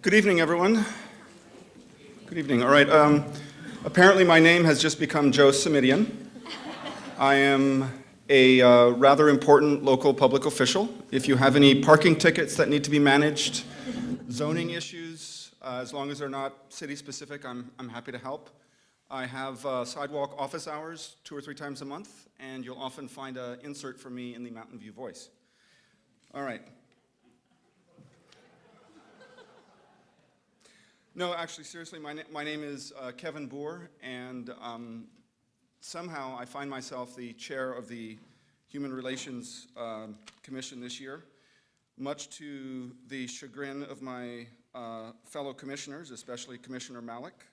Good evening, everyone. Good evening. All right. Apparently, my name has just become Joe Simidian. I am a rather important local public official. If you have any parking tickets that need to be managed, zoning issues, as long as they're not city-specific, I'm happy to help. I have sidewalk office hours 2 or 3 times a month, and you'll often find an insert from me in the Mountain View Voice. All right. No, actually, seriously, my name is Kevin Boer, and somehow I find myself the chair of the Human Relations Commission this year, much to the chagrin of my fellow commissioners, especially Commissioner Malik.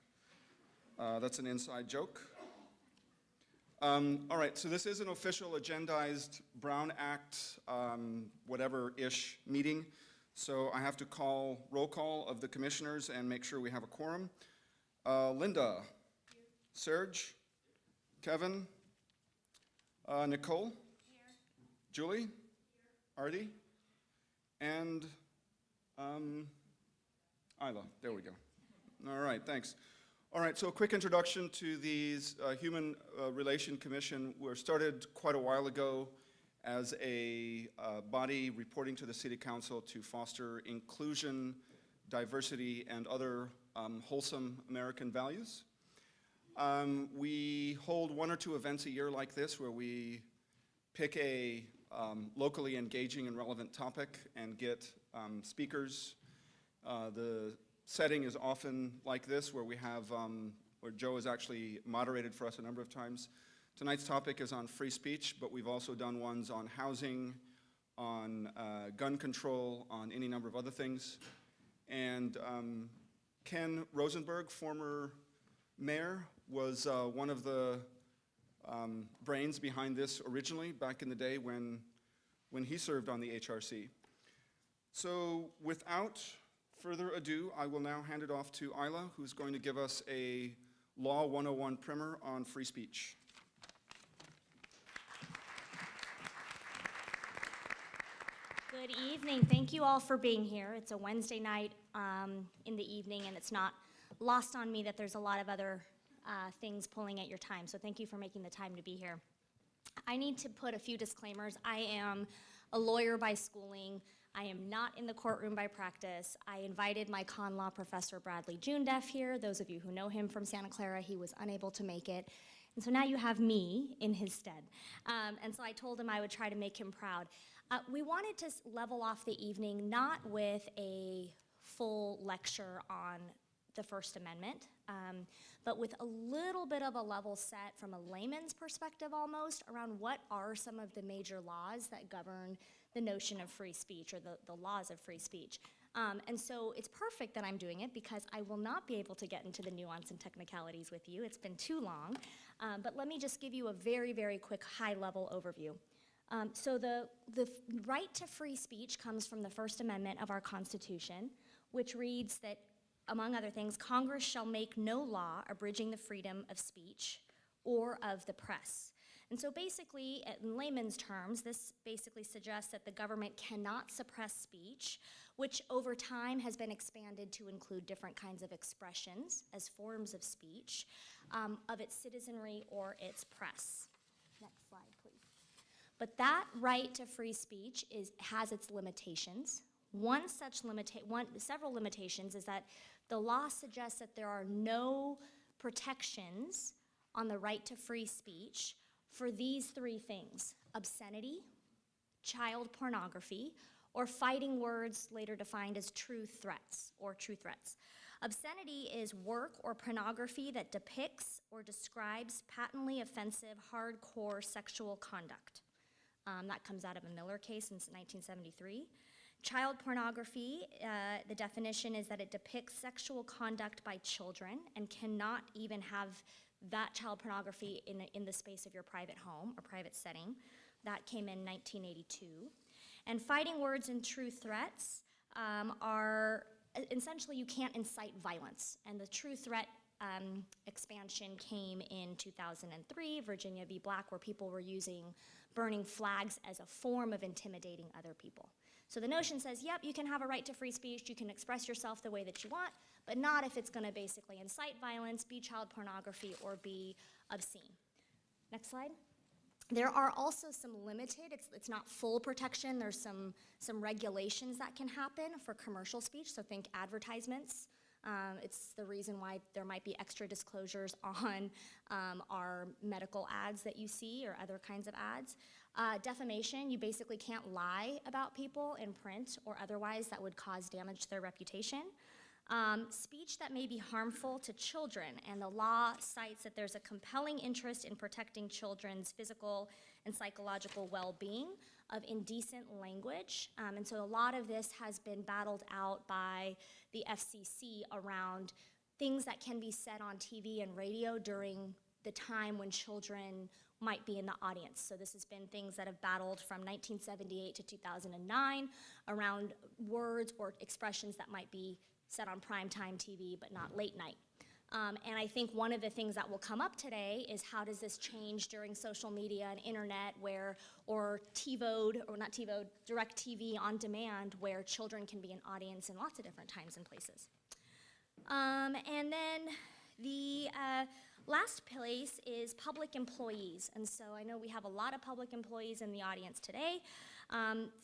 That's an inside joke. All right, so this is an official agendized Brown Act, whatever-ish meeting. So I have to call roll call of the commissioners and make sure we have a quorum. Linda, Serge, Kevin, Nicole, here. Julie, here. Artie, and Isla. There we go. All right, thanks. All right, so a quick introduction to these Human Relation Commission. We were started quite a while ago as a body reporting to the City Council to foster inclusion, diversity, and other wholesome American values. We hold 1 or 2 events a year like this where we pick a locally engaging and relevant topic and get speakers. The setting is often like this where we have, where Joe has actually moderated for us a number of times. Tonight's topic is on free speech, but we've also done ones on housing, on gun control, on any number of other things. And Ken Rosenberg, former mayor, was one of the brains behind this originally back in the day when he served on the HRC. So without further ado, I will now hand it off to Isla, who's going to give us a Law 101 primer on free speech. Good evening. Thank you all for being here. It's a Wednesday night in the evening, and it's not lost on me that there's a lot of other things pulling at your time, so thank you for making the time to be here. I need to put a few disclaimers. I am a lawyer by schooling. I am not in the courtroom by practice. I invited my con law professor, Bradley Jundeff, here. Those of you who know him from Santa Clara, he was unable to make it. And so now you have me in his stead. And so I told him I would try to make him proud. We wanted to level off the evening not with a full lecture on the First Amendment, but with a little bit of a level set from a layman's perspective almost around what are some of the major laws that govern the notion of free speech or the laws of free speech. And so it's perfect that I'm doing it because I will not be able to get into the nuance and technicalities with you. It's been too long. But let me just give you a very, very quick high-level overview. So the right to free speech comes from the First Amendment of our Constitution, which reads that, among other things, Congress shall make no law abridging the freedom of speech or of the press. And so basically, in layman's terms, this basically suggests that the government cannot suppress speech, which over time has been expanded to include different kinds of expressions as forms of speech of its citizenry or its press. Next slide, please. But that right to free speech has its limitations. Several limitations is that the law suggests that there are no protections on the right to free speech for these 3 things: obscenity, child pornography, or fighting words later defined as true threats or true threats. Obscenity is work or pornography that depicts or describes patently offensive, hardcore sexual conduct. That comes out of a Miller case in 1973. Child pornography, the definition is that it depicts sexual conduct by children and cannot even have that child pornography in the space of your private home or private setting. That came in 1982. And fighting words and true threats are essentially you can't incite violence. And the true threat expansion came in 2003, Virginia v. Black, where people were using burning flags as a form of intimidating other people. So the notion says, yep, you can have a right to free speech, you can express yourself the way that you want, but not if it's going to basically incite violence, be child pornography, or be obscene. Next slide. There are also some limited, it's not full protection, there's some regulations that can happen for commercial speech, so think advertisements. It's the reason why there might be extra disclosures on our medical ads that you see or other kinds of ads. Defamation, you basically can't lie about people in print or otherwise that would cause damage to their reputation. Speech that may be harmful to children, and the law cites that there's a compelling interest in protecting children's physical and psychological well-being of indecent language. And so a lot of this has been battled out by the FCC around things that can be said on TV and radio during the time when children might be in the audience. So this has been things that have battled from 1978 to 2009 around words or expressions that might be said on primetime TV but not late night. And I think one of the things that will come up today is how does this change during social media and internet or TiVoed, or not TiVoed, direct TV on demand where children can be an audience in lots of different times and places. And then the last place is public employees. And so I know we have a lot of public employees in the audience today.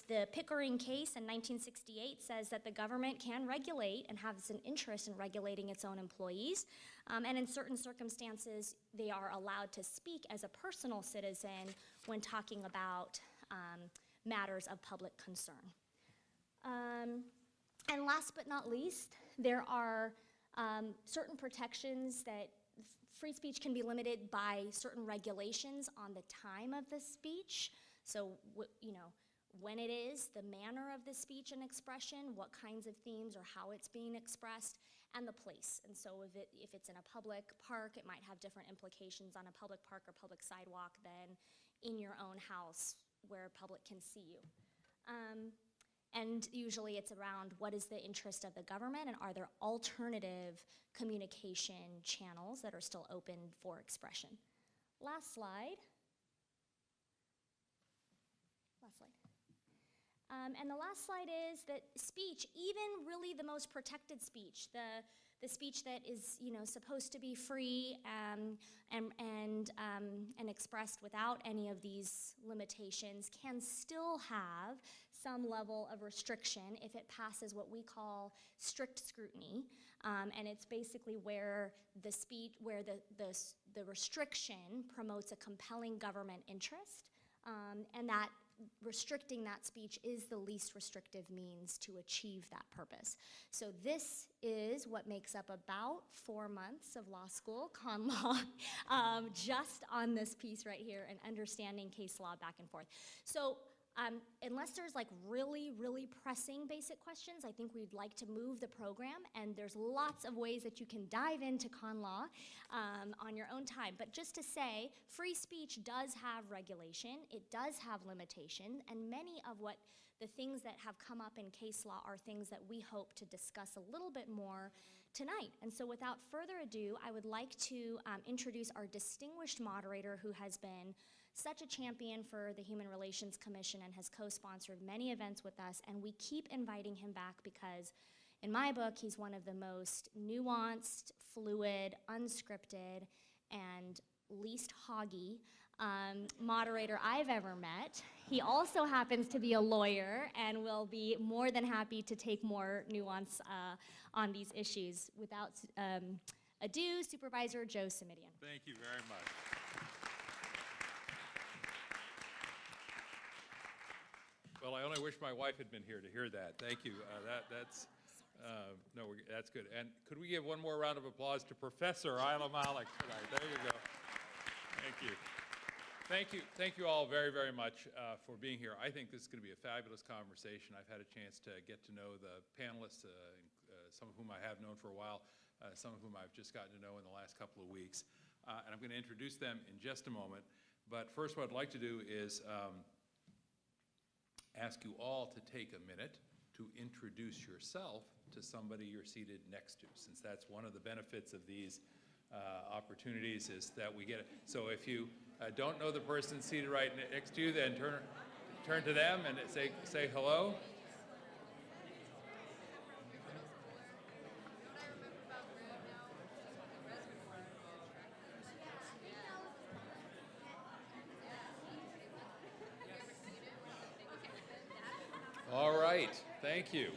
The Pickering case in 1968 says that the government can regulate and has an interest in regulating its own employees. And in certain circumstances, they are allowed to speak as a personal citizen when talking about matters of public concern. And last but not least, there are certain protections that free speech can be limited by certain regulations on the time of the speech. So, when it is, the manner of the speech and expression, what kinds of themes or how it's being expressed, and the place. And so if it's in a public park, it might have different implications on a public park or public sidewalk than in your own house where public can see you. And usually it's around what is the interest of the government and are there alternative communication channels that are still open for expression. Last slide. Last slide. And the last slide is that speech, even really the most protected speech, the speech that is supposed to be free and expressed without any of these limitations, can still have some level of restriction if it passes what we call strict scrutiny, and it's basically where the speech, where the restriction promotes a compelling government interest, and that restricting that speech is the least restrictive means to achieve that purpose. So this is what makes up about 4 months of law school, con law, just on this piece right here and understanding case law back and forth. So unless there's like really, really pressing basic questions, I think we'd like to move the program, and there's lots of ways that you can dive into con law on your own time. But just to say, free speech does have regulation, it does have limitation, and many of the things that have come up in case law are things that we hope to discuss a little bit more tonight. And so without further ado, I would like to introduce our distinguished moderator who has been such a champion for the Human Relations Commission and has co-sponsored many events with us, and we keep inviting him back because in my book, he's one of the most nuanced, fluid, unscripted, and least hoggy moderator I've ever met. He also happens to be a lawyer and will be more than happy to take more nuance on these issues. Without ado, Supervisor Joe Simidian. Thank you very much. Well, I only wish my wife had been here to hear that. Thank you. That's good. And could we give one more round of applause to Professor Ayla Malik tonight? There you go. Thank you. Thank you all very, very much for being here. I think this is going to be a fabulous conversation. I've had a chance to get to know the panelists, some of whom I have known for a while, some of whom I've just gotten to know in the last couple of weeks. And I'm going to introduce them in just a moment. But first, what I'd like to do is ask you all to take a minute to introduce yourself to somebody you're seated next to, since that's one of the benefits of these opportunities is that we get it. So if you don't know the person seated right next to you, then turn to them and say hello. Thank you.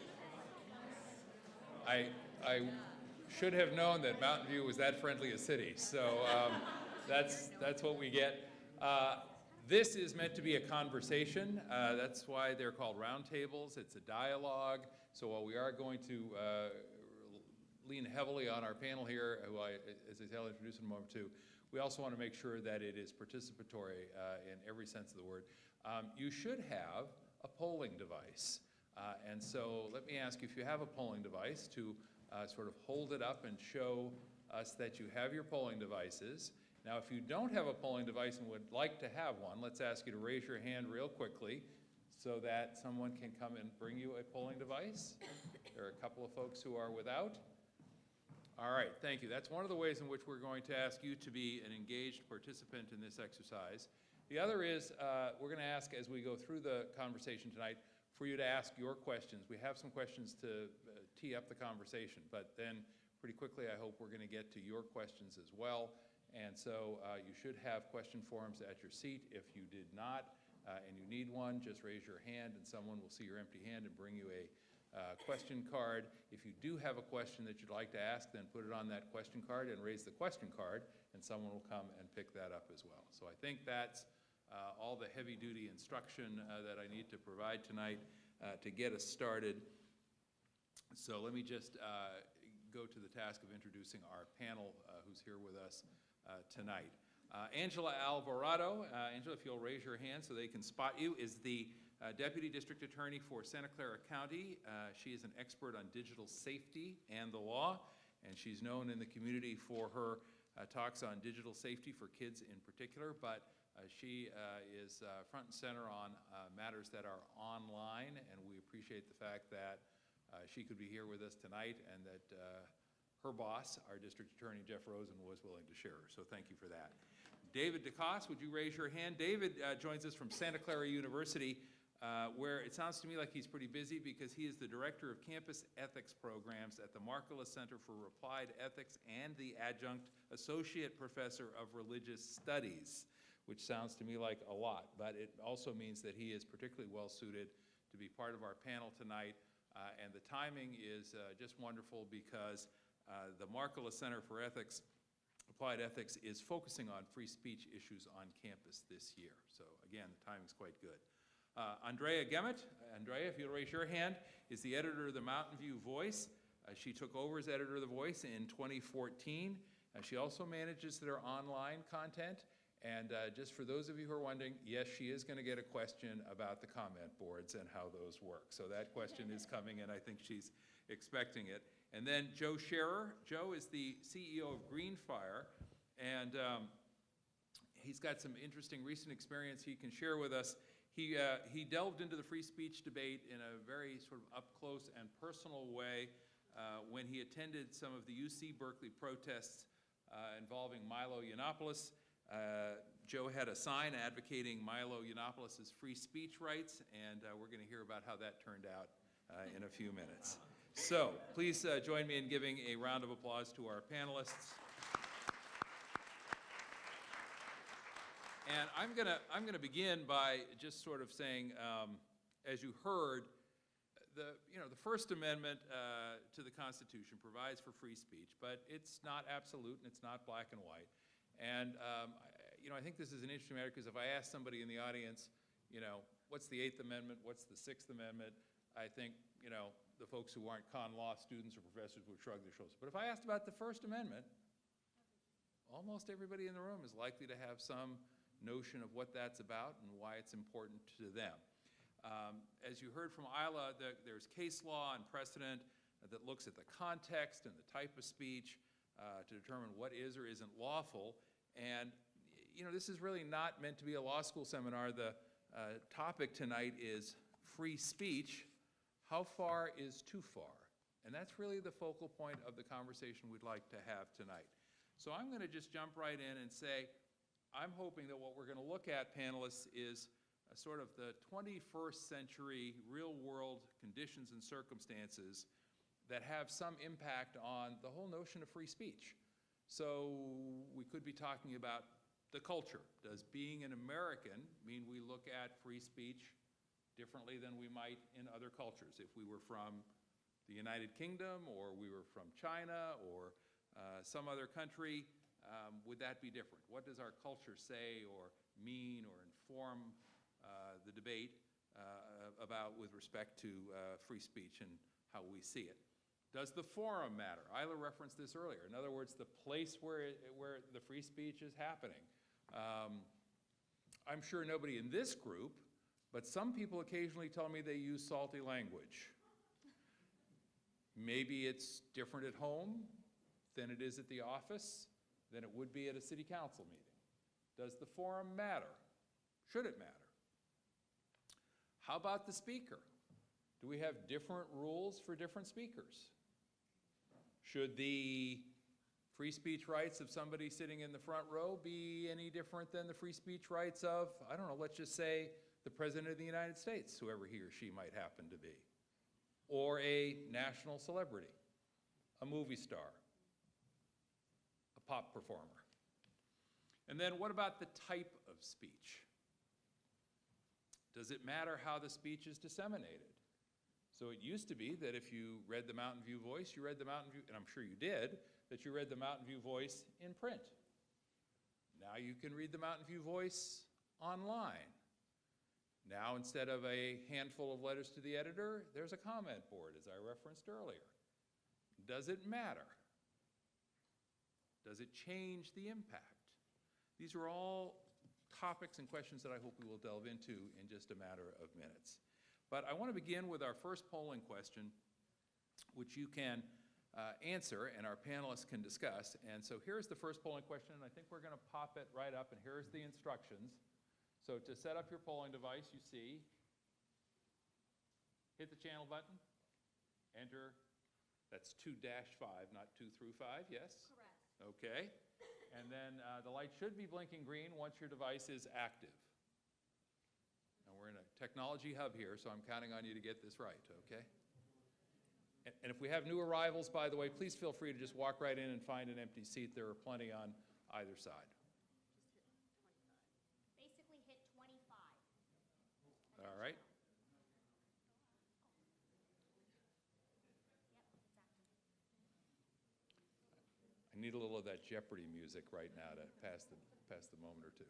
I should have known that Mountain View was that friendly a city, so that's what we get. This is meant to be a conversation. That's why they're called roundtables. It's a dialogue. So while we are going to lean heavily on our panel here, who as I said, I'll introduce in a moment too, we also want to make sure that it is participatory in every sense of the word. You should have a polling device. And so let me ask you, if you have a polling device, to sort of hold it up and show us that you have your polling devices. Now, if you don't have a polling device and would like to have one, let's ask you to raise your hand real quickly so that someone can come and bring you a polling device. There are a couple of folks who are without. All right, thank you. That's one of the ways in which we're going to ask you to be an engaged participant in this exercise. The other is we're going to ask, as we go through the conversation tonight, for you to ask your questions. We have some questions to tee up the conversation, but then pretty quickly I hope we're going to get to your questions as well. And so you should have question forms at your seat. If you did not and you need one, just raise your hand and someone will see your empty hand and bring you a question card. If you do have a question that you'd like to ask, then put it on that question card and raise the question card, and someone will come and pick that up as well. So I think that's all the heavy-duty instruction that I need to provide tonight to get us started. So let me just go to the task of introducing our panel who's here with us tonight. Angela Alvarado, Angela, if you'll raise your hand so they can spot you, is the Deputy District Attorney for Santa Clara County. She is an expert on digital safety and the law, and she's known in the community for her talks on digital safety for kids in particular, but she is front and center on matters that are online, and we appreciate the fact that she could be here with us tonight and that her boss, our District Attorney Jeff Rosen, was willing to share her, so thank you for that. David DeCoste, would you raise your hand? David joins us from Santa Clara University, where it sounds to me like he's pretty busy because he is the Director of Campus Ethics Programs at the Markkula Center for Applied Ethics and the Adjunct Associate Professor of Religious Studies, which sounds to me like a lot, but it also means that he is particularly well suited to be part of our panel tonight, and the timing is just wonderful because the Markkula Center for Applied Ethics is focusing on free speech issues on campus this year. So again, the timing's quite good. Andrea Gemmitt, Andrea, if you'll raise your hand, is the editor of the Mountain View Voice. She took over as editor of the Voice in 2014. She also manages their online content. And just for those of you who are wondering, yes, she is going to get a question about the comment boards and how those work. So that question is coming, and I think she's expecting it. And then Joe Scherer. Joe is the CEO of Greenfire, and he's got some interesting recent experience he can share with us. He delved into the free speech debate in a very sort of up-close and personal way when he attended some of the UC Berkeley protests involving Milo Yiannopoulos. Joe had a sign advocating Milo Yiannopoulos' free speech rights, and we're going to hear about how that turned out in a few minutes. So please join me in giving a round of applause to our panelists. And I'm gonna begin by just sort of saying, as you heard, the First Amendment to the Constitution provides for free speech, but it's not absolute and it's not black and white. And I think this is an interesting matter because if I ask somebody in the audience, what's the Eighth Amendment, what's the Sixth Amendment, I think the folks who aren't con law students or professors would shrug their shoulders. But if I asked about the First Amendment, almost everybody in the room is likely to have some notion of what that's about and why it's important to them. As you heard from Isla, there's case law and precedent that looks at the context and the type of speech to determine what is or isn't lawful. And this is really not meant to be a law school seminar. The topic tonight is free speech. How far is too far? And that's really the focal point of the conversation we'd like to have tonight. So I'm going to just jump right in and say, I'm hoping that what we're going to look at, panelists, is sort of the 21st century real-world conditions and circumstances that have some impact on the whole notion of free speech. So we could be talking about the culture. Does being an American mean we look at free speech differently than we might in other cultures. If we were from the United Kingdom, or we were from China, or some other country, would that be different? What does our culture say or mean or inform the debate about with respect to free speech and how we see it? Does the forum matter? Isla referenced this earlier. In other words, the place where the free speech is happening. I'm sure nobody in this group, but some people occasionally tell me they use salty language. Maybe it's different at home than it is at the office, than it would be at a city council meeting. Does the forum matter? Should it matter? How about the speaker? Do we have different rules for different speakers? Should the free speech rights of somebody sitting in the front row be any different than the free speech rights of, I don't know, let's just say the President of the United States, whoever he or she might happen to be, or a national celebrity, a movie star, a pop performer? And then what about the type of speech? Does it matter how the speech is disseminated? So it used to be that if you read the Mountain View Voice, you read the Mountain View, and I'm sure you did, that you read the Mountain View Voice in print. Now you can read the Mountain View Voice online. Now, instead of a handful of letters to the editor, there's a comment board, as I referenced earlier. Does it matter? Does it change the impact? These are all topics and questions that I hope we will delve into in just a matter of minutes. But I want to begin with our first polling question, which you can answer and our panelists can discuss. And so here's the first polling question, and I think we're going to pop it right up, and here's the instructions. So to set up your polling device, you see, hit the channel button, enter, that's 2-5, not 2 through 5, yes? Correct. Okay. And then the light should be blinking green once your device is active. Now we're in a technology hub here, so I'm counting on you to get this right, okay? And if we have new arrivals, by the way, please feel free to just walk right in and find an empty seat. There are plenty on either side. Basically hit 25. All right. Yep, it's active. I need a little of that Jeopardy music right now to pass the moment or two.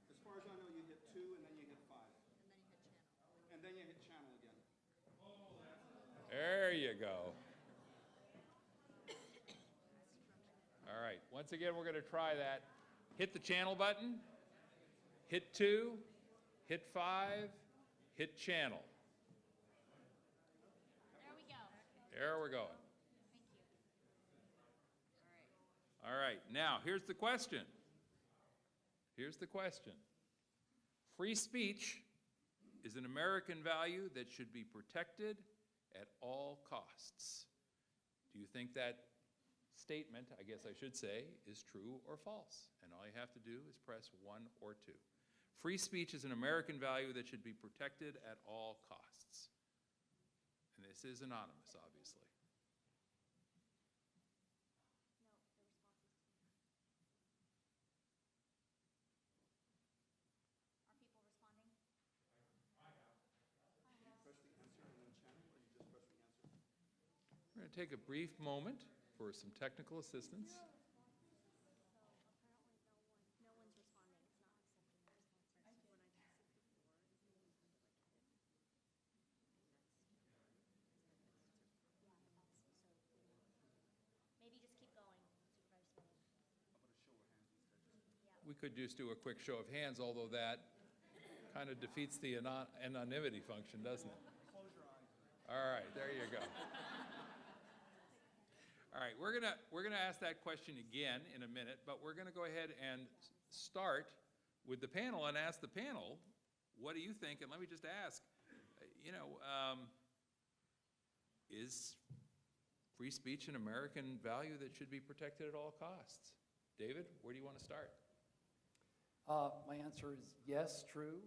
As far as I know, you hit 2 and then you hit 5. And then you hit channel again. There you go. All right, once again, we're going to try that. Hit the channel button, hit 2, hit 5, hit channel. There we go. There we're going. Thank you. All right, now here's the question. Here's the question. Free speech is an American value that should be protected at all costs. Do you think that statement, I guess I should say, is true or false? And all you have to do is press 1 or 2. Free speech is an American value that should be protected at all costs. And this is anonymous, obviously. We're going to take a brief moment for some technical assistance. No one's responding. It's not accepting the responses. Maybe just keep going, Supervisor Smith. We could just do a quick show of hands, although that kind of defeats the anonymity function, doesn't it? Close your eyes. All right, there you go. All right, we're gonna ask that question again in a minute, but we're gonna go ahead and start with the panel and ask the panel, what do you think? And let me just ask, is free speech an American value that should be protected at all costs? David, where do you want to start? My answer is yes, true.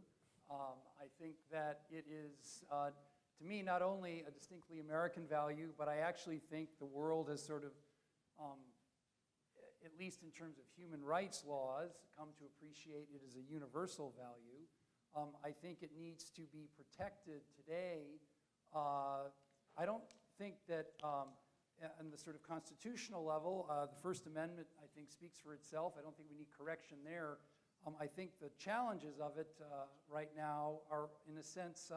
I think that it is, to to me, not only a distinctly American value, but I actually think the world has sort of, at least in terms of human rights laws, come to appreciate it as a universal value. I think it needs to be protected today. I don't think that on the sort of constitutional level, the First Amendment, I think, speaks for itself. I don't think we need correction there. I think the challenges of it right now are, in a sense,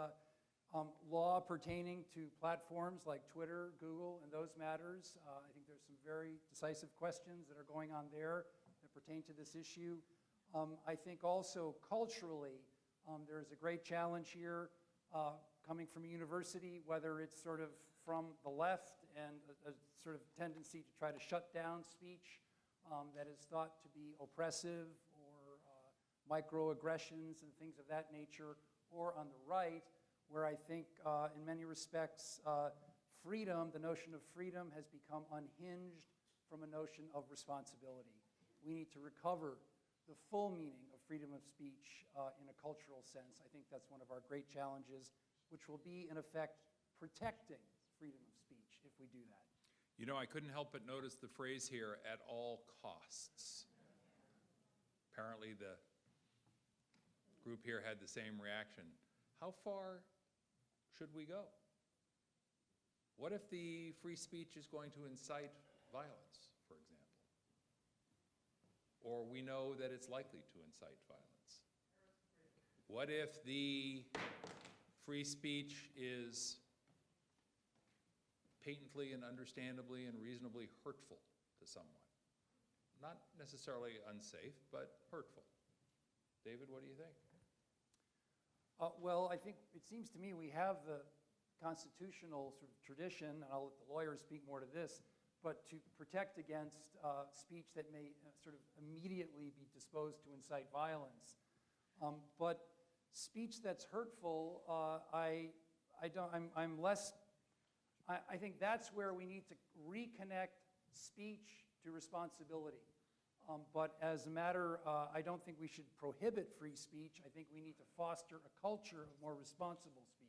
law pertaining to platforms like Twitter, Google, and those matters. I think there's some very decisive questions that are going on there that pertain to this issue. I think also culturally, there's a great challenge here coming from a university, whether it's sort of from the left and a sort of tendency to try to shut down speech that is thought to be oppressive or microaggressions and things of that nature, or on the right, where I think in many respects freedom, the notion of freedom, has become unhinged from a notion of responsibility. We need to recover the full meaning of freedom of speech in a cultural sense. I think that's one of our great challenges, which will be, in effect, protecting freedom of speech if we do that. You know, I couldn't help but notice the phrase here, "at all costs." Apparently the group here had the same reaction. How far should we go? What if the free speech is going to incite violence, for example? Or we know that it's likely to incite violence. What if the free speech is patently and understandably and reasonably hurtful to someone? Not necessarily unsafe, but hurtful. David, what do you think? Well, I think it seems to me we have the constitutional sort of tradition, and I'll let the lawyers speak more to this, but to protect against speech that may sort of immediately be disposed to incite violence. But speech that's hurtful, I think that's where we need to reconnect speech to responsibility. But as a matter, I don't think we should prohibit free speech. I think we need to foster a culture of more responsible speech.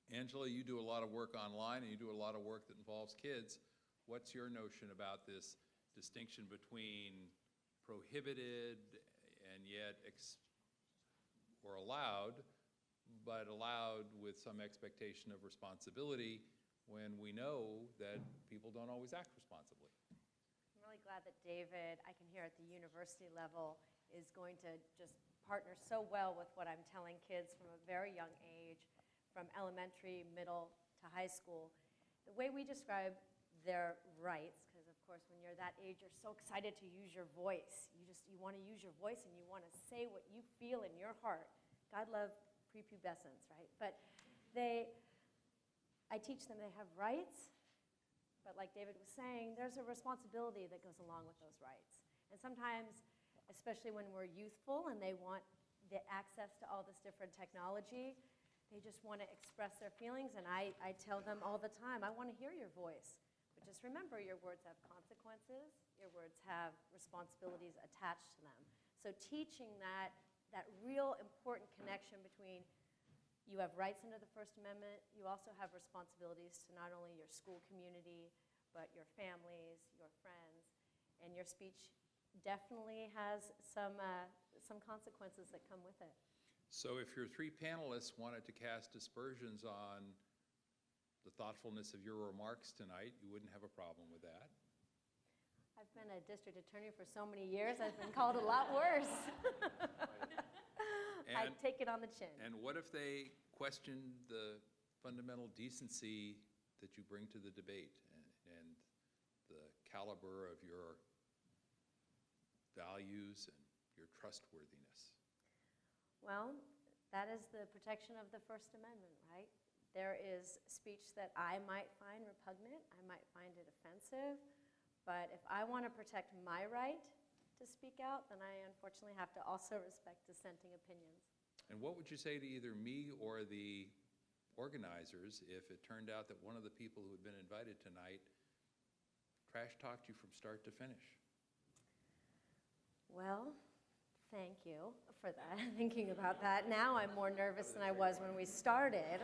Angela, you do a lot of work online and you do a lot of work that involves kids. What's your notion about this distinction between prohibited and yet or allowed, but allowed with some expectation of responsibility when we know that people don't always act responsibly? I'm really glad that David, I can hear at the university level, is going to just partner so well with what I'm telling kids from a very young age, from elementary, middle to high school. The way we describe their rights, because of course when you're that age, you're so excited to use your voice. You want to use your voice and you want to say what you feel in your heart. God love prepubescence, right? But I teach them they have rights, but like David was saying, there's a responsibility that goes along with those rights. And sometimes, especially when we're youthful and they want the access to all this different technology, they just want to express their feelings, and I tell them all the time, I want to hear your voice. But just remember, your words have consequences, your words have responsibilities attached to them. So teaching that real important connection between you have rights under the First Amendment, you also have responsibilities to not only your school community, but your families, your friends, and your speech definitely has some consequences that come with it. So if your three panelists wanted to cast aspersions on the thoughtfulness of your remarks tonight, you wouldn't have a problem with that? I've been a district attorney for so many years, I've been called a lot worse. I take it on the chin. And what if they questioned the fundamental decency that you bring to the debate and the caliber of your values and your trustworthiness? Well, that is the protection of the First Amendment, right? There is speech that I might find repugnant, I might find it offensive, but if I want to protect my right to speak out, then I unfortunately have to also respect dissenting opinions. And what would you say to either me or the organizers if it turned out that one of the people who had been invited tonight trash talked you from start to finish? Well, Thank you for that, thinking about that. Now I'm more nervous than I was when we started.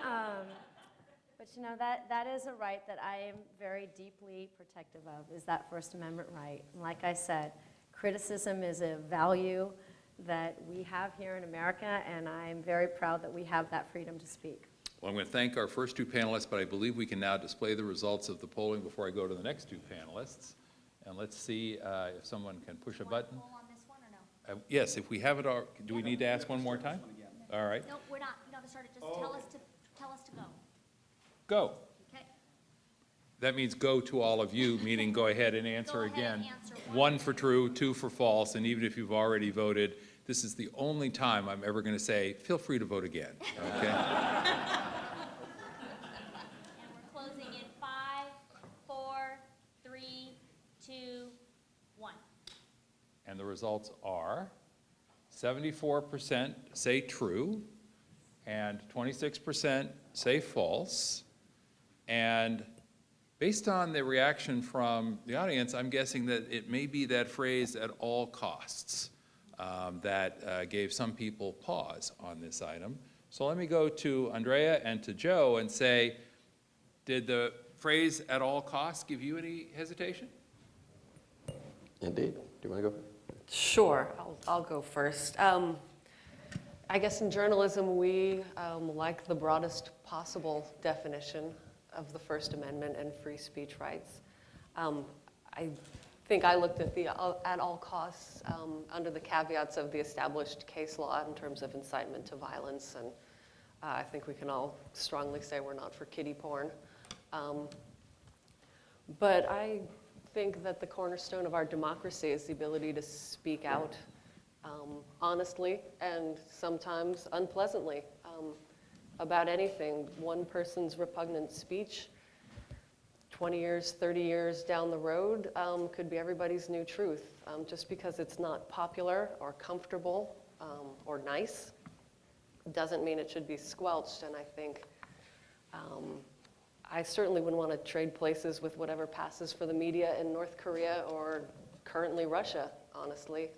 But you know, that is a right that I am very deeply protective of, is that First Amendment right. And like I said, criticism is a value that we have here in America, and I'm very proud that we have that freedom to speak. Well, I'm going to thank our first two panelists, but I believe we can now display the results of the polling before I go to the next two panelists. And let's see if someone can push a button. Poll on this one or no? Yes, if we have it, do we need to ask one more time? All right, Nope, we're not, you don't have to start it, just tell us to go. go. Okay? That means go to all of you, meaning go ahead and answer Go ahead and again. answer One for true, two for false, and even if you've already voted, this is the only time I'm ever going to say, feel free to vote again, okay? And we're closing in 5, 4, 3, 2, 1. And the results are 74% say true, and 26% say false. And based on the reaction from the audience, I'm guessing that it may be that phrase "at all costs" that gave some people pause on this item. So let me go to Andrea and to Joe and say, did the phrase "at all costs" give you any hesitation? Indeed. Do you want to go? Sure, I'll go first. I guess in journalism, we like the broadest possible definition of the First Amendment and free speech rights. I think I looked at the at all costs under the caveats of the established case law in terms of incitement to violence, and I think we can all strongly say we're not for kiddie porn. But I think that the cornerstone of our democracy is the ability to speak out honestly and sometimes unpleasantly about anything. One person's repugnant speech 20 years, 30 years down the road could be everybody's new truth. Just because it's not popular or comfortable or nice doesn't mean it should be squelched. And I think I certainly wouldn't want to trade places with whatever passes for the media in North Korea or currently Russia, honestly.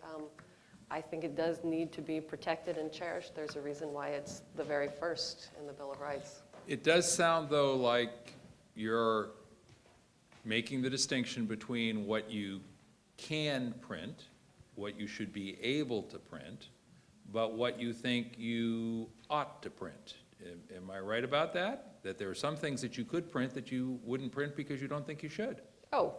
I think it does need to be protected and cherished. There's a reason why it's the very first in the Bill of Rights. It does sound, though, like you're making the distinction between what you can print, what you should be able to print, but what you think you ought to print. Am I right about that? That there are some things that you could print that you wouldn't print because you don't think you should? Oh,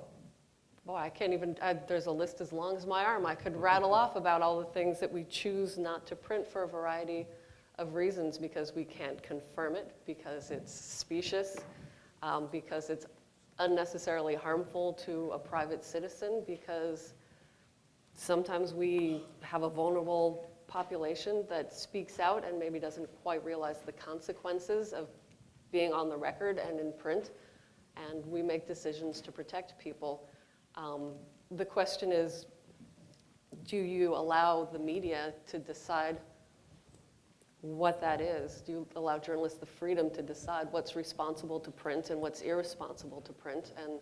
boy, I can't even, there's a list as long as my arm. I could rattle off about all the things that we choose not to print for a variety of reasons, because we can't confirm it, because it's specious, because it's unnecessarily harmful to a private citizen, because sometimes we have a vulnerable population that speaks out and maybe doesn't quite realize the consequences of being on the record and in print, and we make decisions to protect people. The question is, do you allow the media to decide what that is? Do you allow journalists the freedom to decide what's responsible to print and what's irresponsible to print? And,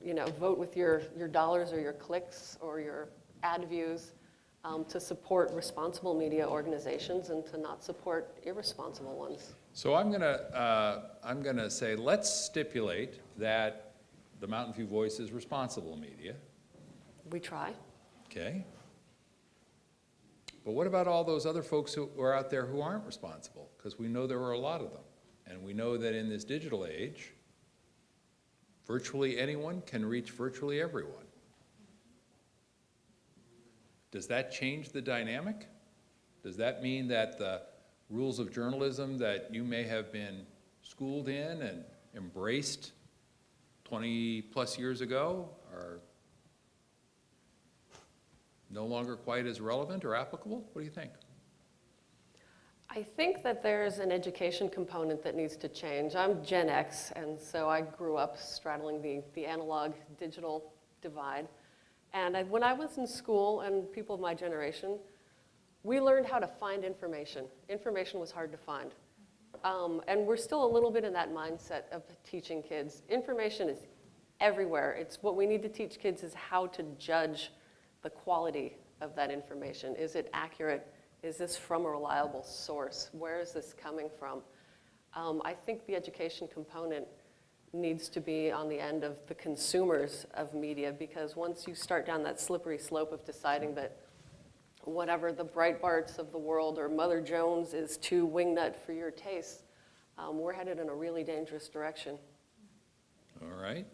you know, vote with your dollars or your clicks or your ad views to support responsible media organizations and to not support irresponsible ones. So I'm gonna say, let's stipulate that the Mountain View Voice is responsible media, We try. okay? But what about all those other folks who are out there who aren't responsible? Because we know there are a lot of them. And we know that in this digital age, virtually anyone can reach virtually everyone. Does that change the dynamic? Does that mean that the rules of journalism that you may have been schooled in and embraced 20 plus years ago are no longer quite as relevant or applicable? What do you think? I think that there's an education component that needs to change. I'm Gen X, and so I grew up straddling the analog-digital divide. And when I was in school, and people of my generation, we learned how to find information. Information was hard to find. And we're still a little bit in that mindset of teaching kids. Information is everywhere. It's what we need to teach kids is how to judge the quality of that information. Is it accurate? Is this from a reliable source? Where is this coming from? I think the education component needs to be on the end of the consumers of media, because once you start down that slippery slope of deciding that whatever the Breitbarts of the world or Mother Jones is too wingnut for your taste, we're headed in a really dangerous direction. All right.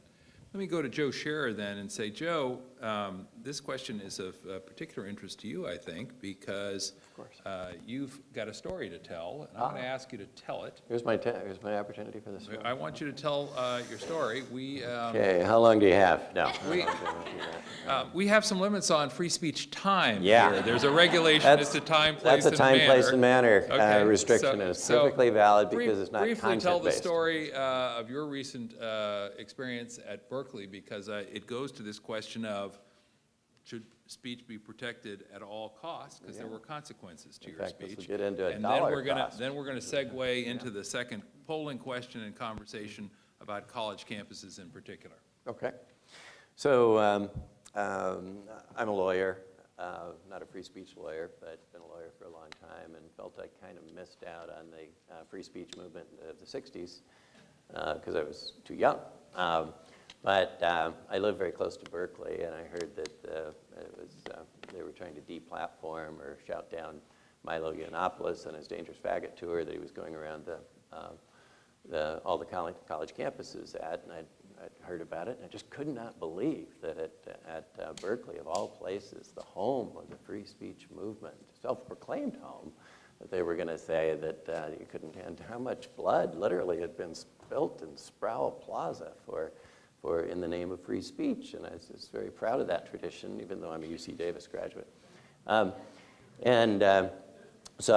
Let me go to Joe Scherer then and say, Joe, this question is of particular interest to you, I think, because you've got a story to tell, and I'm going to ask you to tell it. Here's my opportunity for this one. I want you to tell your story. Okay, how long do you have? No. We have some limits on free speech time Yeah. here. There's a regulation as to time, place, That's a time, place, and manner Okay, restriction, and it's perfectly valid because it's not Briefly tell the content-based. story of your recent experience at Berkeley, because it goes to this question of, should speech be protected at all costs? Because there were consequences to In your fact, this will speech. get into a And dollar then cost. we're gonna segue into the second polling question and conversation about college campuses in particular. Okay. So I'm a lawyer, not a free speech lawyer, but been a lawyer for a long time and felt I kind of missed out on the free speech movement of the 60s because I was too young. But I live very close to Berkeley, and I heard that they were trying to deplatform or shout down Milo Yiannopoulos on his Dangerous Faggot tour that he was going around all the college campuses at, and I'd heard about it, and I just could not believe that at Berkeley, of all places, the home of the free speech movement, self-proclaimed home, that they were going to say that you couldn't, and how much blood literally had been spilt in Sproul Plaza for in the name of free speech, and I was just very proud of that tradition, even though I'm a UC Davis graduate. So I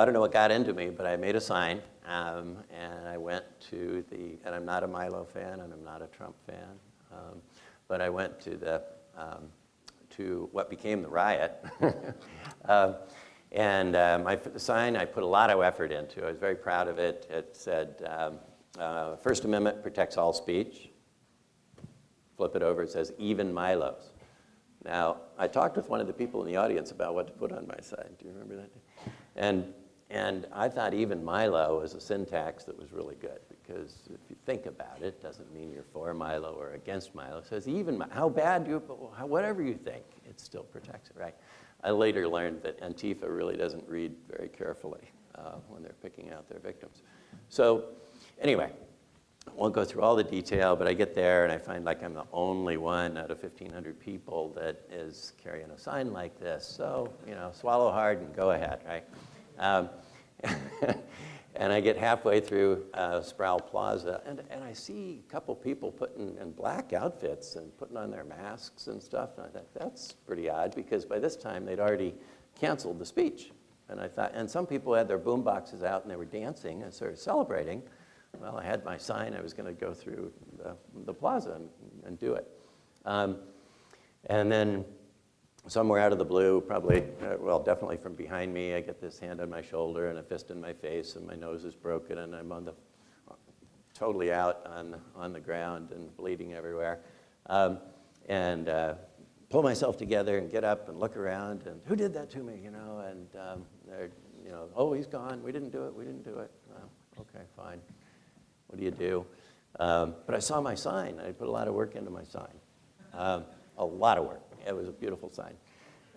don't know what got into me, but I made a sign, and I went to and I'm not a Milo fan, and I'm not a Trump fan, but I went to what became the riot. The sign, I put a lot of effort into. I was very proud of it. It said, First Amendment protects all speech. Flip it over, it says, even Milos. Now, I talked with one of the people in the audience about what to put on my sign. Do you remember that? And I thought even Milo was a syntax that was really good, because if you think about it, it doesn't mean you're for Milo or against Milo. It says even, how bad you, whatever you think, it still protects it, right? I later learned that Antifa really doesn't read very carefully when they're picking out their victims. So anyway, I won't go through all the detail, but I get there and I find like I'm the only one out of 1,500 people that is carrying a sign like this. So, swallow hard and go ahead, right? And I get halfway through Sproul Plaza, and I see a couple people putting in black outfits and putting on their masks and stuff. And I thought, that's pretty odd, because by this time they'd already canceled the speech. And I thought, and some people had their boom boxes out and they were dancing and sort of celebrating. Well, I had my sign. I was going to go through the plaza and do it. And then somewhere out of the blue, probably, well, definitely from behind me, I get this hand on my shoulder and a fist in my face, and my nose is broken, and I'm totally out on the ground and bleeding everywhere. Pull myself together and get up and look around, and who did that to me, And they're, oh, he's gone. We didn't do it. We didn't do it. Oh, okay, fine. What do you do? But I saw my sign. I put a lot of work into my sign, a lot of work. It was a beautiful sign.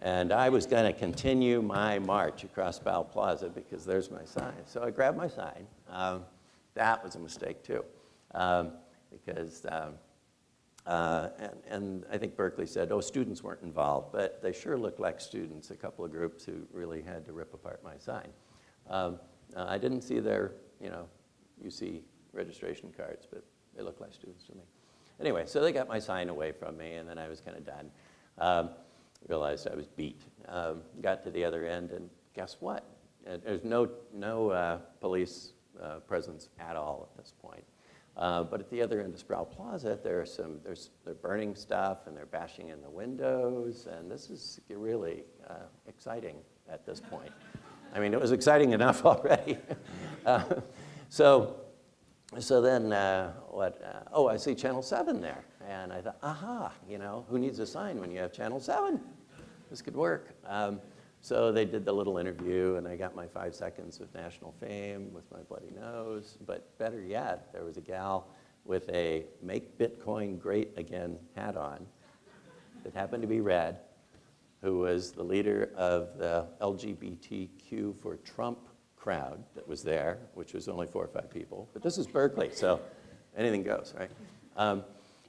And I was going to continue my march across Sproul Plaza because there's my sign. So I grabbed my sign. That was a mistake, too, because, and I think Berkeley said, oh, students weren't involved, but they sure looked like students, a couple of groups who really had to rip apart my sign. I didn't see their, UC registration cards, but they looked like students to me. Anyway, so they got my sign away from me, and then I was kind of done. Realized I was beat. Got to the other end, and guess what? There's no police presence at all at this point. But at the other end of Sproul Plaza, they're burning stuff, and they're bashing in the windows, and this is really exciting at this point. I mean, it was exciting enough already. So then, oh, I see Channel 7 there. And I thought, aha, who needs a sign when you have Channel 7? this could work. So they did the little interview, and I got my 5 seconds of national fame with my bloody nose. But better yet, there was a gal with a Make Bitcoin Great Again hat on that happened to be red, who was the leader of the LGBTQ for Trump crowd that was there, which was only 4 or 5 people. But this is Berkeley, so anything goes, right?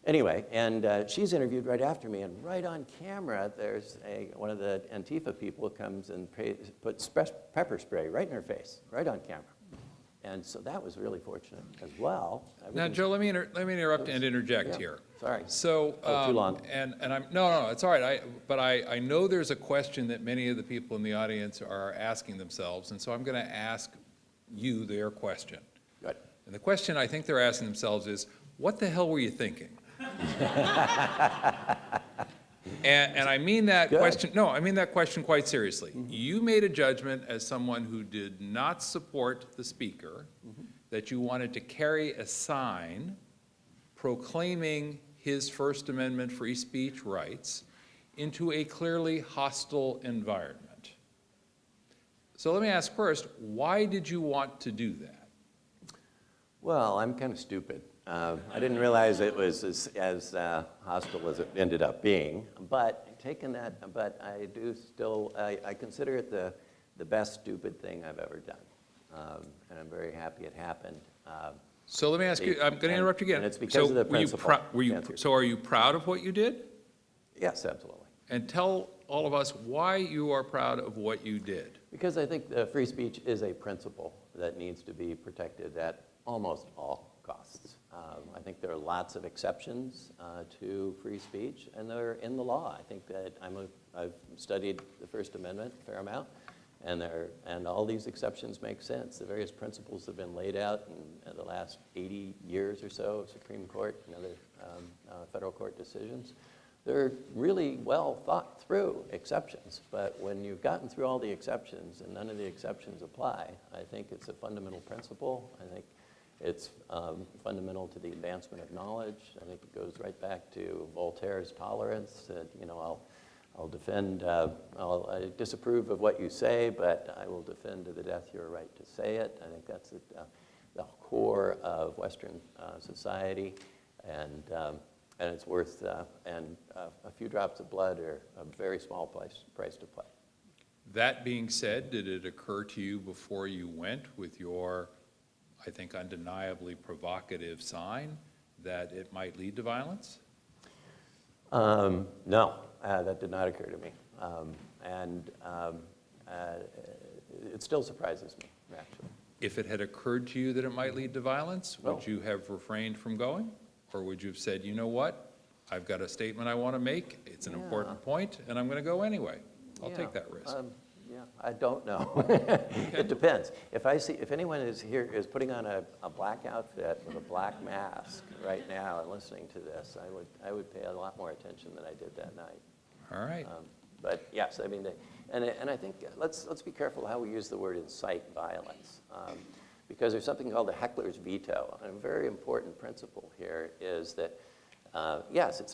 Anyway, and she's interviewed right after me, and right on camera, there's one of the Antifa people comes and puts pepper spray right in her face, right on camera. And so that was really fortunate as well. Now, Joe, let me interrupt and interject here. Sorry. So, too long. And I'm, no, it's all right. But I know there's a question that many of the people in the audience are asking themselves, and so I'm going to ask you their question. Good. And the question I think they're asking themselves is, what the hell were you thinking? And I mean that question, no, I mean that question quite seriously. You made a judgment as someone who did not support the speaker that you wanted to carry a sign proclaiming his First Amendment free speech rights into a clearly hostile environment. So let me ask first, why did you want to do that? Well, I'm kind of stupid. I didn't realize it was as hostile as it ended up being, but I do still, I consider it the best stupid thing I've ever done, and I'm very happy it happened. So let me ask you, I'm going to interrupt you again. And it's because of the principle. So are you proud of what you did? Yes, absolutely. And tell all of us why you are proud of what you did. Because I think free speech is a principle that needs to be protected at almost all costs. I think there are lots of exceptions to free speech, and they're in the law. I think that I've studied the First Amendment a fair amount, and all these exceptions make sense. The various principles have been laid out in the last 80 years or so of Supreme Court and other federal court decisions. They're really well thought through exceptions, but when you've gotten through all the exceptions and none of the exceptions apply, I think it's a fundamental principle. I think it's fundamental to the advancement of knowledge. I think it goes right back to Voltaire's tolerance. I disapprove of what you say, but I will defend to the death your right to say it. I think that's the core of Western society, and it's worth, a few drops of blood are a very small price to pay. That being said, did it occur to you before you went with your, I think, undeniably provocative sign that it might lead to violence? No, that did not occur to me. It still surprises me, actually. If it had occurred to you that it might lead to violence, would you have refrained from going? Or would you have said, you know what, I've got a statement I want to make, it's an important point, and I'm going to go anyway. I'll take that risk. I don't know. It depends. If anyone is putting on a black outfit with a black mask right now and listening to this, I would pay a lot more attention than I did that night. All right. But yes, I mean, and I think let's be careful how we use the word incite violence, because there's something called the heckler's veto. And a very important principle here is that yes, it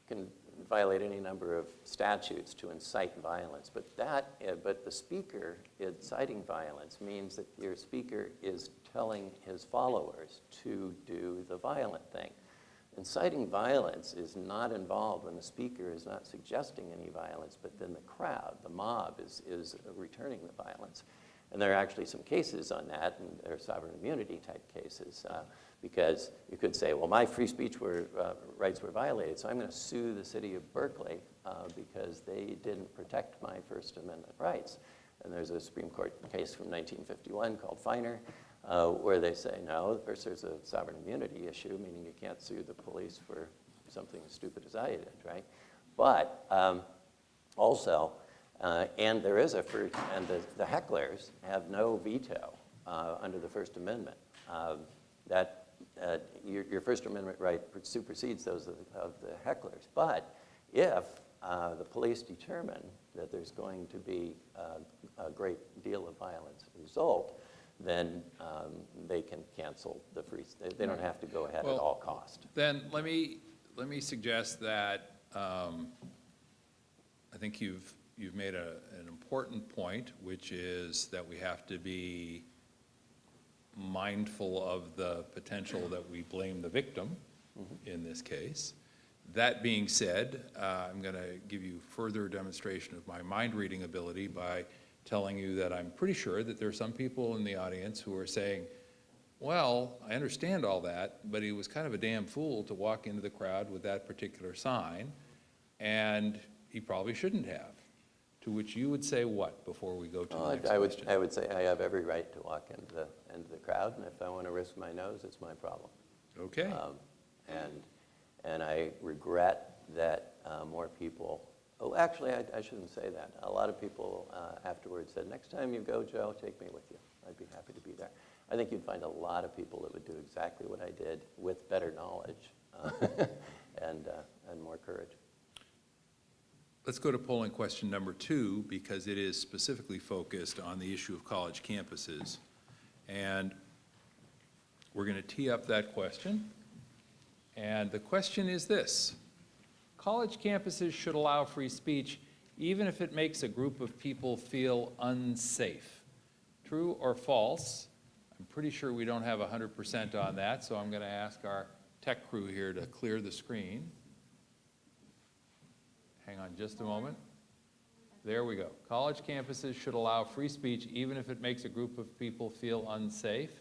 can violate any number of statutes to incite violence, but the speaker inciting violence means that your speaker is telling his followers to do the violent thing. Inciting violence is not involved when the speaker is not suggesting any violence, but then the crowd, the mob, is returning the violence. And there are actually some cases on that, and there are sovereign immunity type cases, because you could say, well, my free speech rights were violated, so I'm going to sue the city of Berkeley because they didn't protect my First Amendment rights. And there's a Supreme Court case from 1951 called Feiner, where they say, no, first there's a sovereign immunity issue, meaning you can't sue the police for something as stupid as I did, right? But also, and there is the hecklers have no veto under the First Amendment. Your First Amendment right supersedes those of the hecklers. But if the police determine that there's going to be a great deal of violence result, then they can cancel the free. They don't have to go ahead at all cost. Then let me suggest that I think you've made an important point, which is that we have to be mindful of the potential that we blame the victim in this case. That being said, I'm going to give you further demonstration of my mind-reading ability by telling you that I'm pretty sure that there are some people in the audience who are saying, well, I understand all that, but he was kind of a damn fool to walk into the crowd with that particular sign, and he probably shouldn't have. To which you would say what before we go to the next question? I would say I have every right to walk into the crowd, and if I want to risk my nose, it's my problem. Okay. And I regret that more people, oh, actually, I shouldn't say that. A lot of people afterwards said, next time you go, Joe, take me with you. I'd be happy to be there. I think you'd find a lot of people that would do exactly what I did with better knowledge and more courage. Let's go to polling question number 2, because it is specifically focused on the issue of college campuses. And we're going to tee up that question. And the question is this: college campuses should allow free speech even if it makes a group of people feel unsafe. True or false? I'm pretty sure we don't have 100% on that, so I'm going to ask our tech crew here to clear the screen. Hang on just a moment. There we go. College campuses should allow free speech even if it makes a group of people feel unsafe.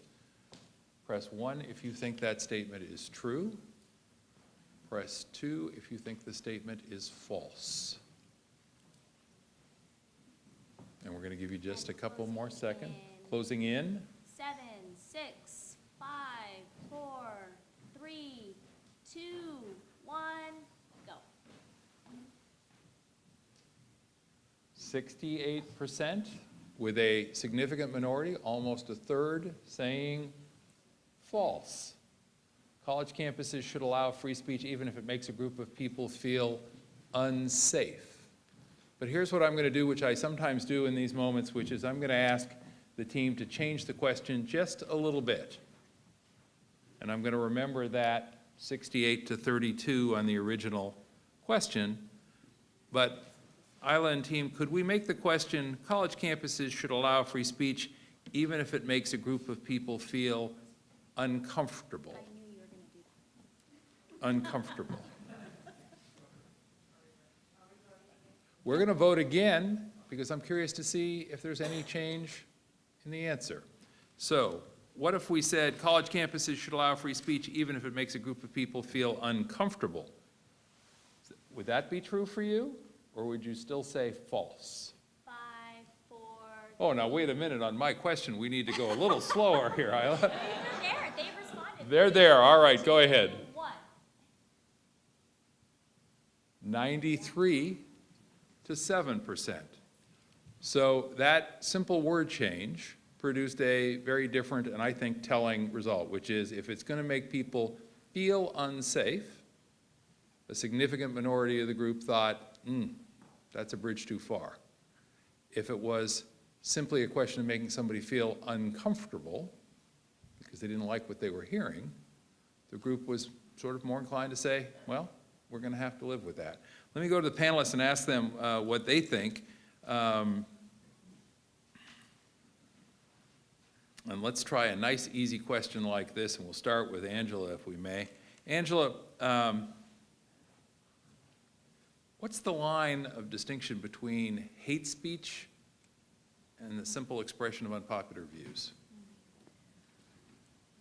Press 1 if you think that statement is true. Press 2 if you think the statement is false. And we're going to give you just a couple more seconds. Closing in. 7, 6, 5, 4, 3, 2, 1, go. 68%, with a significant minority, almost a third, saying false. College campuses should allow free speech even if it makes a group of people feel unsafe. But here's what I'm going to do, which I sometimes do in these moments, which is I'm going to ask the team to change the question just a little bit. And I'm going to remember that 68 to 32 on the original question. But Isla and team, could we make the question, college campuses should allow free speech even if it makes a group of people feel uncomfortable? I knew you were going to do that. Uncomfortable. We're going to vote again because I'm curious to see if there's any change in the answer. So, what if we said college campuses should allow free speech even if it makes a group of people feel uncomfortable? Would that be true for you, or would you still say false? 5, 4. Oh, now wait a minute. On my question, we need to go a little slower here, Isla. They're there. They responded. They're there. All right, go ahead. 1. 93 to 7%. So that simple word change produced a very different and I think telling result, which is if it's going to make people feel unsafe, a significant minority of the group thought, that's a bridge too far. If it was simply a question of making somebody feel uncomfortable because they didn't like what they were hearing, the group was sort of more inclined to say, well, we're going to have to live with that. Let me go to the panelists and ask them what they think. And let's try a nice, easy question like this, and we'll start with Angela, if we may. Angela, what's the line of distinction between hate speech and the simple expression of unpopular views?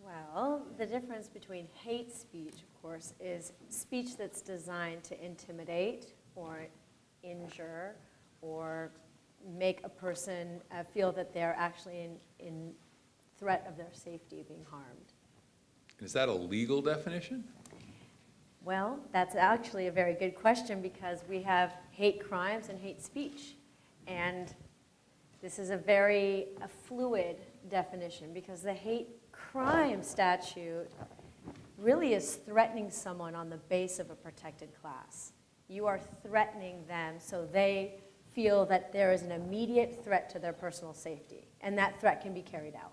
Well, the difference between hate speech, of course, is speech that's designed to intimidate or injure or make a person feel that they're actually in threat of their safety being harmed. Is that a legal definition? Well, that's actually a very good question because we have hate crimes and hate speech. And this is a very fluid definition because the hate crime statute really is threatening someone on the base of a protected class. You are threatening them so they feel that there is an immediate threat to their personal safety, and that threat can be carried out.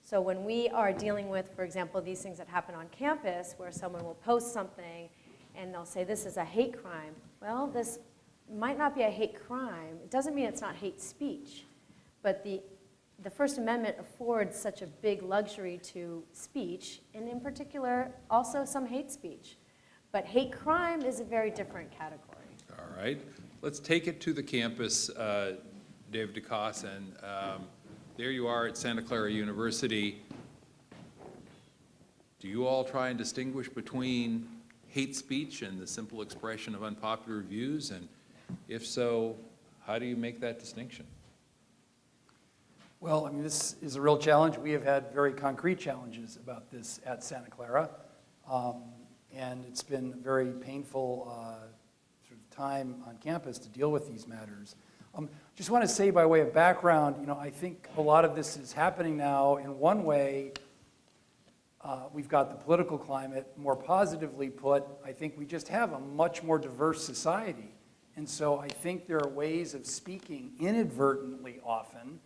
So when we are dealing with, for example, these things that happen on campus where someone will post something and they'll say this is a hate crime, well, this might not be a hate crime. It doesn't mean it's not hate speech, but the First Amendment affords such a big luxury to speech, and in particular, also some hate speech. But hate crime is a very different category. All right, let's take it to the campus, David DeCoste, and there you are at Santa Clara University. Do you all try and distinguish between hate speech and the simple expression of unpopular views? And if so, how do you make that distinction? Well, I mean, this is a real challenge. We have had very concrete challenges about this at Santa Clara. And it's been a very painful sort of time on campus to deal with these matters. Just want to say by way of background, I think a lot of this is happening now in one way. We've got the political climate. More positively put, I think we just have a much more diverse society. And so I think there are ways of speaking inadvertently often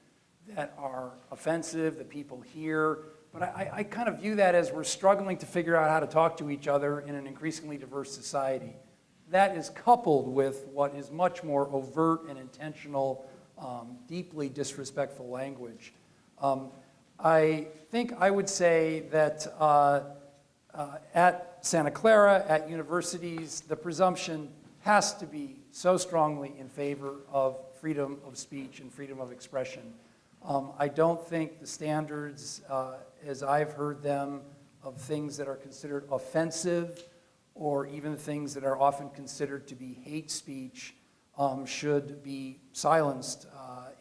that are offensive, that people hear. But I kind of view that as we're struggling to figure out how to talk to each other in an increasingly diverse society. That is coupled with what is much more overt and intentional, deeply disrespectful language. I think I would say that at Santa Clara, at universities, the presumption has to be so strongly in favor of freedom of speech and freedom of expression. I don't think the standards, as I've heard them, of things that are considered offensive or even things that are often considered to be hate speech should be silenced.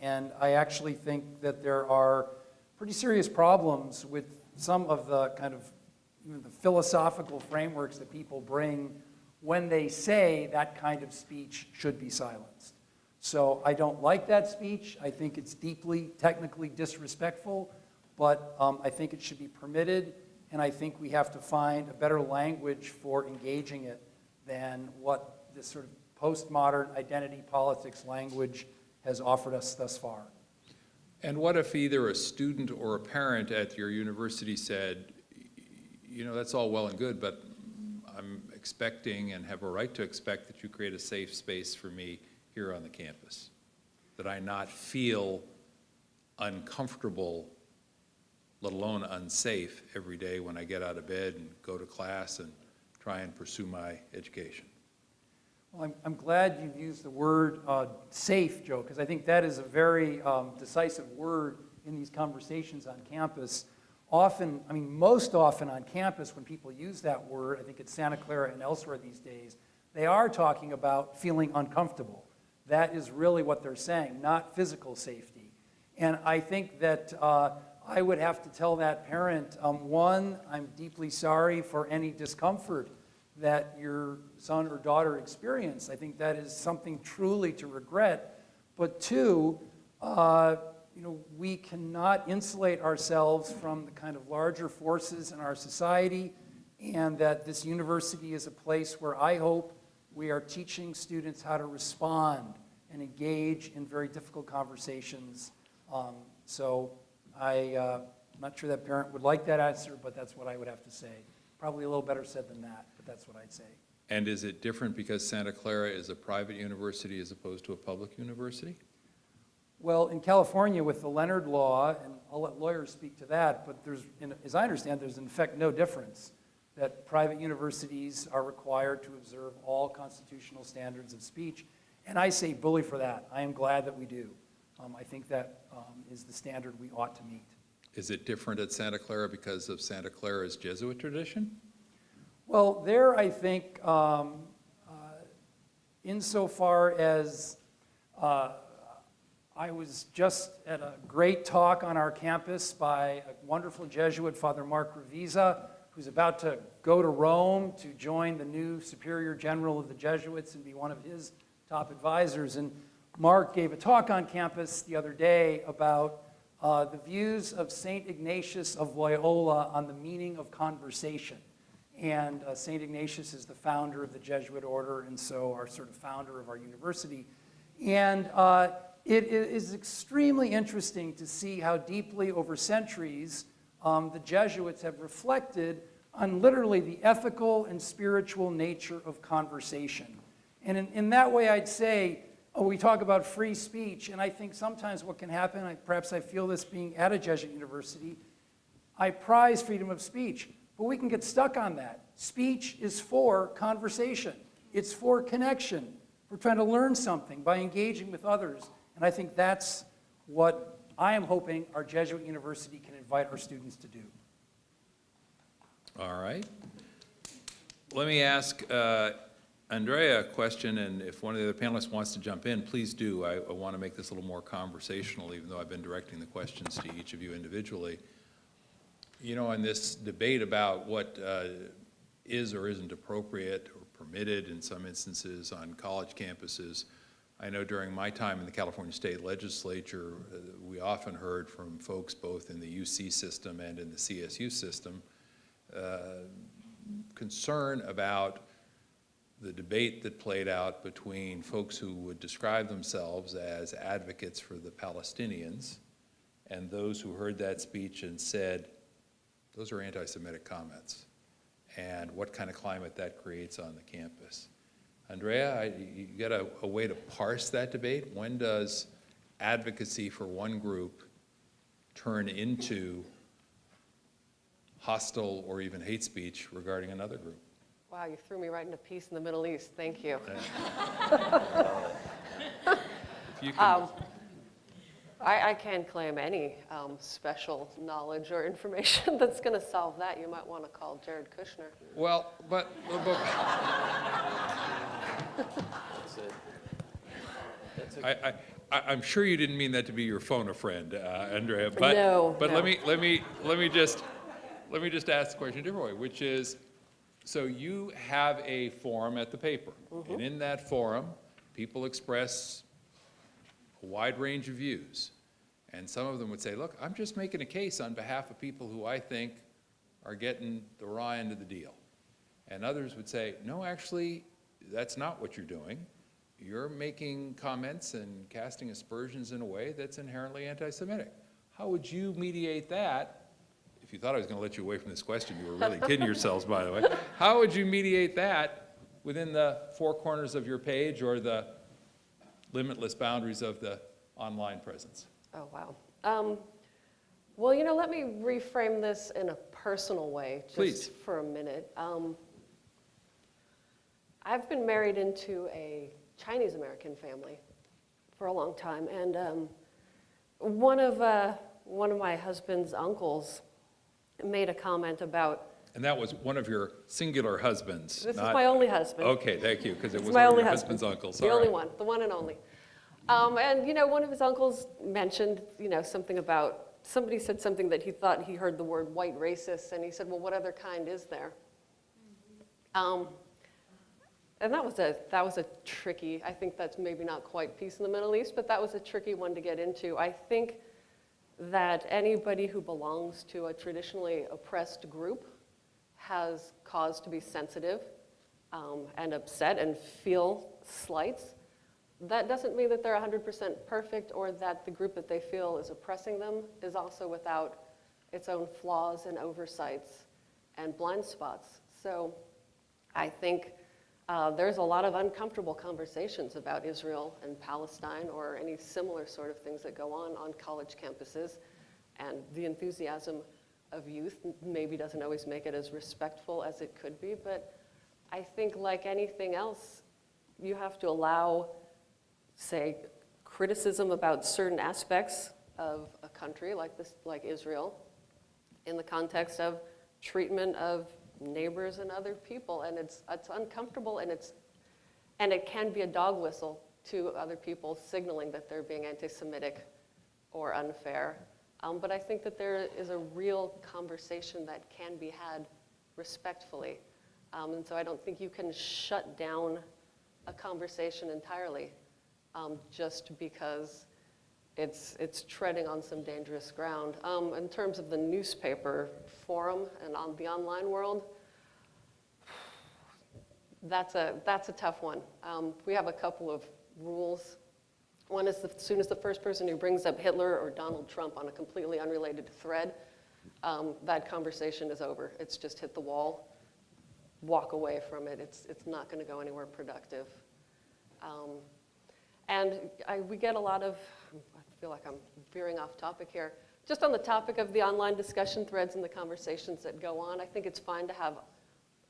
And I actually think that there are pretty serious problems with some of the kind of even the philosophical frameworks that people bring when they say that kind of speech should be silenced. So I don't like that speech. I think it's deeply technically disrespectful, but I think it should be permitted, and I think we have to find a better language for engaging it than what this sort of postmodern identity politics language has offered us thus far. And what if either a student or a parent at your university said, that's all well and good, but I'm expecting and have a right to expect that you create a safe space for me here on the campus, that I not feel uncomfortable, let alone unsafe, every day when I get out of bed and go to class and try and pursue my education. Well, I'm glad you've used the word safe, Joe, because I think that is a very decisive word in these conversations on campus. Often, most often on campus when people use that word, I think at Santa Clara and elsewhere these days, they are talking about feeling uncomfortable. That is really what they're saying, not physical safety. And I think that I would have to tell that parent, one, I'm deeply sorry for any discomfort that your son or daughter experienced. I think that is something truly to regret. But two, we cannot insulate ourselves from the kind of larger forces in our society, and that this university is a place where I hope we are teaching students how to respond and engage in very difficult conversations. So I'm not sure that parent would like that answer, but that's what I would have to say. Probably a little better said than that, but that's what I'd say. And is it different because Santa Clara is a private university as opposed to a public university? Well, in California with the Leonard Law, and I'll let lawyers speak to that, but as I understand, there's in effect no difference that private universities are required to observe all constitutional standards of speech. And I say bully for that. I am glad that we do. I think that is the standard we ought to meet. Is it different at Santa Clara because of Santa Clara's Jesuit tradition? Well, there I think insofar as I was just at a great talk on our campus by a wonderful Jesuit, Father Mark Revisa, who's about to go to Rome to join the new Superior General of the Jesuits and be one of his top advisors. And Mark gave a talk on campus the other day about the views of St. Ignatius of Loyola on the meaning of conversation. And St. Ignatius is the founder of the Jesuit order, and so our sort of founder of our university. And it is extremely interesting to see how deeply over centuries the Jesuits have reflected on literally the ethical and spiritual nature of conversation. And in that way, I'd say, oh, we talk about free speech, and I think sometimes what can happen, perhaps I feel this being at a Jesuit university, I prize freedom of speech, but we can get stuck on that. Speech is for conversation. It's for connection. We're trying to learn something by engaging with others, and I think that's what I am hoping our Jesuit university can invite our students to do. All right. Let me ask Andrea a question, and if one of the other panelists wants to jump in, please do. I want to make this a little more conversational, even though I've been directing the questions to each of you individually. You know, in this debate about what is or isn't appropriate or permitted in some instances on college campuses, I know during my time in the California State Legislature, we often heard from folks both in the UC system and in the CSU system concern about the debate that played out between folks who would describe themselves as advocates for the Palestinians and those who heard that speech and said, those are anti-Semitic comments, and what kind of climate that creates on the campus. Andrea, you got a way to parse that debate? When does advocacy for one group turn into hostile or even hate speech regarding another group? Wow, you threw me right into peace in the Middle East. Thank you. If you can, I can't claim any special knowledge or information that's going to solve that. You might want to call Jared Kushner. well, but I'm sure you didn't mean that to be your phone a friend, Andrea. But No, but no. let me just ask the question a different way, which is, so you have a forum at the paper, and in that forum, people express a wide range of views, and some of them would say, look, I'm just making a case on behalf of people who I think are getting the raw end of the deal, and others would say, no, actually, that's not what you're doing. You're making comments and casting aspersions in a way that's inherently anti-Semitic. How would you mediate that? If you thought I was going to let you away from this question, you were really kidding yourselves, by the way. How would you mediate that within the four corners of your page or the limitless boundaries of the online presence? Oh, wow. Well, you know, let me reframe this in a personal way just Please. for a minute. I've been married into a Chinese-American family for a long time, and one of my husband's uncles made a comment about. And that was one of your singular husbands. This not, is my only husband. Okay, thank you, because it was my one of only your husband. husband's uncles. The All only right. one, the one and only. And, you know, one of his uncles mentioned, you know, something about, somebody said something that he thought he heard the word white racist, and he said, well, what other kind is there? And that was a tricky, I think that's maybe not quite peace in the Middle East, but that was a tricky one to get into. I think that anybody who belongs to a traditionally oppressed group has cause to be sensitive and upset and feel slights. That doesn't mean that they're 100% perfect or that the group that they feel is oppressing them is also without its own flaws and oversights and blind spots. So I think there's a lot of uncomfortable conversations about Israel and Palestine or any similar sort of things that go on college campuses. And the enthusiasm of youth maybe doesn't always make it as respectful as it could be. But I think like anything else, you have to allow, say, criticism about certain aspects of a country like Israel in the context of treatment of neighbors and other people, and it's uncomfortable, and it can be a dog whistle to other people signaling that they're being anti-Semitic or unfair. But I think that there is a real conversation that can be had respectfully. And so I don't think you can shut down a conversation entirely just because it's treading on some dangerous ground. In terms of the newspaper forum and on the online world, that's a tough one. We have a couple of rules. One is as soon as the first person who brings up Hitler or Donald Trump on a completely unrelated thread, that conversation is over. It's just hit the wall, walk away from it. It's not going to go anywhere productive. And we get a lot of, I feel like I'm veering off topic here, just on the topic of the online discussion threads and the conversations that go on. I think it's fine to have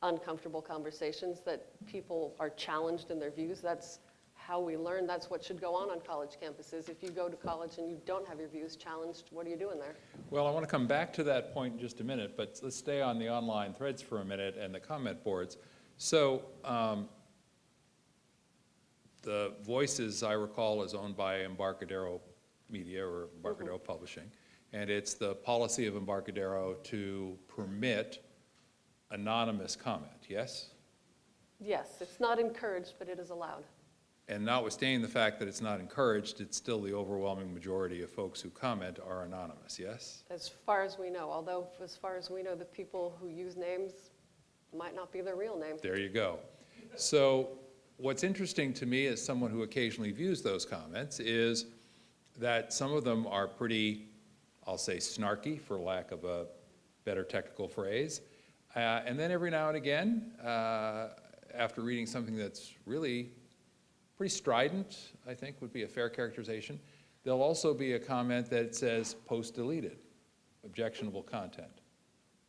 uncomfortable conversations, that people are challenged in their views. That's how we learn. That's what should go on college campuses. If you go to college and you don't have your views challenged, what are you doing there? Well, I want to come back to that point in just a minute, but let's stay on the online threads for a minute and the comment boards. So the Voices, I recall, is owned by Embarcadero Media or Embarcadero Publishing, and it's the policy of Embarcadero to permit anonymous comment, yes? Yes, it's not encouraged, but it is allowed. And notwithstanding the fact that it's not encouraged, it's still the overwhelming majority of folks who comment are anonymous, yes? As far as we know, although as far as we know, the people who use names might not be their real name. There you go. So what's interesting to me as someone who occasionally views those comments is that some of them are pretty, I'll say, snarky, for lack of a better technical phrase. And then every now and again, after reading something that's really pretty strident, I think would be a fair characterization, there'll also be a comment that says post deleted, objectionable content.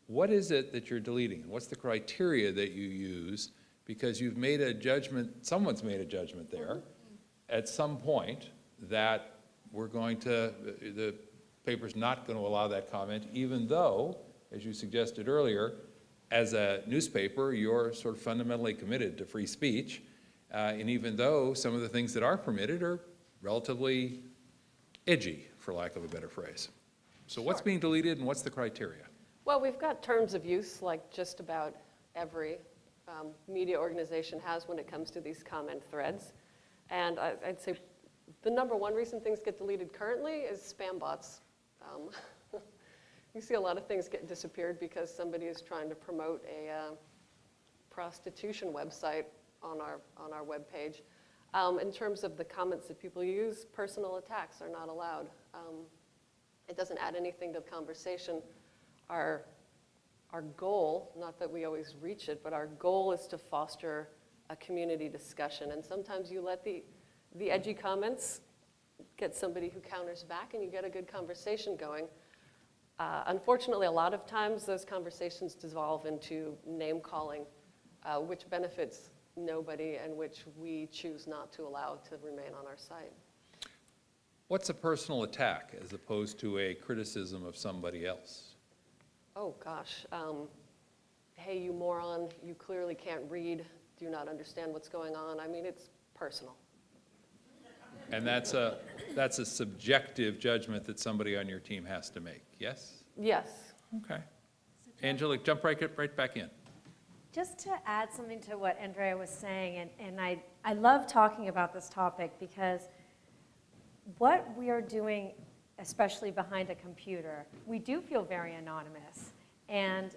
What is it that you're deleting? What's the criteria that you use? Because you've made a judgment, someone's made a judgment there at some point that we're going to, the paper's not going to allow that comment, even though, as you suggested earlier, as a newspaper, you're sort of fundamentally committed to free speech. And even though some of the things that are permitted are relatively edgy, for lack of a better phrase. So what's being deleted and what's the criteria? Well, we've got terms of use like just about every media organization has when it comes to these comment threads. And I'd say the number one reason things get deleted currently is spam bots. You see a lot of things get disappeared because somebody is trying to promote a prostitution website on our webpage. In terms of the comments that people use, personal attacks are not allowed. It doesn't add anything to the conversation. Our goal, not that we always reach it, but our goal is to foster a community discussion. And sometimes you let the edgy comments get somebody who counters back and you get a good conversation going. Unfortunately, a lot of times those conversations dissolve into name calling, which benefits nobody and which we choose not to allow to remain on our site. What's a personal attack as opposed to a criticism of somebody else? Oh gosh, hey you moron, you clearly can't read, do you not understand what's going on? I mean, it's personal. And that's a subjective judgment that somebody on your team has to make, yes? Yes. Okay. Angela, jump right back in. Just to add something to what Andrea was saying, and I love talking about this topic because what we are doing, especially behind a computer, we do feel very anonymous. And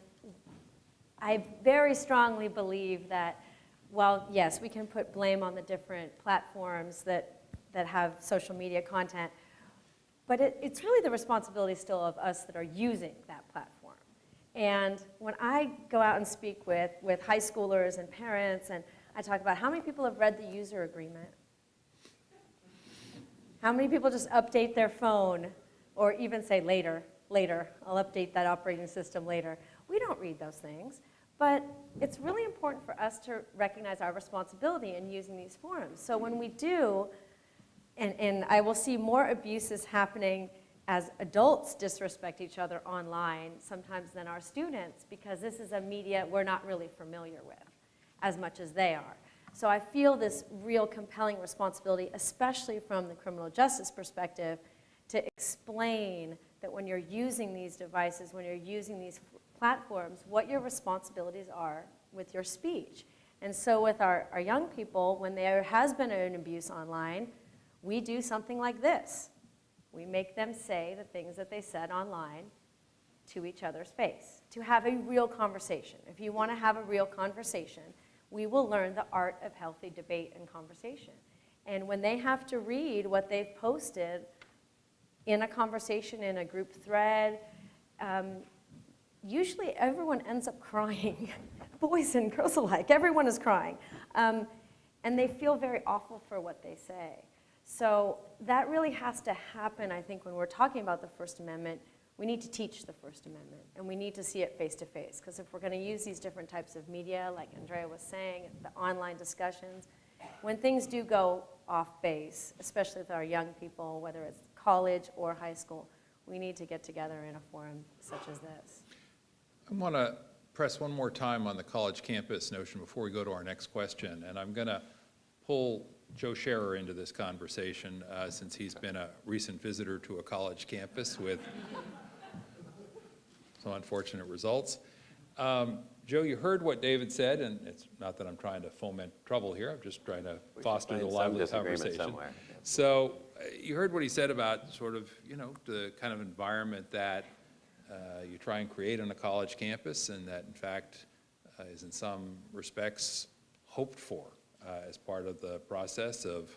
I very strongly believe that, while yes, we can put blame on the different platforms that have social media content, but it's really the responsibility still of us that are using that platform. And when I go out and speak with high schoolers and parents, and I talk about how many people have read the user agreement, how many people just update their phone, or even say later, I'll update that operating system later. We don't read those things, but it's really important for us to recognize our responsibility in using these forums. So when we do, and I will see more abuses happening as adults disrespect each other online sometimes than our students, because this is a media we're not really familiar with as much as they are. So I feel this real compelling responsibility, especially from the criminal justice perspective, to explain that when you're using these devices, when you're using these platforms, what your responsibilities are with your speech. And so with our young people, when there has been an abuse online, we do something like this. We make them say the things that they said online to each other's face, to have a real conversation. If you want to have a real conversation, we will learn the art of healthy debate and conversation. And when they have to read what they've posted in a conversation, in a group thread, usually everyone ends up crying. Boys and girls alike, everyone is crying. and they feel very awful for what they say. So that really has to happen, I think, when we're talking about the First Amendment. We need to teach the First Amendment, and we need to see it face to face, because if we're going to use these different types of media, like Andrea was saying, the online discussions, when things do go off base, especially with our young people, whether it's college or high school, we need to get together in a forum such as this. I want to press one more time on the college campus notion before we go to our next question, and I'm going to pull Joe Scherer into this conversation since he's been a recent visitor to a college campus with some unfortunate results. Joe, you heard what David said, and it's not that I'm trying to foment trouble here, I'm just trying to foster the lively conversation. Somewhere. So you heard what he said about sort of, you know, the kind of environment that you try and create on a college campus, and that in fact is in some respects hoped for as part of the process of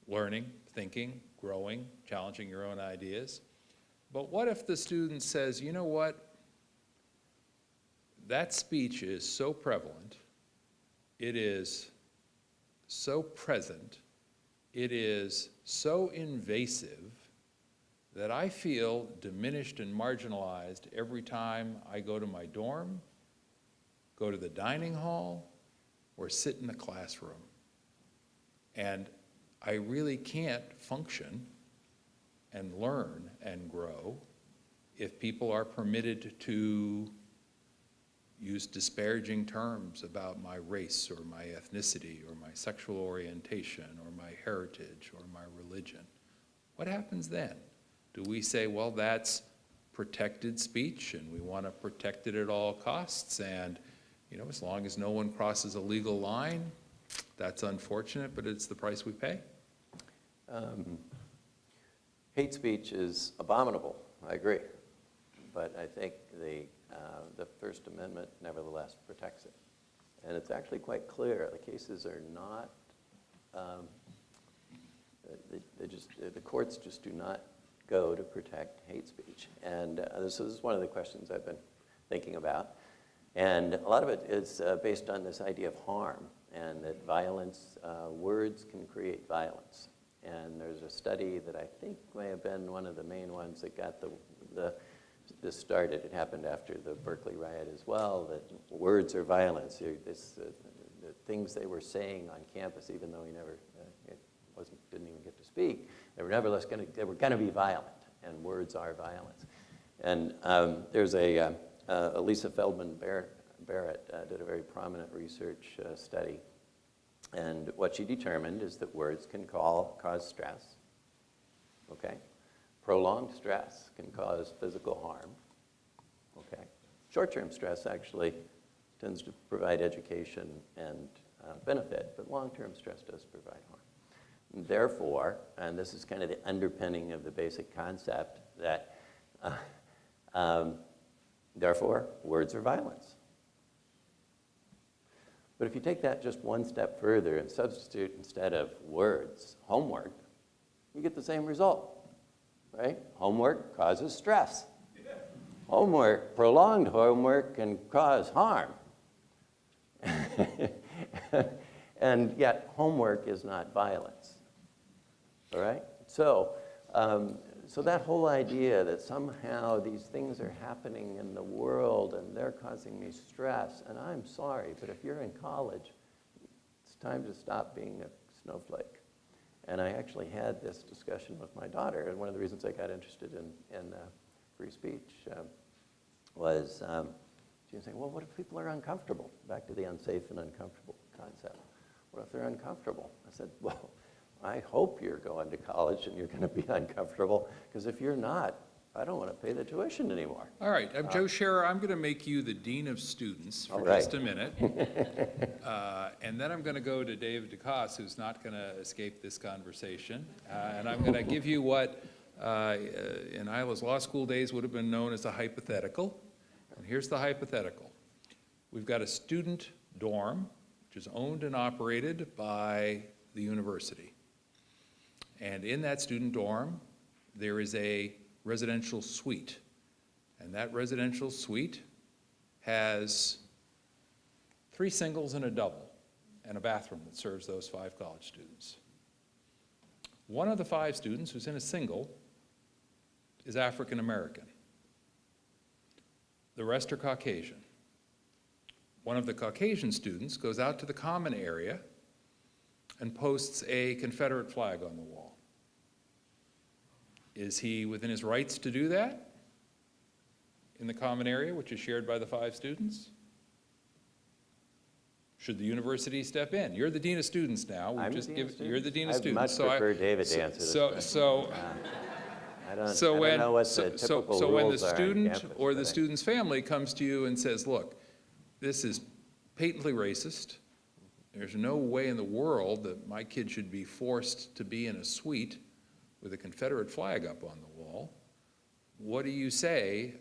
learning, thinking, growing, challenging your own ideas. But what if the student says, you know what, that speech is so prevalent, it is so present, it is so invasive that I feel diminished and marginalized every time I go to my dorm, go to the dining hall, or sit in the classroom. And I really can't function and learn and grow if people are permitted to use disparaging terms about my race or my ethnicity or my sexual orientation or my heritage or my religion. What happens then? Do we say, well, that's protected speech and we want to protect it at all costs, and you know, as long as no one crosses a legal line, that's unfortunate, but it's the price we pay? Hate speech is abominable, I agree. But I think the First Amendment nevertheless protects it. And it's actually quite clear. The cases are not, the courts just do not go to protect hate speech. And this is one of the questions I've been thinking about. And a lot of it is based on this idea of harm, and that violence, words can create violence. And there's a study that I think may have been one of the main ones that got this started. It happened after the Berkeley riot as well, that words are violence. The things they were saying on campus, even though he never, didn't even get to speak, they were nevertheless they were going to be violent, and words are violence. And there's Lisa Feldman Barrett did a very prominent research study, and what she determined is that words can cause stress, okay? Prolonged stress can cause physical harm, okay? Short-term stress actually tends to provide education and benefit, but long-term stress does provide harm. And therefore, and this is kind of the underpinning of the basic concept, that therefore, words are violence. But if you take that just one step further and substitute instead of words, homework, you get the same result, right? Homework causes stress. Homework, prolonged homework, can cause harm. And yet, homework is not violence, all right? So that whole idea that somehow these things are happening in the world and they're causing me stress, and I'm sorry, but if you're in college, it's time to stop being a snowflake. And I actually had this discussion with my daughter, and one of the reasons I got interested in free speech was she was saying, well, what if people are uncomfortable? Back to the unsafe and uncomfortable concept. What if they're uncomfortable? I said, well, I hope you're going to college and you're going to be uncomfortable, because if you're not, I don't want to pay the tuition anymore. All right, Joe Scherer, I'm going to make you the Dean of Students for right. just a minute. And then I'm going to go to David DeCoste, who's not going to escape this conversation. And I'm going to give you what in Isla's law school days would have been known as a hypothetical. And here's the hypothetical. We've got a student dorm, which is owned and operated by the university. And in that student dorm, there is a residential suite. And that residential suite has 3 singles and a double. and a bathroom that serves those 5 college students. One of the 5 students who's in a single is African American. The rest are Caucasian. One of the Caucasian students goes out to the common area and posts a Confederate flag on the wall. Is he within his rights to do that in the common area, which is shared by the 5 students? Should the university step in? You're the dean of students now. I'm the dean of students? You're the dean of I'd students. much prefer David to answer this question. I don't know what the typical So when the rules are on student campus, or the but student's family comes to you and says, look, this is patently racist. There's no way in the world that my kid should be forced to be in a suite with a Confederate flag up on the wall. What do you say?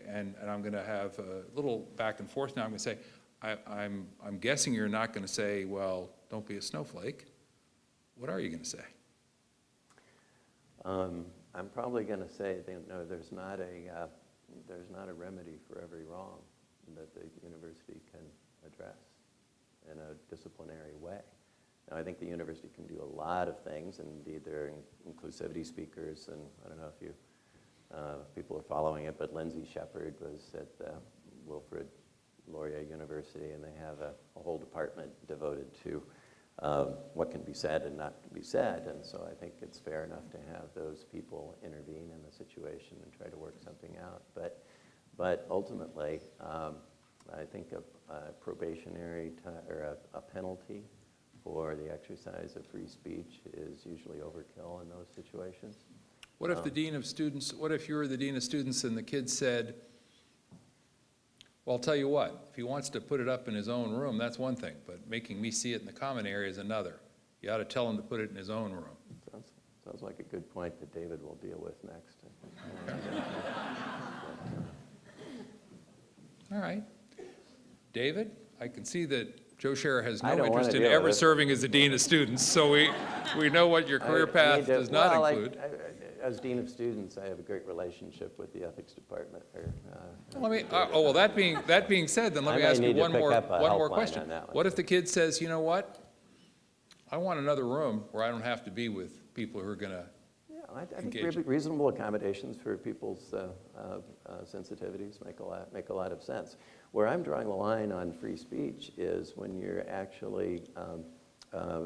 And I'm going to have a little back and forth now. I'm going to say, I'm guessing you're not going to say, well, don't be a snowflake. What are you going to say? I'm probably going to say that, no, there's not a remedy for every wrong that the university can address in a disciplinary way. Now, I think the university can do a lot of things, and indeed there are inclusivity speakers, and I don't know if you people are following it, but Lindsay Shepard was at Wilfrid Laurier University, and they have a whole department devoted to what can be said and not to be said, and so I think it's fair enough to have those people intervene in the situation and try to work something out. But ultimately, I think a probationary or a penalty for the exercise of free speech is usually overkill in those situations. What if the dean of students, what if you were the dean of students and the kid said, well, I'll tell you what, if he wants to put it up in his own room, that's one thing, but making me see it in the common area is another. You ought to tell him to put it in his own room. Sounds like a good point that David will deal with next. All right. David, I can see that Joe Scherer has I no don't wanna interest in deal with ever this. serving as the dean of students, so we know what your career path does not include. As dean of students, I have a great relationship with the ethics department. Let me, well, that being said, then let I me may ask you need to one pick more up a helpline question. on that one. What if the kid says, you know what? I want another room where I don't have to be with people who are going to, Yeah, I think engage. reasonable accommodations for people's sensitivities make a lot of sense. Where I'm drawing the line on free speech is when you're actually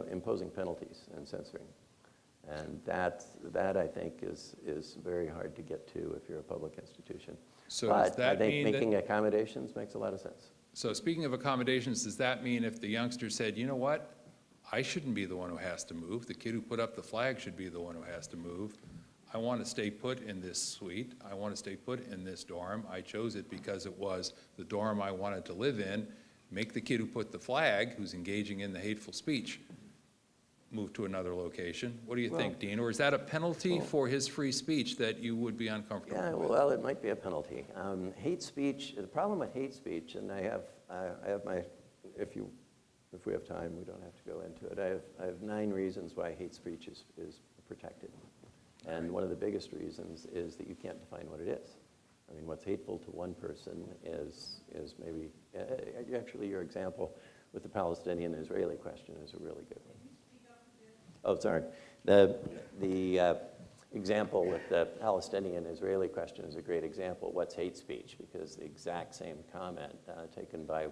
imposing penalties and censoring. And that I think is very hard to get to if you're a public institution. So does But that I think mean that- making accommodations makes a lot of sense. so speaking of accommodations, does that mean if the youngster said, you know what? I shouldn't be the one who has to move. The kid who put up the flag should be the one who has to move. I want to stay put in this suite. I want to stay put in this dorm. I chose it because it was the dorm I wanted to live in. Make the kid who put the flag, who's engaging in the hateful speech, move to another location. What do you think, Dean? Or is that a penalty for his free speech that you would be uncomfortable Yeah, with? well, it might be a penalty. Hate speech, the problem with hate speech, and I have my, if we have time, we don't have to go into it. I have 9 reasons why hate speech is protected. And one of the biggest reasons is that you can't define what it is. I mean, what's hateful to one person is maybe, actually your example with the Palestinian-Israeli question is a really good one. Oh, sorry. The example with the Palestinian-Israeli question is a great example of what's hate speech, because the exact same comment taken by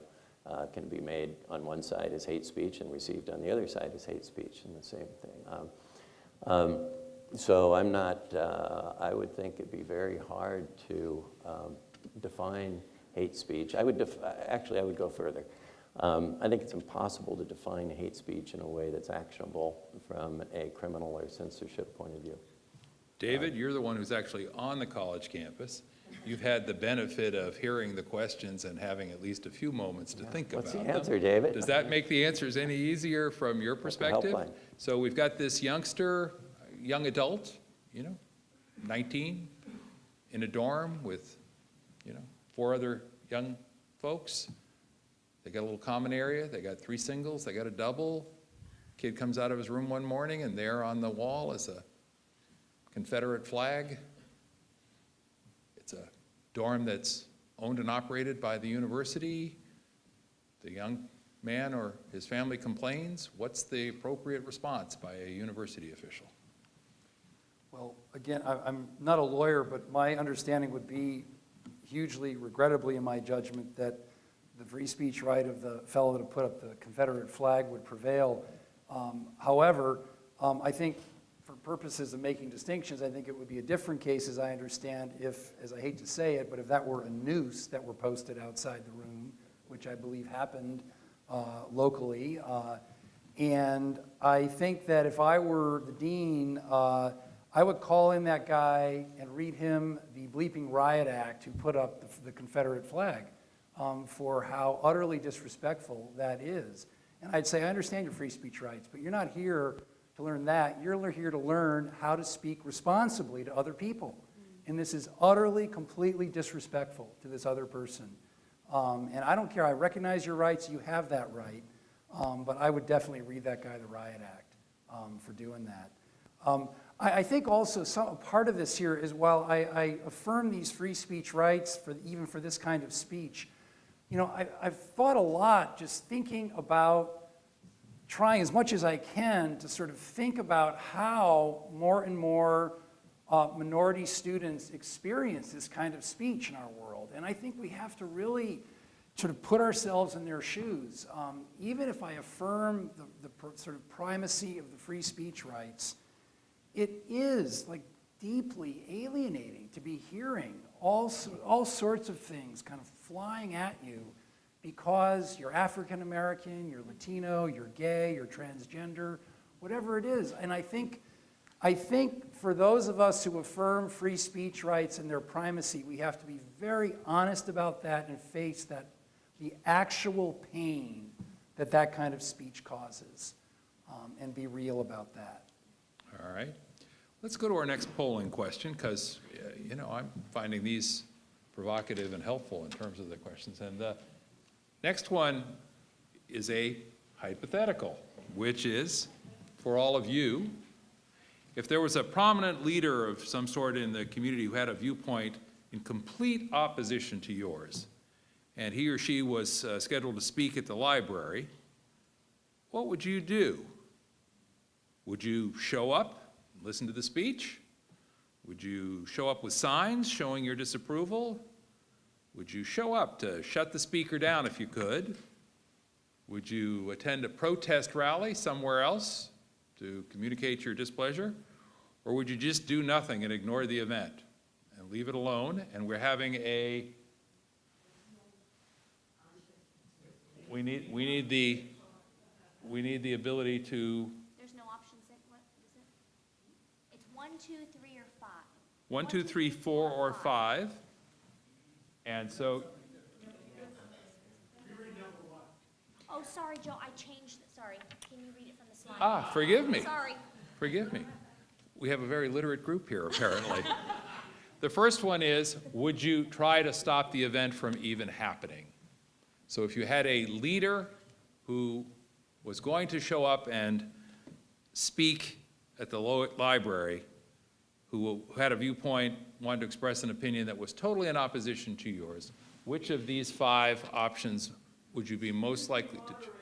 can be made on one side as hate speech and received on the other side as hate speech, and the same thing. So I'm not, I would think it'd be very hard to define hate speech. Actually, I would go further. I think it's impossible to define hate speech in a way that's actionable from a criminal or censorship point of view. David, you're the one who's actually on the college campus. You've had the benefit of hearing the questions and having at least a few moments to think about What's them. the answer, David? Does that make the answers any easier from your perspective? helpline. So we've got this youngster, young adult, 19, in a dorm with, 4 other young folks. They got a little common area, they got 3 singles, they got a double. Kid comes out of his room one morning and there on the wall is a Confederate flag. It's a dorm that's owned and operated by the university. The young man or his family complains, what's the appropriate response by a university official? Well, again, I'm not a lawyer, but my understanding would be hugely, regrettably in my judgment, that the free speech right of the fellow that put up the Confederate flag would prevail. However, I think for purposes of making distinctions, I think it would be a different case, as I understand, if, as I hate to say it, but if that were a noose that were posted outside the room, which I believe happened locally. And I think that if I were the dean, I would call in that guy and read him the bleeping riot act who put up the Confederate flag for how utterly disrespectful that is. And I'd say, I understand your free speech rights, but you're not here to learn that. You're here to learn how to speak responsibly to other people. And this is utterly, completely disrespectful to this other person. And I don't care, I recognize your rights, you have that right. But I would definitely read that guy the riot act for doing that. I think also part of this here is while I affirm these free speech rights even for this kind of speech, you know, I've thought a lot just thinking about trying as much as I can to sort of think about how more and more minority students experience this kind of speech in our world. And I think we have to really sort of put ourselves in their shoes. Even if I affirm the sort of primacy of the free speech rights, it is like deeply alienating to be hearing all sorts of things kind of flying at you because you're African American, you're Latino, you're gay, you're transgender, whatever it is. And I think for those of us who affirm free speech rights and their primacy, we have to be very honest about that and face the actual pain that kind of speech causes, and be real about that. All right. Let's go to our next polling question because, you know, I'm finding these provocative and helpful in terms of the questions. And the next one is a hypothetical, which is, for all of you, if there was a prominent leader of some sort in the community who had a viewpoint in complete opposition to yours, and he or she was scheduled to speak at the library, what would you do? Would you show up, listen to the speech? Would you show up with signs showing your disapproval? Would you show up to shut the speaker down if you could? Would you attend a protest rally somewhere else to communicate your displeasure? Or would you just do nothing and ignore the event and leave it alone? And we're having we need the ability to. There's no options, what is it? It's 1, 2, 3, or 5. 1, 2, 3, 4, or 5. And so. Oh, sorry, Joe, I changed it, sorry. Can you read it from the slide? Ah, forgive me. Sorry. Forgive me. We have a very literate group here, apparently. The first one is, would you try to stop the event from even happening? So if you had a leader who was going to show up and speak at the library, who had a viewpoint, wanted to express an opinion that was totally in opposition to yours, which of these 5 options would you be most likely to choose?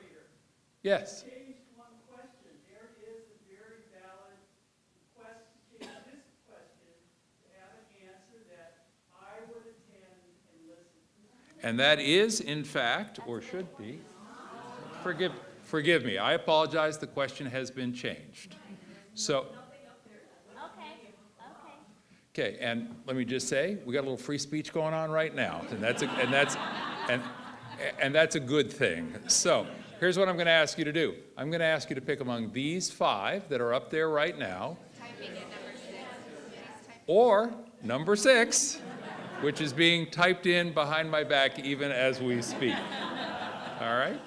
Yes. Change one question. There is a very valid request to change this question to have an answer that I would attend and listen. And that is, in fact, or should be, forgive me, I apologize, the question has been changed. So, okay, and let me just say, we got a little free speech going on right now, and that's a good thing. So, here's what I'm going to ask you to do. I'm going to ask you to pick among these 5 that are up there right now, or number 6, which is being typed in behind my back even as we speak. All right?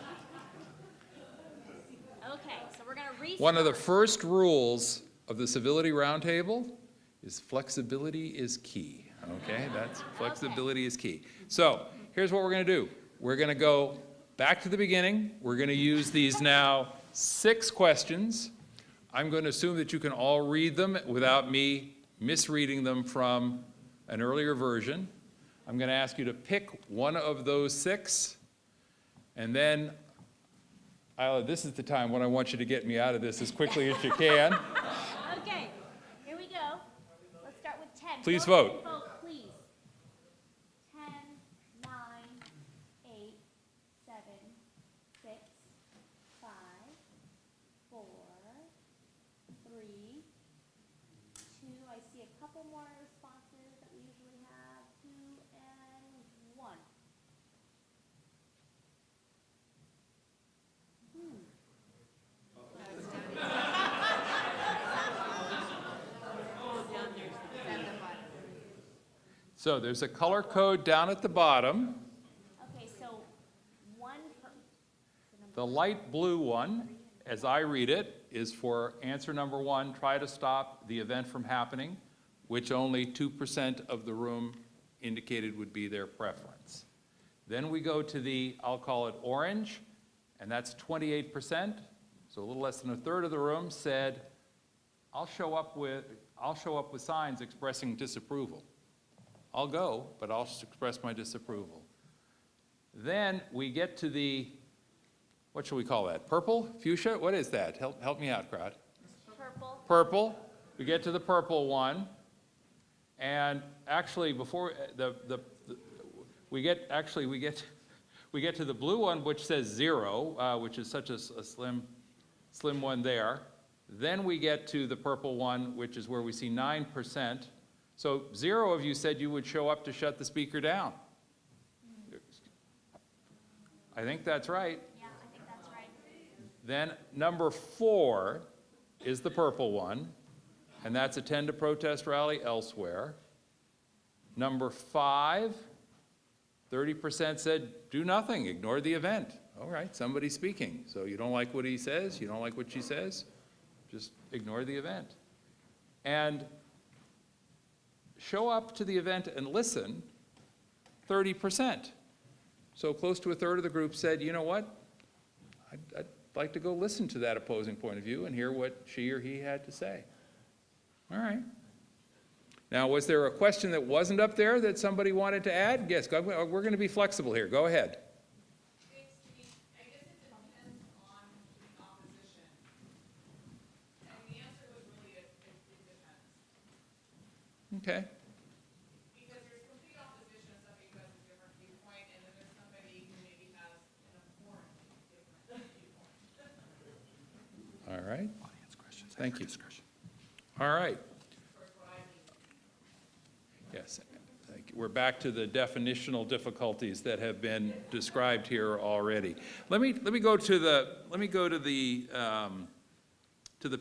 Okay, so we're going to read. One of the first rules of the Civility Roundtable is flexibility is key. Okay? That's flexibility is key. So, here's what we're going to do. We're going to go back to the beginning. We're going to use these now 6 questions. I'm going to assume that you can all read them without me misreading them from an earlier version. I'm going to ask you to pick one of those 6, and then Isla, this is the time when I want you to get me out of this as quickly as you can. Okay, here we go. Let's start with 10. Please Go ahead vote. and vote, please. 10, 9, 8, 7, 6, 5, 4, 3, 2. I see a couple more responses that we usually have. 2 and 1. So there's a color code down at the bottom. Okay, so 1 per. The light blue one, as I read it, is for answer number 1, try to stop the event from happening, which only 2% of the room indicated would be their preference. Then we go to the, I'll call it orange, and that's 28%. So a little less than a third of the room said, I'll show up with signs expressing disapproval. I'll go, but I'll express my disapproval. Then we get to the, what shall we call that? Purple? Fuchsia? What is that? Help me out, crowd. Purple. Purple. We get to the purple one. And actually, before we get to the blue one, which says 0, which is such a slim one there. Then we get to the purple one, which is where we see 9%. So 0 of you said you would show up to shut the speaker down. I think that's right. Yeah, I think that's right. Then number 4 is the purple one, and that's attend a protest rally elsewhere. Number 5, 30% said do nothing, ignore the event. All right, somebody's speaking. So you don't like what he says, you don't like what she says, just ignore the event. And show up to the event and listen, 30%. So close to a third of the group said, you know what, I'd like to go listen to that opposing point of view and hear what she or he had to say. All right. Now, was there a question that wasn't up there that somebody wanted to add? Yes, we're going to be flexible here. Go ahead. I guess it depends on the opposition. And the answer was really, it depends. Okay. Because there's complete opposition to somebody who has a different viewpoint, and then there's somebody who maybe has an abhorrent different viewpoint. All right. Thank you. All right. Yes. We're back to the definitional difficulties that have been described here already. Let me go to the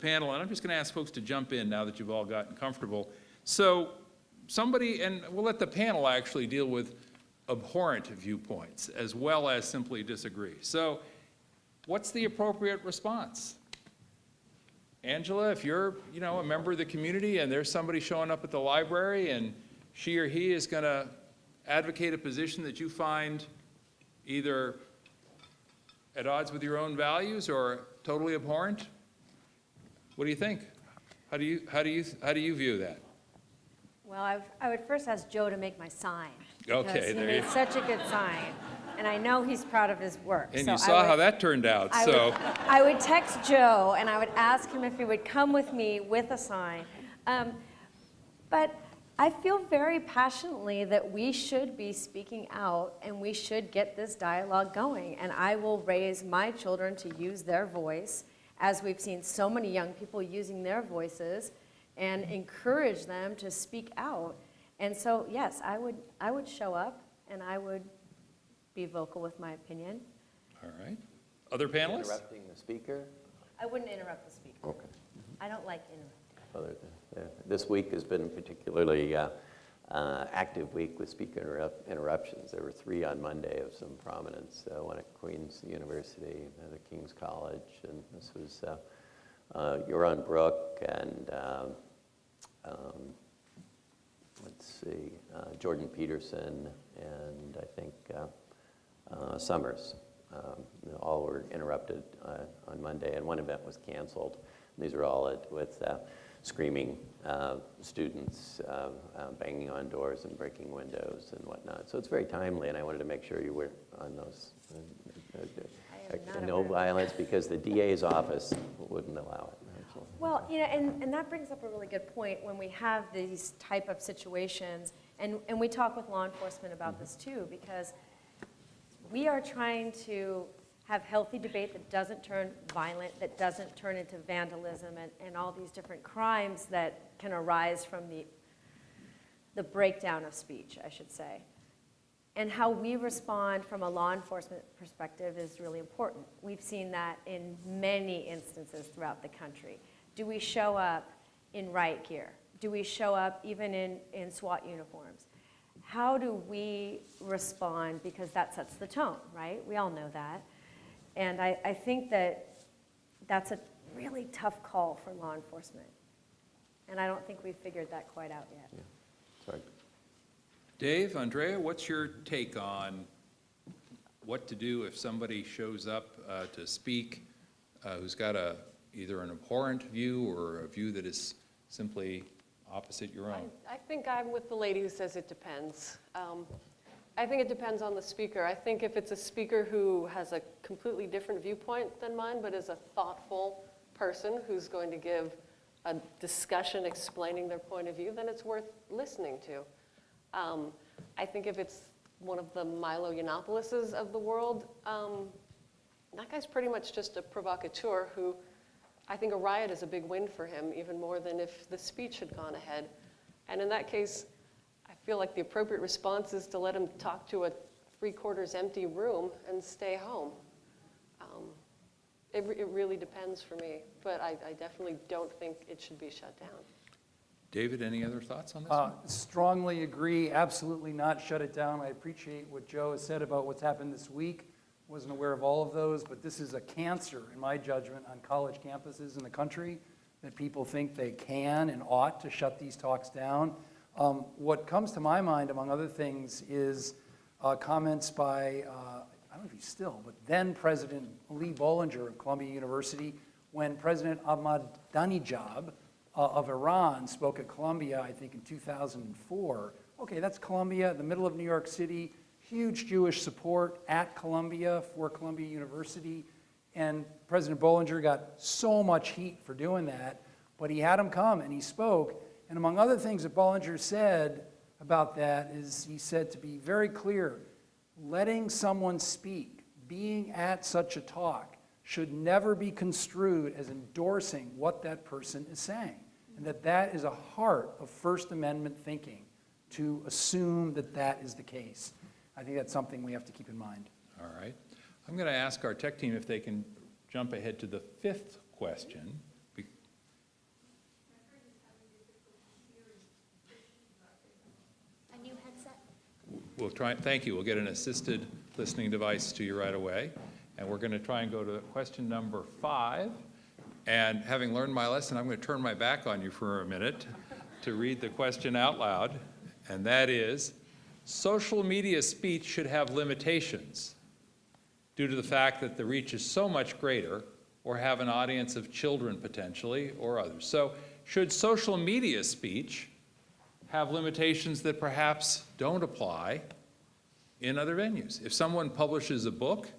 panel, and I'm just going to ask folks to jump in now that you've all gotten comfortable. So somebody, and we'll let the panel actually deal with abhorrent viewpoints as well as simply disagree. So what's the appropriate response? Angela, if you're, a member of the community and there's somebody showing up at the library and she or he is going to advocate a position that you find either at odds with your own values or totally abhorrent, what do you think? How do you view that? Well, I would first ask Joe to make my sign. Okay, because there he you made such a good sign. And I know he's proud of his work. And so you saw how that turned out, so. I would text Joe and I would ask him if he would come with me with a sign. But I feel very passionately that we should be speaking out and we should get this dialogue going. And I will raise my children to use their voice, as we've seen so many young people using their voices, and encourage them to speak out. And so, yes, I would show up and I would be vocal with my opinion. All right. Other panelists? Interrupting the speaker? I wouldn't interrupt the speaker. Okay. I don't like interrupting. This week has been a particularly active week with speaker interruptions. There were 3 on Monday of some prominence, one at Queen's University, another King's College, and this was Huron Brook and Jordan Peterson and I think Summers. All were interrupted on Monday, and one event was canceled. These are all with screaming students, banging on doors and breaking windows and whatnot. So it's very timely, and I wanted to make sure you were on those. not No aware of that. violence because the DA's office wouldn't allow it. Actually. Well, and that brings up a really good point when we have these type of situations, and we talk with law enforcement about this too, because we are trying to have healthy debate that doesn't turn violent, that doesn't turn into vandalism and all these different crimes that can arise from the breakdown of speech, I should say. And how we respond from a law enforcement perspective is really important. We've seen that in many instances throughout the country. Do we show up in riot gear? Do we show up even in SWAT uniforms? How do we respond? Because that sets the tone, right? We all know that. And I think that that's a really tough call for law enforcement. And I don't think we've figured that quite out yet. Yeah. Sorry. Dave, Andrea, what's your take on what to do if somebody shows up to speak who's got either an abhorrent view or a view that is simply opposite your own? I think I'm with the lady who says it depends. I think it depends on the speaker. I think if it's a speaker who has a completely different viewpoint than mine, but is a thoughtful person who's going to give a discussion explaining their point of view, then it's worth listening to. I think if it's one of the Milo Yiannopoulos of the world, that guy's pretty much just a provocateur who, I think a riot is a big win for him, even more than if the speech had gone ahead. And in that case, I feel like the appropriate response is to let him talk to a 3/4 empty room and stay home. It really depends for me, but I definitely don't think it should be shut down. David, any other thoughts on this one? Strongly agree, absolutely not shut it down. I appreciate what Joe has said about what's happened this week. Wasn't aware of all of those, but this is a cancer, in my judgment, on college campuses in the country, that people think they can and ought to shut these talks down. What comes to my mind, among other things, is comments by, I don't know if he's still, but then President Lee Bollinger of Columbia University, when President Ahmadinejad of Iran spoke at Columbia, I think in 2004. Okay, that's Columbia, in the middle of New York City, huge Jewish support at Columbia for Columbia University. And President Bollinger got so much heat for doing that, but he had him come and he spoke. And among other things that Bollinger said about that is he said to be very clear, letting someone speak, being at such a talk, should never be construed as endorsing what that person is saying. And that is a heart of First Amendment thinking, to assume that that is the case. I think that's something we have to keep in mind. All right. I'm going to ask our tech team if they can jump ahead to the 5th question. A new headset? We'll try, thank you. We'll get an assisted listening device to you right away. And we're going to try and go to question number 5. And having learned my lesson, I'm going to turn my back on you for a minute to read the question out loud. And that is, social media speech should have limitations due to the fact that the reach is so much greater, or have an audience of children potentially, or others. So should social media speech have limitations that perhaps don't apply in other venues? If someone publishes a book,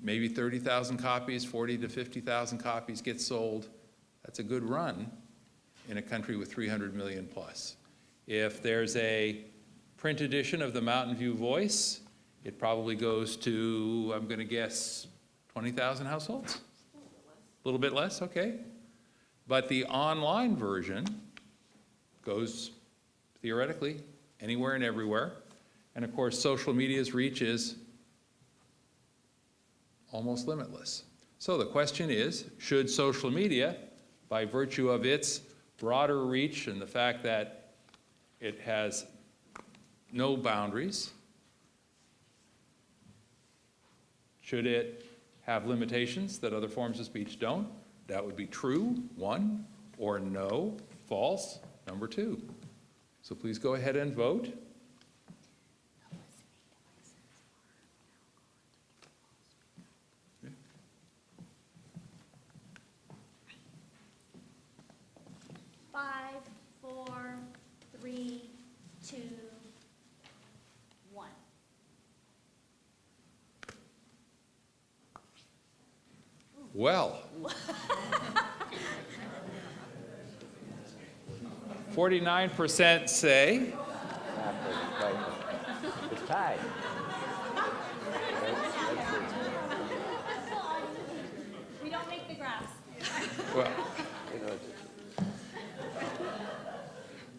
maybe 30,000 copies, 40 to 50,000 copies get sold, that's a good run in a country with 300 million plus. If there's a print edition of the Mountain View Voice, it probably goes to, I'm going to guess, 20,000 households? A little bit less, okay. But the online version goes, theoretically, anywhere and everywhere. And of course, social media's reach is almost limitless. So the question is, should social media, by virtue of its broader reach and the fact that it has no boundaries, should it have limitations that other forms of speech don't? That would be true, 1, or no, false, number 2. So please go ahead and vote. Five, 4, 3, 2, 1. Well. 49% say, It's tied. We don't make the graphs. well,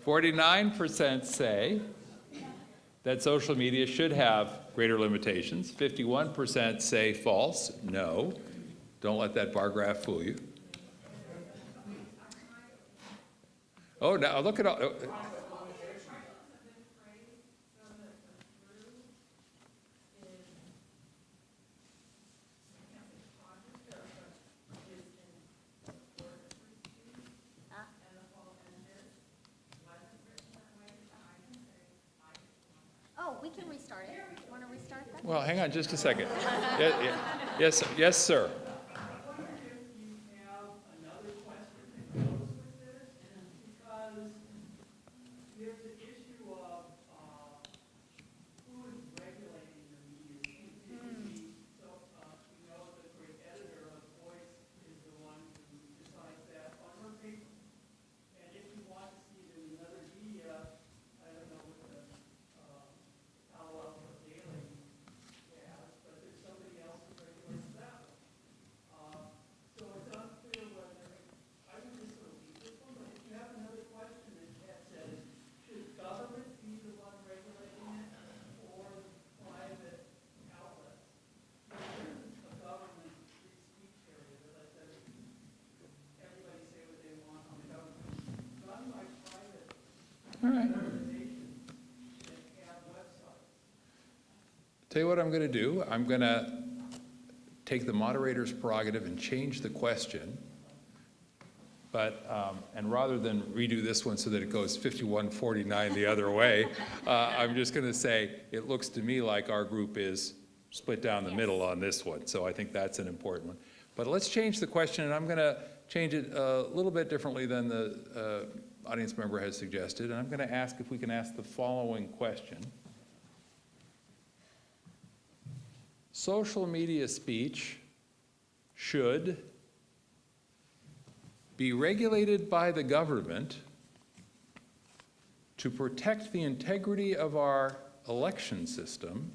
49% say that social media should have greater limitations. 51% say false, no. Don't let that bar graph fool you. Oh, now look at all. Oh, we can restart it. Want to restart that? Well, hang on just a second. Yes, yes, sir. All right. Tell you what I'm going to do. I'm going to take the moderator's prerogative and change the question. But, and rather than redo this one so that it goes 51-49 the other way, I'm just going to say, it looks to me like our group is split down the middle on this one. So I think that's an important one. But let's change the question, and I'm going to change it a little bit differently than the audience member has suggested. And I'm going to ask if we can ask the following question. Social media speech should be regulated by the government to protect the integrity of our election system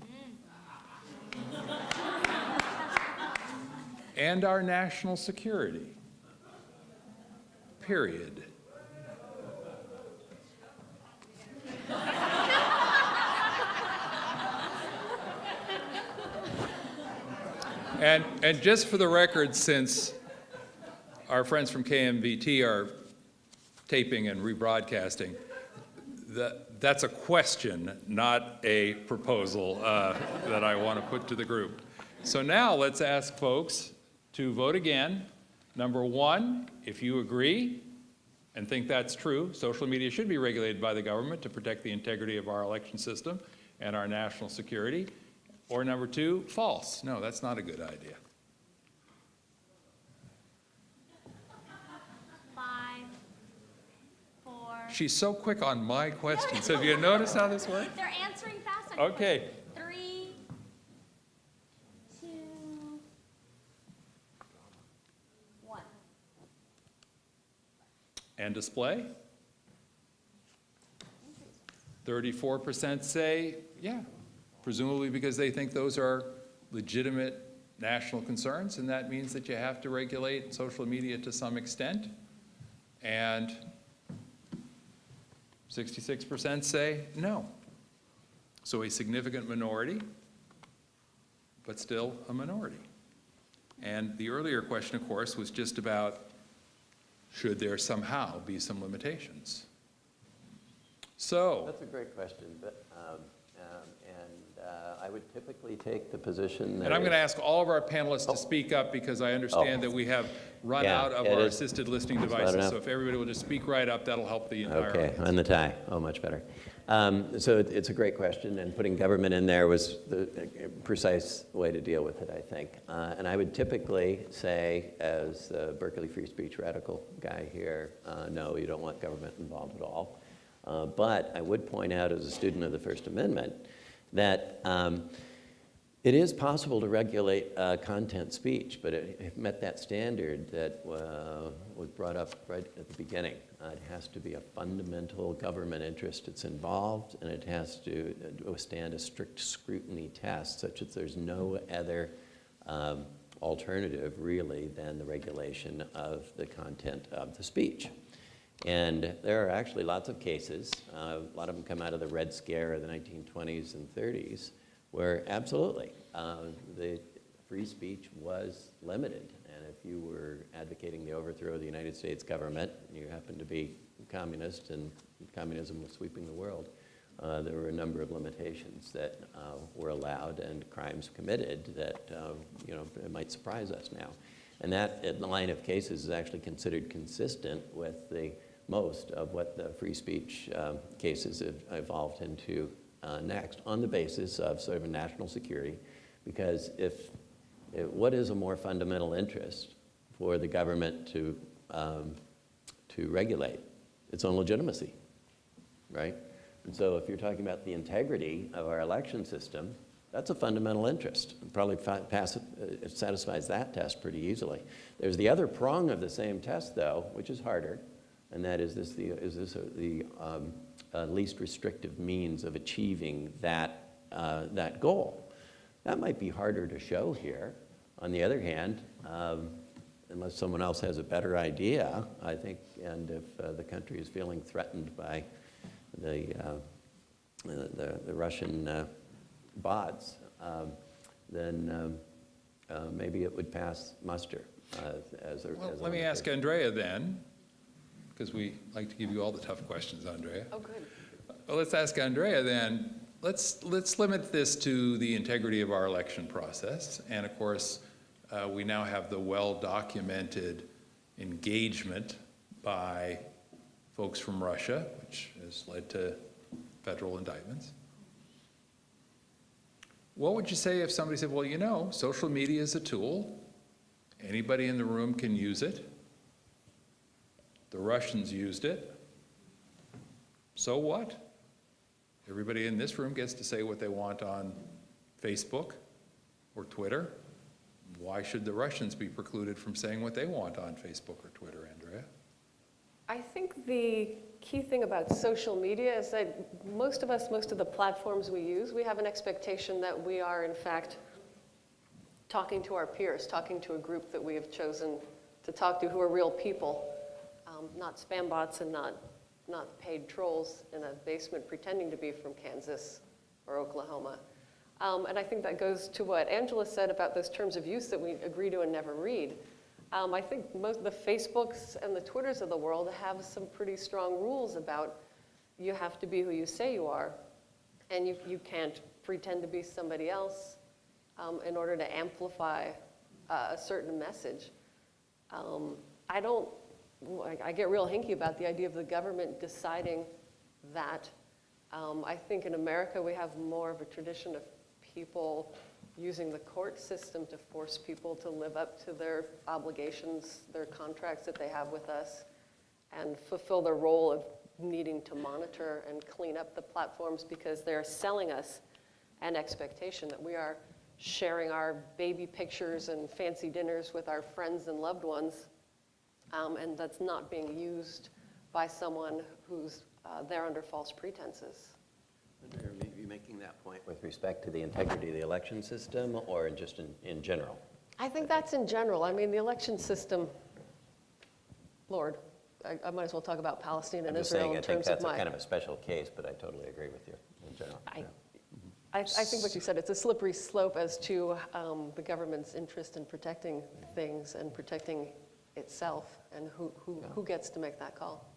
and our national security, period. And just for the record, since our friends from KMVT are taping and rebroadcasting, that's a question, not a proposal that I want to put to the group. So now let's ask folks to vote again. Number one, if you agree and think that's true, social media should be regulated by the government to protect the integrity of our election system and our national security. Or number two, false. No, that's not a good idea. 5, 4. She's so quick on my questions. Have you noticed how this works? They're answering fast. Okay. 3, 2, 1. And display? 34% say, yeah, presumably because they think those are legitimate national concerns, and that means that you have to regulate social media to some extent. And 66% say no. So a significant minority, but still a minority. And the earlier question, of course, was just about should there somehow be some limitations? So That's a great question, but, I would typically take the position that... And I'm going to ask all of our panelists to speak up because I understand that we have run out of our assisted listening devices. So if everybody will just speak right up, that'll help the entire audience. On the tie. Oh, much better. So it's a great question, and putting government in there was the precise way to deal with it, I think. And I would typically say, as the Berkeley free speech radical guy here, no, you don't want government involved at all. But I would point out as a student of the First Amendment that It is possible to regulate content speech, but it met that standard that was brought up right at the beginning. It has to be a fundamental government interest that's involved, and it has to withstand a strict scrutiny test, such that there's no other alternative, really, than the regulation of the content of the speech. And there are actually lots of cases, a lot of them come out of the Red Scare of the 1920s and 30s, where absolutely the free speech was limited. And if you were advocating the overthrow of the United States government, and you happened to be communist and communism was sweeping the world, there were a number of limitations that were allowed and crimes committed that it might surprise us now. And that line of cases is actually considered consistent with the most of what the free speech cases have evolved into next, on the basis of sort of a national security, because what is a more fundamental interest for the government to regulate? Its own legitimacy, right? And so if you're talking about the integrity of our election system, that's a fundamental interest. It probably it satisfies that test pretty easily. There's the other prong of the same test, though, which is harder, and that is this the least restrictive means of achieving that goal. That might be harder to show here. On the other hand, unless someone else has a better idea, I think, and if the country is feeling threatened by the Russian bots, then maybe it would pass muster. Let me ask Andrea then, because we like to give you all the tough questions, Andrea. Oh, good. Well, let's ask Andrea then. Let's limit this to the integrity of our election process. And of course, we now have the well-documented engagement by folks from Russia, which has led to federal indictments. What would you say if somebody said, well, social media is a tool. Anybody in the room can use it. The Russians used it. So what? Everybody in this room gets to say what they want on Facebook or Twitter. Why should the Russians be precluded from saying what they want on Facebook or Twitter, Andrea? I think the key thing about social media is that most of the platforms we use, we have an expectation that we are, in fact, talking to our peers, talking to a group that we have chosen to talk to who are real people, not spam bots and not paid trolls in a basement pretending to be from Kansas or Oklahoma. And I think that goes to what Angela said about those terms of use that we agree to and never read. I think most of the Facebooks and the Twitters of the world have some pretty strong rules about you have to be who you say you are, and you can't pretend to be somebody else in order to amplify a certain message. I get real hinky about the idea of the government deciding that. I think in America we have more of a tradition of people using the court system to force people to live up to their obligations, their contracts that they have with us, and fulfill their role of needing to monitor and clean up the platforms because they're selling us an expectation that we are sharing our baby pictures and fancy dinners with our friends and loved ones, and that's not being used by someone who's there under false pretenses. Are you making that point with respect to the integrity of the election system, or just in general? I think that's in general. I mean, the election system, Lord, I might as well talk about Palestine and Israel in terms of I think that's kind of a special case, but I totally agree with you in general. I think what you said, it's a slippery slope as to the government's interest in protecting things and protecting itself, and who gets to make that call.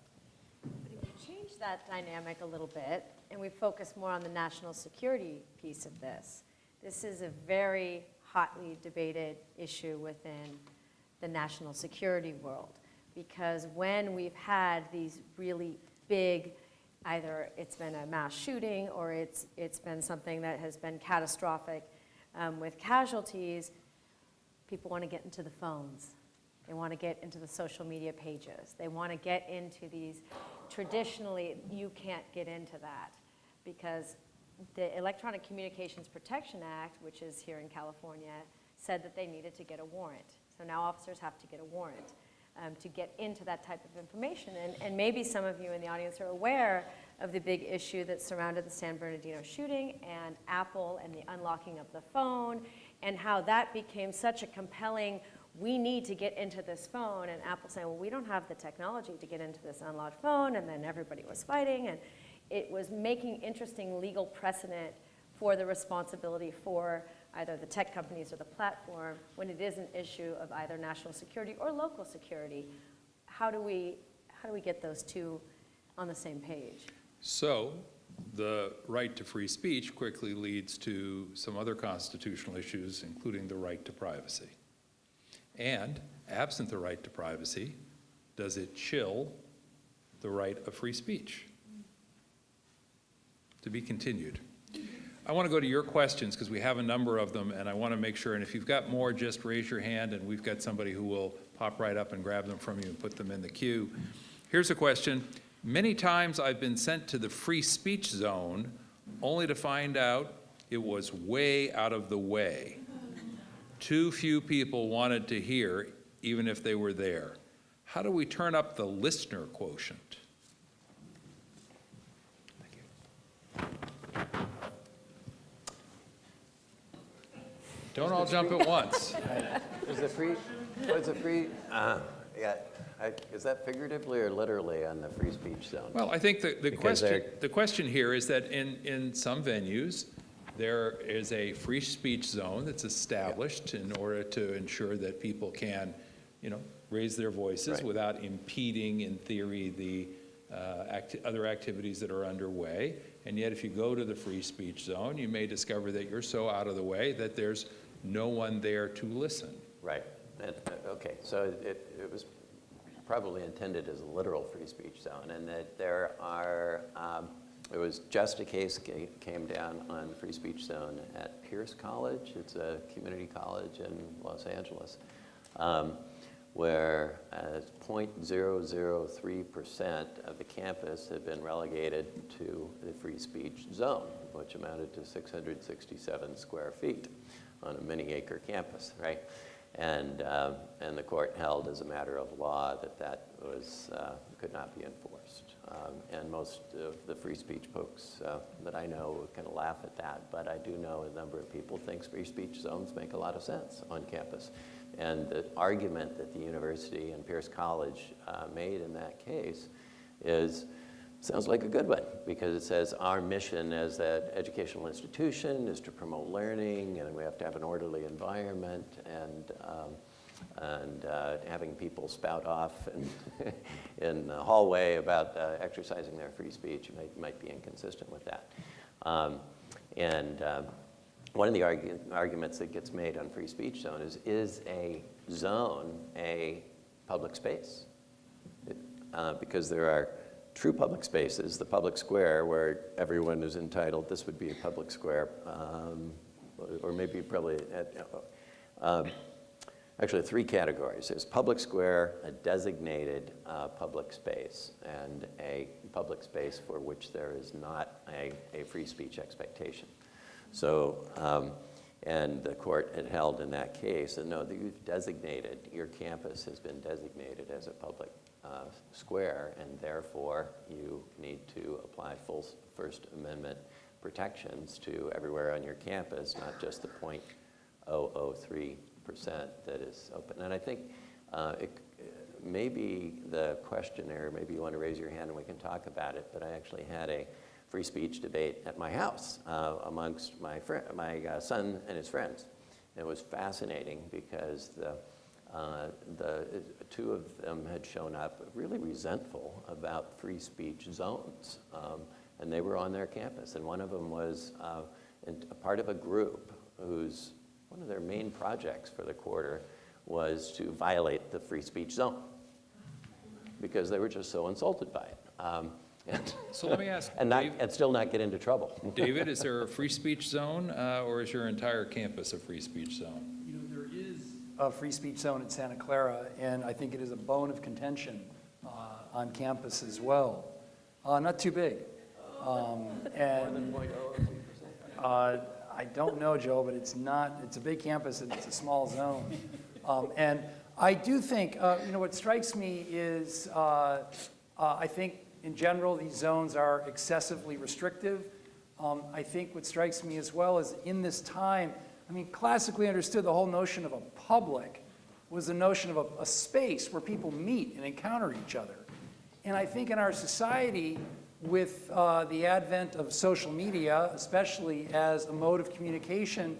But if you change that dynamic a little bit, and we focus more on the national security piece of this, this is a very hotly debated issue within the national security world. Because when we've had these really big, either it's been a mass shooting or it's been something that has been catastrophic with casualties, people want to get into the phones. They want to get into the social media pages. They want to get into these. Traditionally, you can't get into that because the Electronic Communications Protection Act, which is here in California, said that they needed to get a warrant. So now officers have to get a warrant to get into that type of information. And maybe some of you in the audience are aware of the big issue that surrounded the San Bernardino shooting and Apple and the unlocking of the phone, and how that became such a compelling, we need to get into this phone, and Apple saying, well, we don't have the technology to get into this unlocked phone, and then everybody was fighting, and it was making interesting legal precedent for the responsibility for either the tech companies or the platform when it is an issue of either national security or local security. How do we get those two on the same page? So the right to free speech quickly leads to some other constitutional issues, including the right to privacy. And absent the right to privacy, does it chill the right of free speech? To be continued. I want to go to your questions because we have a number of them, and I want to make sure, and if you've got more, just raise your hand, and we've got somebody who will pop right up and grab them from you and put them in the queue. Here's a question. Many times I've been sent to the free speech zone only to find out it was way out of the way. Too few people wanted to hear, even if they were there. How do we turn up the listener quotient? Don't all jump at once. Is that figuratively or literally on the free speech zone? Well, I think the question here is that in some venues, there is a free speech zone that's established in order to ensure that people can, raise their voices without impeding, in theory, the other activities that are underway. And yet, if you go to the free speech zone, you may discover that you're so out of the way that there's no one there to listen. Right. Okay. So it was probably intended as a literal free speech zone, and that there are. It was just a case came down on the free speech zone at Pierce College. It's a community college in Los Angeles, where 0.003% of the campus had been relegated to the free speech zone, which amounted to 667 square feet on a mini-acre campus, right? And the court held as a matter of law that was could not be enforced. And most of the free speech folks that I know kind of laugh at that, but I do know a number of people think free speech zones make a lot of sense on campus. And the argument that the university and Pierce College made in that case sounds like a good one, because it says our mission as an educational institution is to promote learning, and we have to have an orderly environment, and having people spout off in the hallway about exercising their free speech might be inconsistent with that. One of the arguments that gets made on free speech zone is a zone a public space? Because there are true public spaces, the public square where everyone is entitled, this would be a public square, or maybe probably, actually 3 categories. There's public square, a designated public space, and a public space for which there is not a free speech expectation. So, and the court had held in that case, and no, you've designated, your campus has been designated as a public square, and therefore you need to apply full First Amendment protections to everywhere on your campus, not just the 0.003% that is open. And I think maybe the questioner, maybe you want to raise your hand and we can talk about it, but I actually had a free speech debate at my house amongst my son and his friends. It was fascinating because the 2 of them had shown up really resentful about free speech zones, and they were on their campus. And one of them was a part of a group whose one of their main projects for the quarter was to violate the free speech zone because they were just so insulted by it. So let me ask, and still not get into trouble. David, is there a free speech zone, or is your entire campus a free speech zone? There is a free speech zone in Santa Clara, and I think it is a bone of contention on campus as well. Not too big. More than 0.003%? I don't know, Joe, but it's a big campus and it's a small zone. And I do think, what strikes me is I think in general these zones are excessively restrictive. I think what strikes me as well is in this time, classically understood, the whole notion of a public was the notion of a space where people meet and encounter each other. And I think in our society, with the advent of social media, especially as a mode of communication,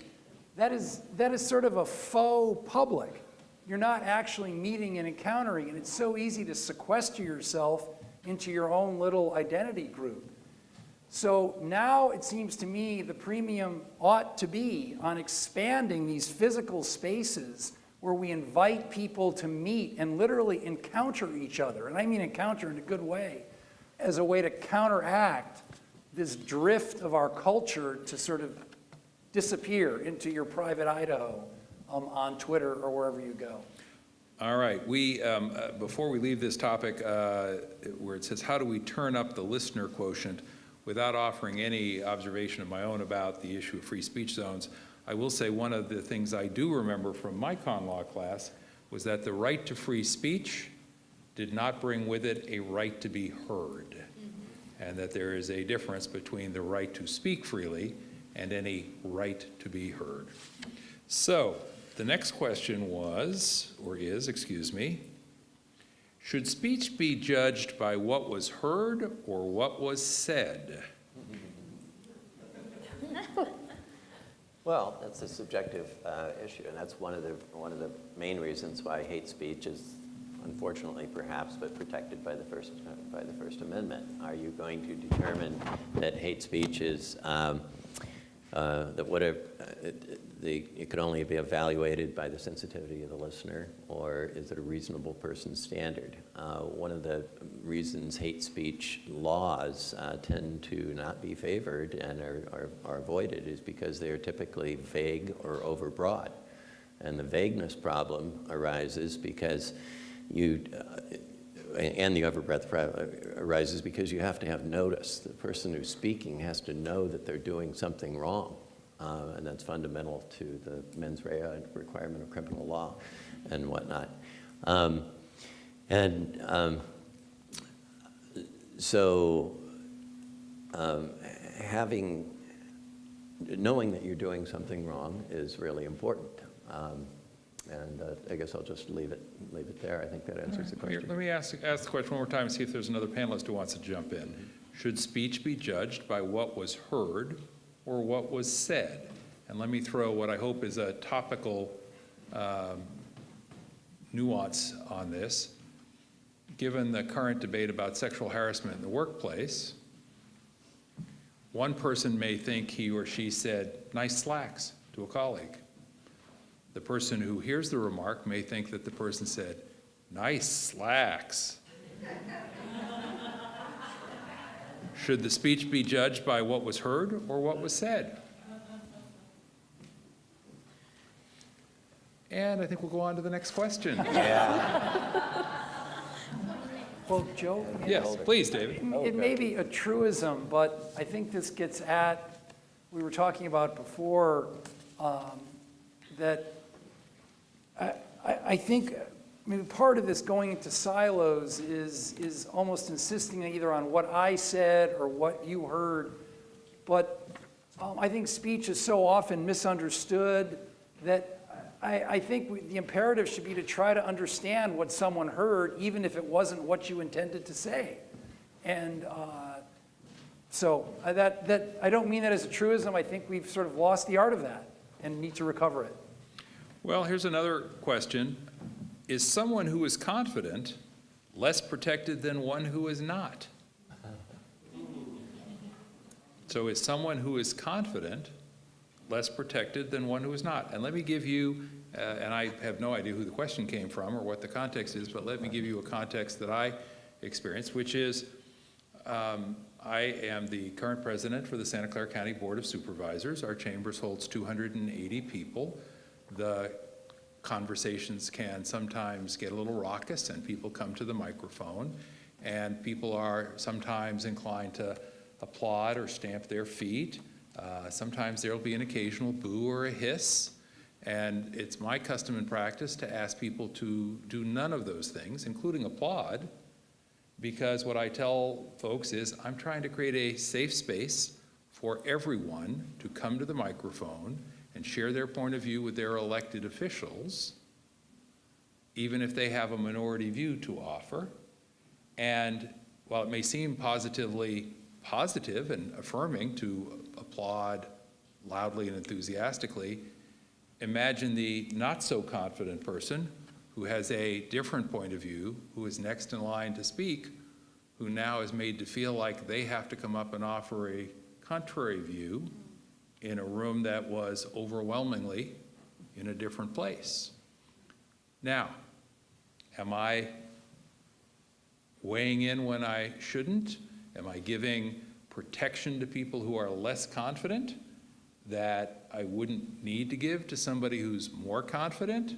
that is sort of a faux public. You're not actually meeting and encountering, and it's so easy to sequester yourself into your own little identity group. So now it seems to me the premium ought to be on expanding these physical spaces where we invite people to meet and literally encounter each other, and I mean encounter in a good way, as a way to counteract this drift of our culture to sort of disappear into your private Idaho on Twitter or wherever you go. All right, before we leave this topic, where it says, how do we turn up the listener quotient, without offering any observation of my own about the issue of free speech zones, I will say one of the things I do remember from my con law class was that the right to free speech did not bring with it a right to be heard, and that there is a difference between the right to speak freely and any right to be heard. So, the next question is, should speech be judged by what was heard or what was said? Well, that's a subjective issue, and that's one of the main reasons why hate speech is, unfortunately perhaps, but protected by the First Amendment. Are you going to determine that hate speech is it could only be evaluated by the sensitivity of the listener, or is it a reasonable person's standard? One of the reasons hate speech laws tend to not be favored and are avoided is because they are typically vague or overbroad. And the vagueness problem arises because and the overbreadth arises because you have to have notice. The person who's speaking has to know that they're doing something wrong. And that's fundamental to the mens rea requirement of criminal law and whatnot. Knowing that you're doing something wrong is really important. I guess I'll just leave it there. I think that answers the question. Let me ask the question one more time and see if there's another panelist who wants to jump in. Should speech be judged by what was heard or what was said? And let me throw what I hope is a topical nuance on this. Given the current debate about sexual harassment in the workplace, one person may think he or she said, "nice slacks," to a colleague. The person who hears the remark may think that the person said, "nice slacks." Should the speech be judged by what was heard or what was said? And I think we'll go on to the next question. Well, Joe? Yes, please, David. It may be a truism, but I think this gets at, we were talking about before, that I think part of this going into silos is almost insisting either on what I said or what you heard. But I think speech is so often misunderstood that I think the imperative should be to try to understand what someone heard, even if it wasn't what you intended to say. And so I don't mean that as a truism. I think we've sort of lost the art of that and need to recover it. Well, here's another question. Is someone who is confident less protected than one who is not? So is someone who is confident less protected than one who is not? And let me give you, and I have no idea who the question came from or what the context is, but let me give you a context that I experienced, which is I am the current president for the Santa Clara County Board of Supervisors. Our chambers holds 280 people. The conversations can sometimes get a little raucous and people come to the microphone, and people are sometimes inclined to applaud or stamp their feet. Sometimes there'll be an occasional boo or a hiss, and it's my custom and practice to ask people to do none of those things, including applaud, because what I tell folks is I'm trying to create a safe space for everyone to come to the microphone and share their point of view with their elected officials, even if they have a minority view to offer. And while it may seem positively positive and affirming to applaud loudly and enthusiastically, imagine the not so confident person who has a different point of view, who is next in line to speak, who now is made to feel like they have to come up and offer a contrary view in a room that was overwhelmingly in a different place. Now, am I weighing in when I shouldn't? Am I giving protection to people who are less confident that I wouldn't need to give to somebody who's more confident?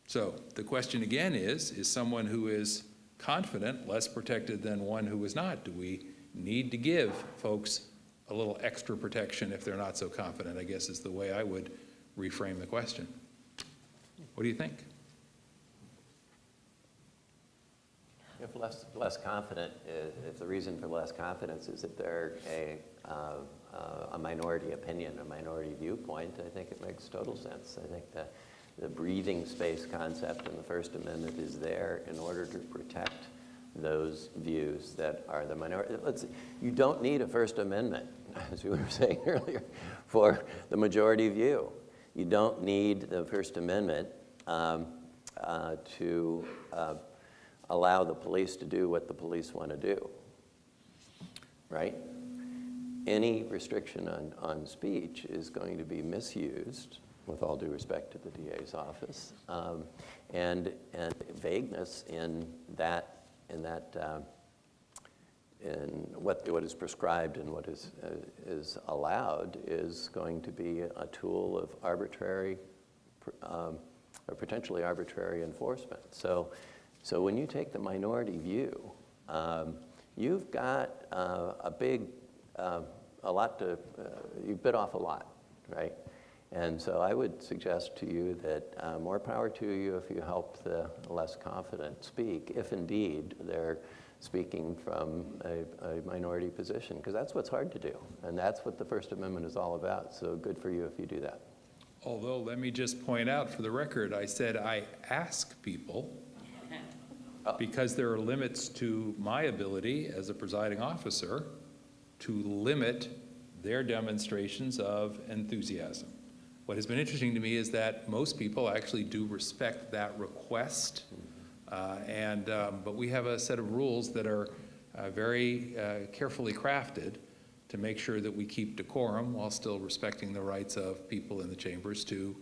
So the question again is someone who is confident less protected than one who is not? Do we need to give folks a little extra protection if they're not so confident, I guess is the way I would reframe the question. What do you think? If less confident, if the reason for less confidence is that they're a minority opinion, a minority viewpoint, I think it makes total sense. I think the breathing space concept in the First Amendment is there in order to protect those views that are the minority. You don't need a First Amendment, as we were saying earlier, for the majority view. You don't need the First Amendment to allow the police to do what the police want to do, right? Any restriction on speech is going to be misused, with all due respect to the DA's office, and vagueness in what is prescribed and what is allowed is going to be a tool of arbitrary, or potentially arbitrary enforcement. So when you take the minority view, you've got you've bit off a lot, right? And so I would suggest to you that more power to you if you help the less confident speak, if indeed they're speaking from a minority position, because that's what's hard to do, and that's what the First Amendment is all about. So good for you if you do that. Although, let me just point out for the record, I said I ask people because there are limits to my ability as a presiding officer to limit their demonstrations of enthusiasm. What has been interesting to me is that most people actually do respect that request, but we have a set of rules that are very carefully crafted to make sure that we keep decorum while still respecting the rights of people in the chambers to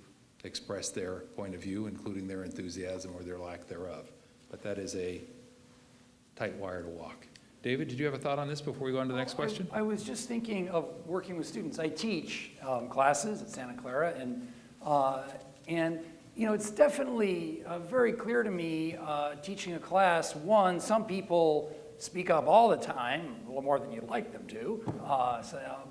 express their point of view, including their enthusiasm or their lack thereof. But that is a tight wire to walk. David, did you have a thought on this before we go on to the next question? I was just thinking of working with students. I teach classes at Santa Clara, and you know, it's definitely very clear to me teaching a class. One, some people speak up all the time, a little more than you'd like them to,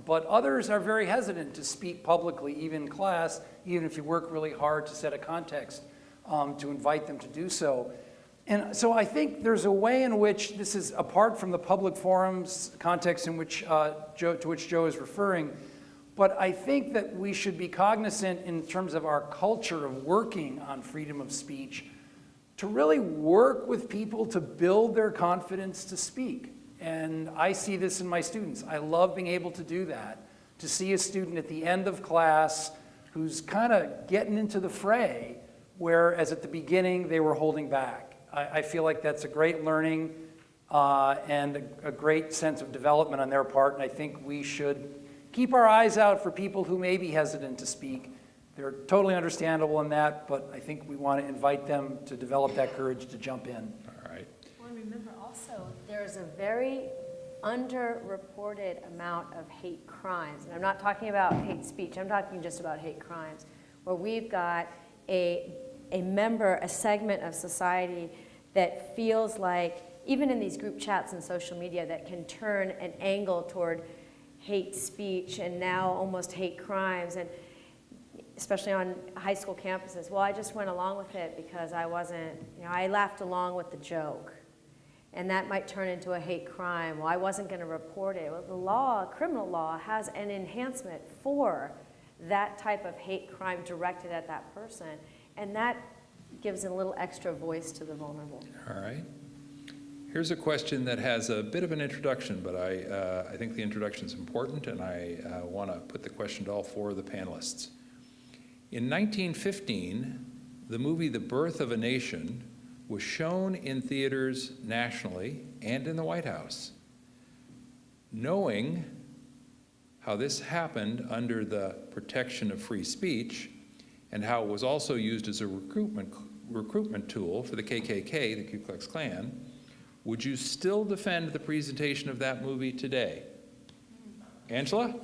but others are very hesitant to speak publicly, even in class, even if you work really hard to set a context to invite them to do so. And so I think there's a way in which this is apart from the public forums context in which Joe is referring, but I think that we should be cognizant in terms of our culture of working on freedom of speech to really work with people to build their confidence to speak. And I see this in my students. I love being able to do that, to see a student at the end of class who's kind of getting into the fray, whereas at the beginning they were holding back. I feel like that's a great learning and a great sense of development on their part, and I think we should keep our eyes out for people who may be hesitant to speak. They're totally understandable in that, but I think we want to invite them to develop that courage to jump in. All right. Well, and remember also, there's a very underreported amount of hate crimes. And I'm not talking about hate speech, I'm talking just about hate crimes, where we've got a member, a segment of society that feels like, even in these group chats and social media, that can turn an angle toward hate speech and now almost hate crimes, and especially on high school campuses. Well, I just went along with it because I wasn't, I laughed along with the joke. And that might turn into a hate crime. Well, I wasn't going to report it. Well, the law, criminal law, has an enhancement for that type of hate crime directed at that person. And that gives a little extra voice to the vulnerable. All right. Here's a question that has a bit of an introduction, but I think the introduction is important, and I want to put the question to all four of the panelists. In 1915, the movie The Birth of a Nation was shown in theaters nationally and in the White House. Knowing how this happened under the protection of free speech and how it was also used as a recruitment tool for the KKK, the Ku Klux Klan, would you still defend the presentation of that movie today? Angela?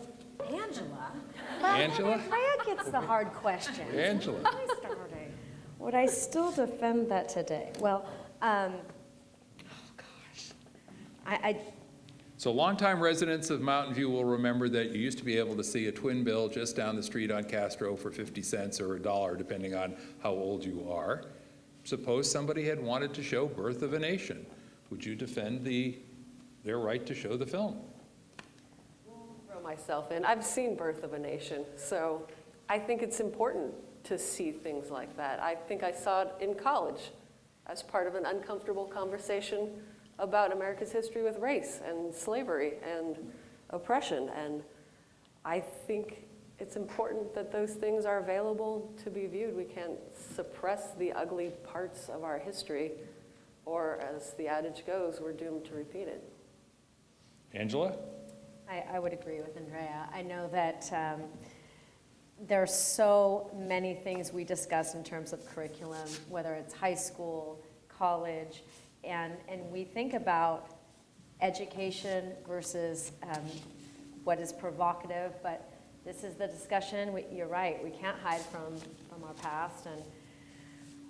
Angela? Freya gets the hard question. Angela. Would I still defend that today? Well, oh gosh. So longtime residents of Mountain View will remember that you used to be able to see a twin bill just down the street on Castro for 50 cents or $1, depending on how old you are. Suppose somebody had wanted to show Birth of a Nation. Would you defend their right to show the film? Throw myself in. I've seen Birth of a Nation, so I think it's important to see things like that. I think I saw it in college as part of an uncomfortable conversation about America's history with race and slavery and oppression. And I think it's important that those things are available to be viewed. We can't suppress the ugly parts of our history, or as the adage goes, we're doomed to repeat it. Angela? I would agree with Andrea. I know that there are so many things we discuss in terms of curriculum, whether it's high school, college, and we think about education versus what is provocative, but this is the discussion. You're right, we can't hide from our past, and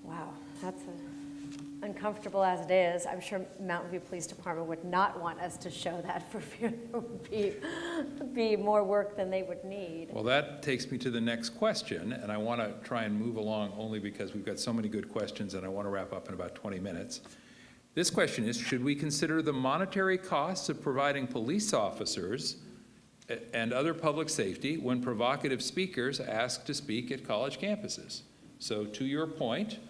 wow, that's uncomfortable as it is. I'm sure Mountain View Police Department would not want us to show that for fear there would be more work than they would need. Well, that takes me to the next question, and I want to try and move along only because we've got so many good questions and I want to wrap up in about 20 minutes. This question is, should we consider the monetary costs of providing police officers and other public safety when provocative speakers ask to speak at college campuses? So to your point,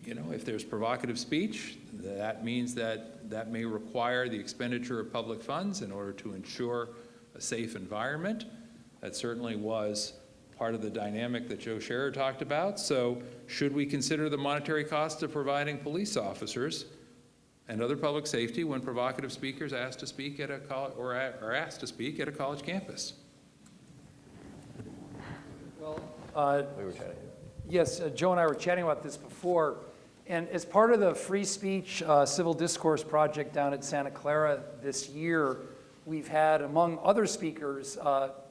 if there's provocative speech, that means that may require the expenditure of public funds in order to ensure a safe environment. That certainly was part of the dynamic that Joe Scherer talked about. So should we consider the monetary cost of providing police officers and other public safety when provocative speakers ask to speak at a college or are asked to speak at a college campus? Well, We were chatting. yes, Joe and I were chatting about this before. And as part of the Free Speech Civil Discourse Project down at Santa Clara this year, we've had, among other speakers,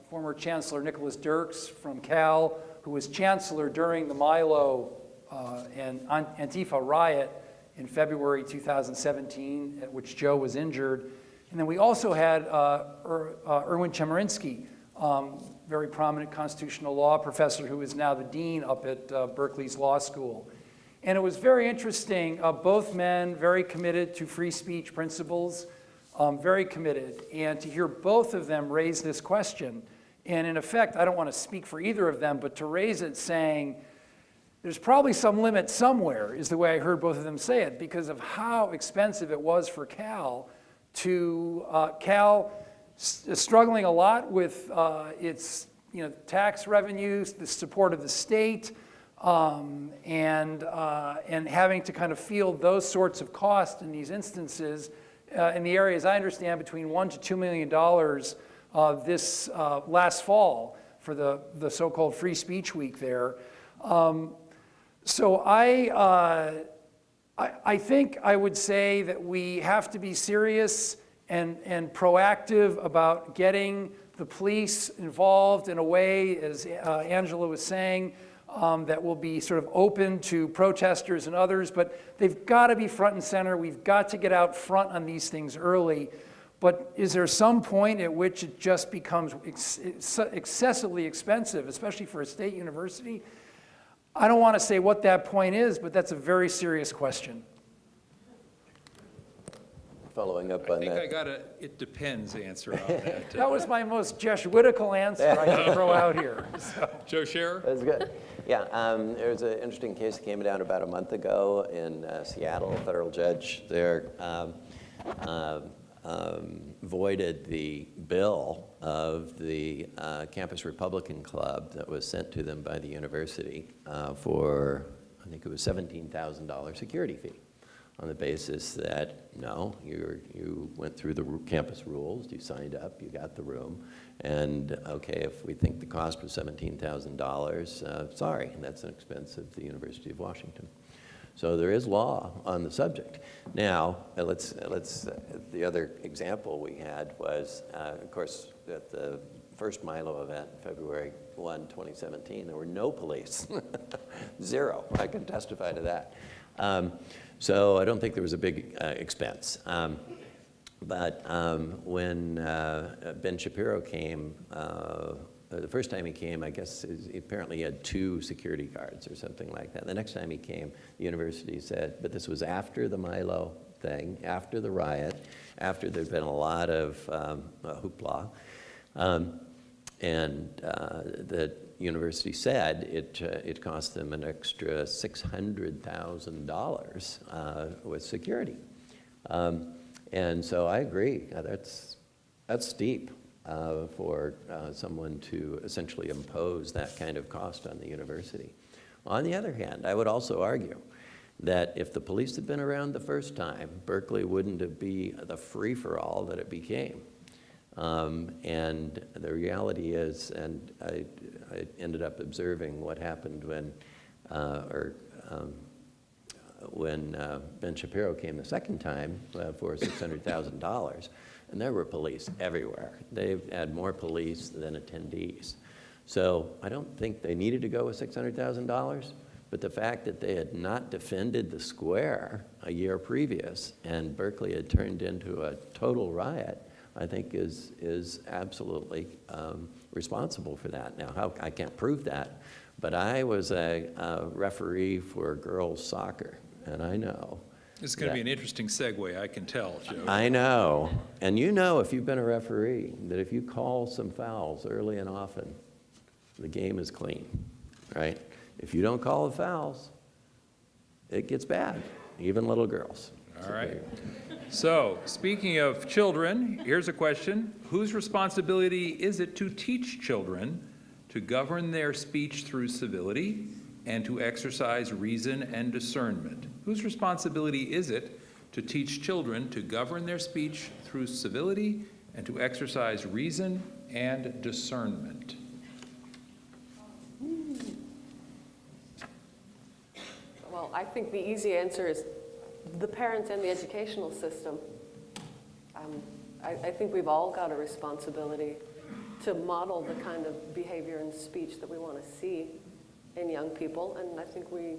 former Chancellor Nicholas Dirks from Cal, who was chancellor during the Milo and Antifa riot in February 2017, at which Joe was injured. And then we also had Erwin Chemerinsky, very prominent constitutional law professor who is now the dean up at Berkeley's law school. And it was very interesting, both men very committed to free speech principles, very committed. And to hear both of them raise this question, and in effect, I don't want to speak for either of them, but to raise it saying, there's probably some limit somewhere, is the way I heard both of them say it, because of how expensive it was for Cal to, Cal struggling a lot with its tax revenues, the support of the state, and having to kind of field those sorts of costs in these instances in the areas I understand between $1 to $2 million this last fall for the so-called Free Speech Week there. So I think I would say that we have to be serious and proactive about getting the police involved in a way, as Angela was saying, that will be sort of open to protesters and others, but they've got to be front and center. We've got to get out front on these things early. But is there some point at which it just becomes excessively expensive, especially for a state university? I don't want to say what that point is, but that's a very serious question. Following up I on think I that. got a "it depends" answer on that. That was my most Jesuitical answer I can throw out here. So. Joe Scherer? That's good. Yeah, there was an interesting case that came down about a month ago in Seattle. A federal judge there voided the bill of the Campus Republican Club that was sent to them by the university for, I think it was $17,000 security fee, on the basis that, no, you went through the campus rules, you signed up, you got the room, and okay, if we think the cost was $17,000, sorry, that's an expense of the University of Washington. So there is law on the subject. Now, the other example we had was, of course, at the first Milo event, February 1, 2017, there were no police, zero. I can testify to that. So I don't think there was a big expense. But when Ben Shapiro came, the first time he came, I guess apparently he had 2 security guards or something like that. The next time he came, the university said, but this was after the Milo thing, after the riot, after there'd been a lot of hoopla, and the university said it cost them an extra $600,000 with security. And so I agree, that's steep for someone to essentially impose that kind of cost on the university. On the other hand, I would also argue that if the police had been around the first time, Berkeley wouldn't have been the free-for-all that it became. And the reality is, and I ended up observing what happened when Ben Shapiro came the second time for $600,000, and there were police everywhere. They had more police than attendees. So I don't think they needed to go with $600,000, but the fact that they had not defended the square a year previous and Berkeley had turned into a total riot, I think is absolutely responsible for that. Now, I can't prove that, but I was a referee for girls soccer, and I know. This is going to be an interesting segue, I can tell, Joe. I know. And you know, if you've been a referee, that if you call some fouls early and often, the game is clean, right? If you don't call the fouls, it gets bad, even little girls. All right. So, speaking of children, here's a question. Whose responsibility is it to teach children to govern their speech through civility and to exercise reason and discernment? Whose responsibility is it to teach children to govern their speech through civility and to exercise reason and discernment? Well, I think the easy answer is the parents and the educational system. I think we've all got a responsibility to model the kind of behavior and speech that we want to see in young people, and I think we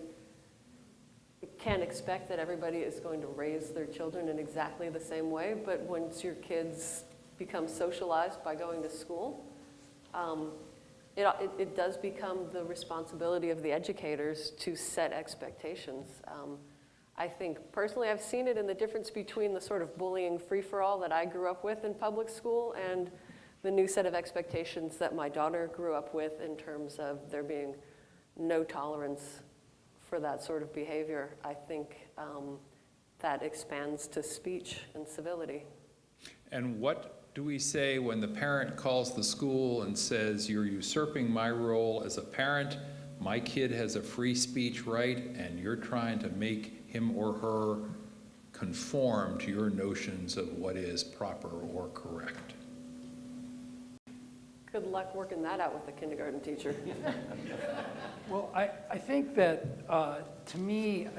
can't expect that everybody is going to raise their children in exactly the same way, but once your kids become socialized by going to school, it does become the responsibility of the educators to set expectations. I think personally I've seen it in the difference between the sort of bullying free-for-all that I grew up with in public school and the new set of expectations that my daughter grew up with in terms of there being no tolerance for that sort of behavior. I think that expands to speech and civility. And what do we say when the parent calls the school and says, you're usurping my role as a parent, my kid has a free speech right, and you're trying to make him or her conform to your notions of what is proper or correct? Good luck working that out with the kindergarten teacher. Well, I think that, to me,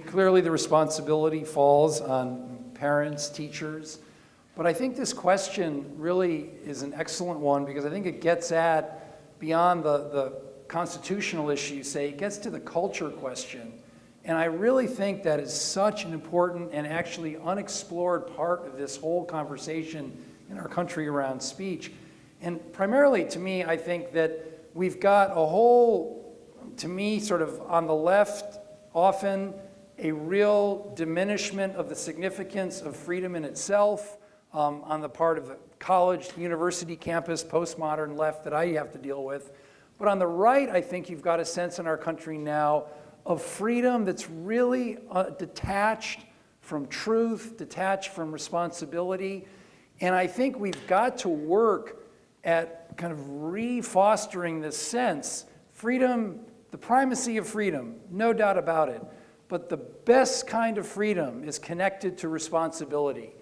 clearly the responsibility falls on parents, teachers, but I think this question really is an excellent one because I think it gets at, beyond the constitutional issue, say, it gets to the culture question. And I really think that is such an important and actually unexplored part of this whole conversation in our country around speech. And primarily, to me, I think that we've got a whole, to me, sort of on the left, often a real diminishment of the significance of freedom in itself on the part of the college, university campus, postmodern left that I have to deal with. But on the right, I think you've got a sense in our country now of freedom that's really detached from truth, detached from responsibility. And I think we've got to work at kind of re-fostering this sense. Freedom, the primacy of freedom, no doubt about it. But the best kind of freedom is connected to responsibility.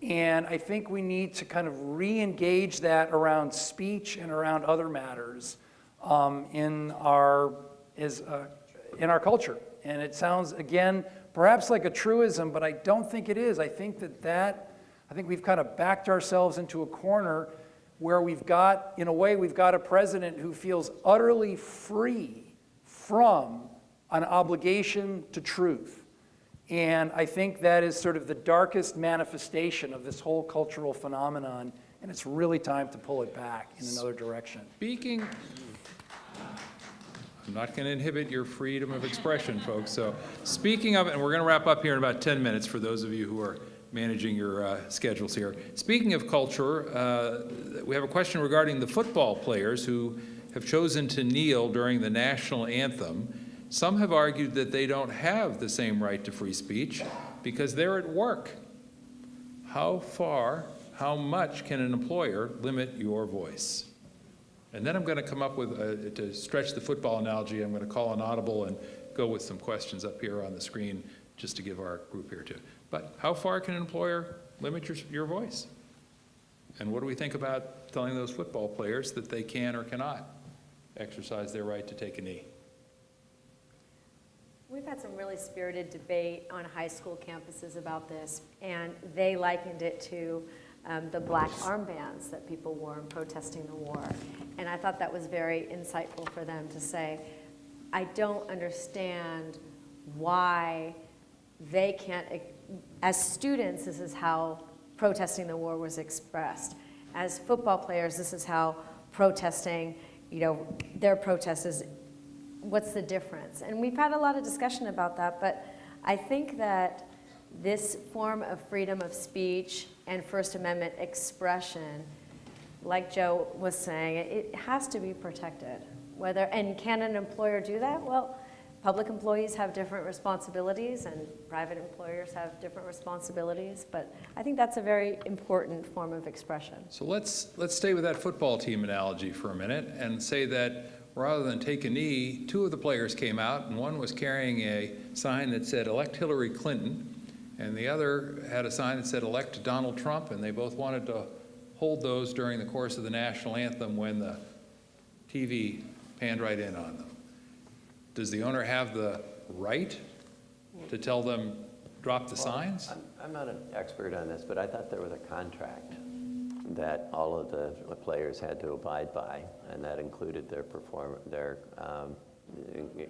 And I think we need to kind of re-engage that around speech and around other matters in our culture. And it sounds, again, perhaps like a truism, but I don't think it is. I think I think we've kind of backed ourselves into a corner where we've got, in a way, we've got a president who feels utterly free from an obligation to truth. And I think that is sort of the darkest manifestation of this whole cultural phenomenon, and it's really time to pull it back in another direction. I'm not going to inhibit your freedom of expression, folks. So speaking of, and we're going to wrap up here in about 10 minutes for those of you who are managing your schedules here. Speaking of culture, we have a question regarding the football players who have chosen to kneel during the national anthem. Some have argued that they don't have the same right to free speech because they're at work. How much can an employer limit your voice? And then I'm going to come up with, to stretch the football analogy, I'm going to call an audible and go with some questions up here on the screen just to give our group here too. But how far can an employer limit your voice? And what do we think about telling those football players that they can or cannot exercise their right to take a knee? We've had some really spirited debate on high school campuses about this, and they likened it to the black armbands that people wore in protesting the war. And I thought that was very insightful for them to say, I don't understand why they can't, as students, this is how protesting the war was expressed. As football players, this is how protesting, their protest is, what's the difference? And we've had a lot of discussion about that, but I think that this form of freedom of speech and First Amendment expression, like Joe was saying, it has to be protected. And can an employer do that? Well, public employees have different responsibilities and private employers have different responsibilities, but I think that's a very important form of expression. So let's stay with that football team analogy for a minute and say that rather than take a knee, two of the players came out, and one was carrying a sign that said, "Elect Hillary Clinton," and the other had a sign that said, "Elect Donald Trump," and they both wanted to hold those during the course of the national anthem when the TV panned right in on them. Does the owner have the right to tell them, drop the signs? I'm not an expert on this, but I thought there was a contract that all of the players had to abide by, and that included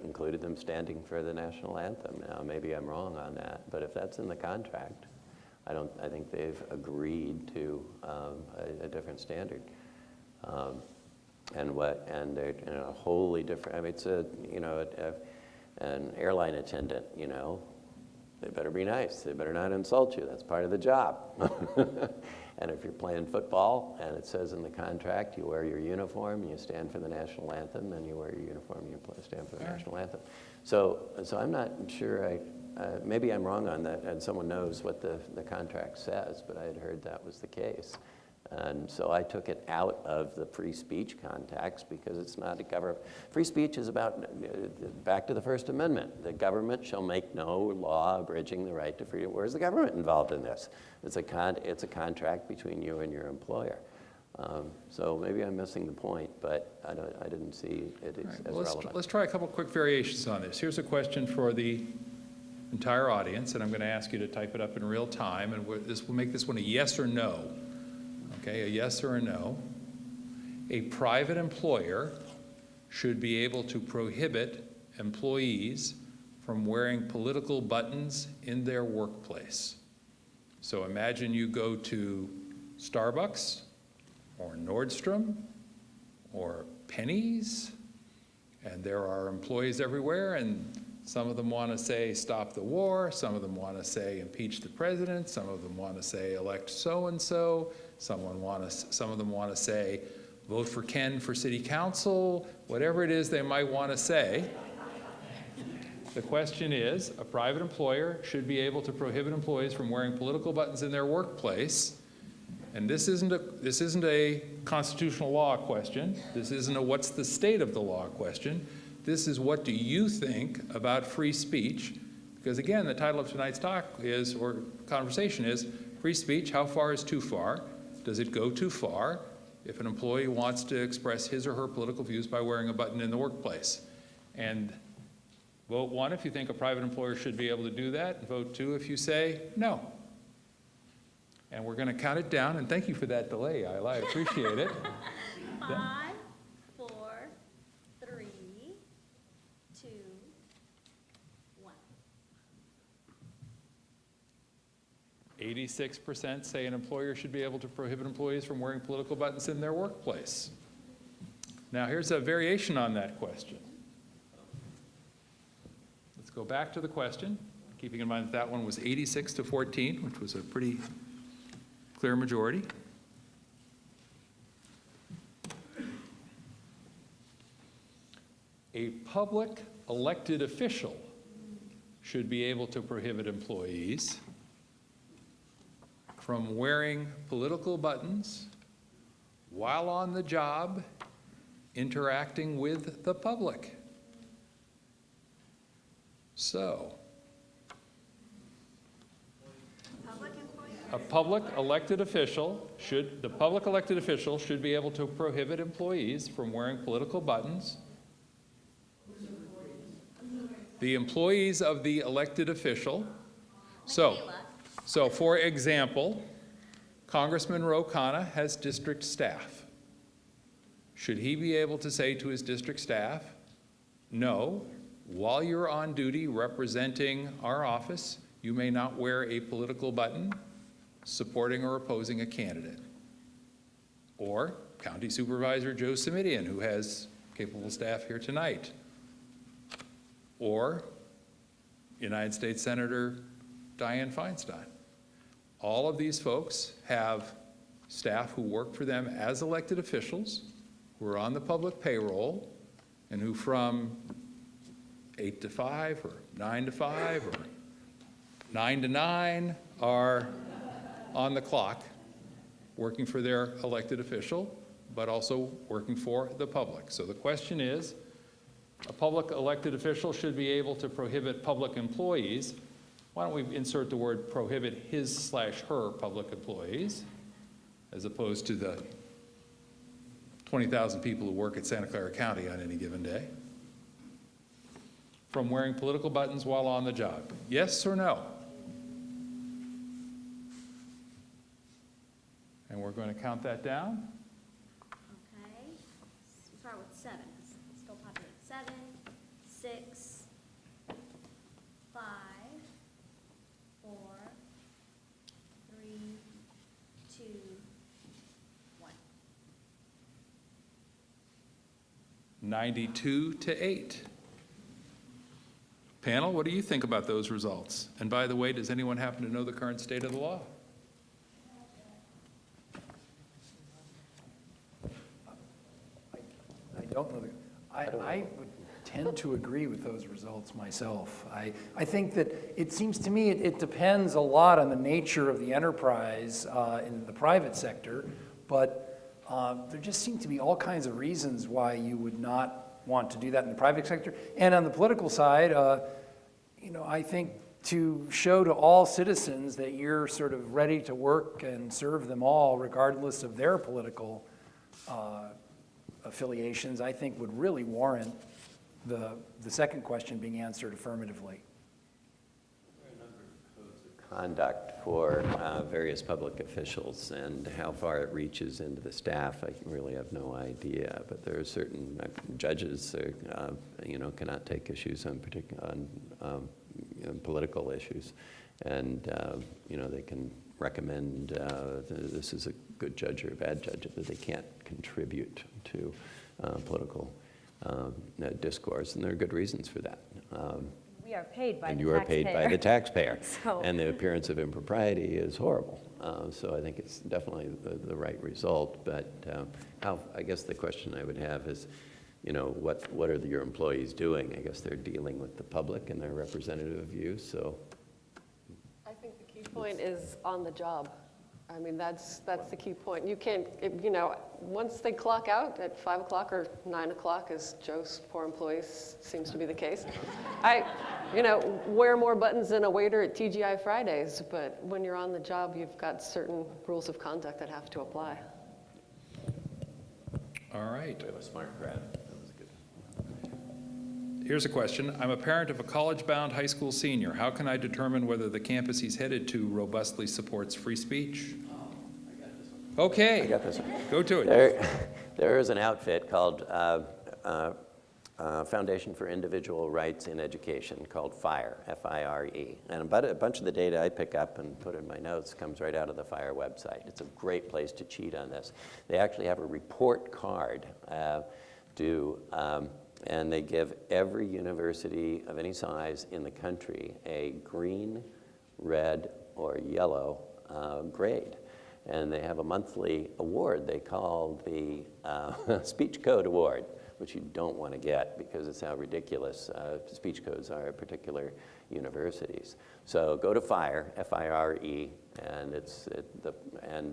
included them standing for the national anthem. Now, maybe I'm wrong on that, but if that's in the contract, I think they've agreed to a different standard. And they're in a wholly different. I mean, it's an airline attendant. They better be nice. They better not insult you. That's part of the job. And if you're playing football and it says in the contract you wear your uniform and you stand for the national anthem, then you wear your uniform and you stand for the national anthem. So I'm not sure. Maybe I'm wrong on that, and someone knows what the contract says, but I had heard that was the case. And so I took it out of the free speech context because it's not a government. Free speech is about, back to the First Amendment, the government shall make no law abridging the right to freedom. Where's the government involved in this? It's a contract between you and your employer. So maybe I'm missing the point, but I didn't see it as relevant. Let's try a couple quick variations on this. Here's a question for the entire audience, and I'm going to ask you to type it up in real time, and we'll make this one a yes or no. Okay, a yes or a no. A private employer should be able to prohibit employees from wearing political buttons in their workplace. So imagine you go to Starbucks or Nordstrom or Penny's, and there are employees everywhere, and some of them want to say stop the war, some of them want to say impeach the president, some of them want to say elect so-and-so, some of them want to say vote for Ken for city council, whatever it is they might want to say. The question is, a private employer should be able to prohibit employees from wearing political buttons in their workplace. And this isn't a constitutional law question. This isn't a what's the state of the law question. This is what do you think about free speech? Because again, the title of tonight's talk is, or conversation is, free speech, how far is too far? Does it go too far if an employee wants to express his or her political views by wearing a button in the workplace? And vote 1 if you think a private employer should be able to do that, and vote 2 if you say no. And we're going to count it down, and thank you for that delay, Isla, I appreciate it. 5, 4, 3, 2, 1. 86% say an employer should be able to prohibit employees from wearing political buttons in their workplace. Now, here's a variation on that question. Let's go back to the question, keeping in mind that that one was 86 to 14, which was a pretty clear majority. A public elected official should be able to prohibit employees from wearing political buttons while on the job interacting with the public. So, the public elected official should be able to prohibit employees from wearing political buttons. The employees of the elected official. So for example, Congressman Ro Khanna has district staff. Should he be able to say to his district staff, no, while you're on duty representing our office, you may not wear a political button supporting or opposing a candidate? Or County Supervisor Joe Simidian, who has capable staff here tonight. Or United States Senator Dianne Feinstein. All of these folks have staff who work for them as elected officials, who are on the public payroll, and who from 8 to 5 or 9 to 5 or 9 to 9 are on the clock working for their elected official, but also working for the public. So the question is, a public elected official should be able to prohibit public employees. Why don't we insert the word prohibit his/her public employees, as opposed to the 20,000 people who work at Santa Clara County on any given day, from wearing political buttons while on the job? Yes or no? And we're going to count that down. Okay, let's start with 7. Still popular. 7, 6, 5, 4, 3, 2, 1. 92 to 8. Panel, what do you think about those results? And by the way, does anyone happen to know the current state of the law? I don't know. I would tend to agree with those results myself. I think that it seems to me it depends a lot on the nature of the enterprise in the private sector, but there just seem to be all kinds of reasons why you would not want to do that in the private sector. And on the political side, I think to show to all citizens that you're sort of ready to work and serve them all, regardless of their political affiliations, I think would really warrant the second question being answered affirmatively. Conduct for various public officials, and how far it reaches into the staff, I really have no idea. But there are certain judges, cannot take issues political issues. And, they can recommend this is a good judge or a bad judge, but they can't contribute to political discourse, and there are good reasons for that. We are paid by the taxpayer. And you are paid by the taxpayer. So- And the appearance of impropriety is horrible. So I think it's definitely the right result. But I guess the question I would have is, what are your employees doing? I guess they're dealing with the public and they're representative of you, so. I think the key point is on the job. I mean, that's the key point. You can't, once they clock out at 5 o'clock or 9 o'clock, as Joe's poor employees seems to be the case, wear more buttons than a waiter at TGI Fridays, but when you're on the job, you've got certain rules of conduct that have to apply. All right. We have a smart crowd. That was good. Here's a question. I'm a parent of a college-bound high school senior. How can I determine whether the campus he's headed to robustly supports free speech? Okay. I got this one. Go to it. There is an outfit called Foundation for Individual Rights in Education called FIRE, F-I-R-E. And a bunch of the data I pick up and put in my notes comes right out of the FIRE website. It's a great place to cheat on this. They actually have a report card and they give every university of any size in the country a green, red, or yellow grade. And they have a monthly award they call the Speech Code Award, which you don't want to get because it's how ridiculous speech codes are at particular universities. So go to FIRE, F-I-R-E, and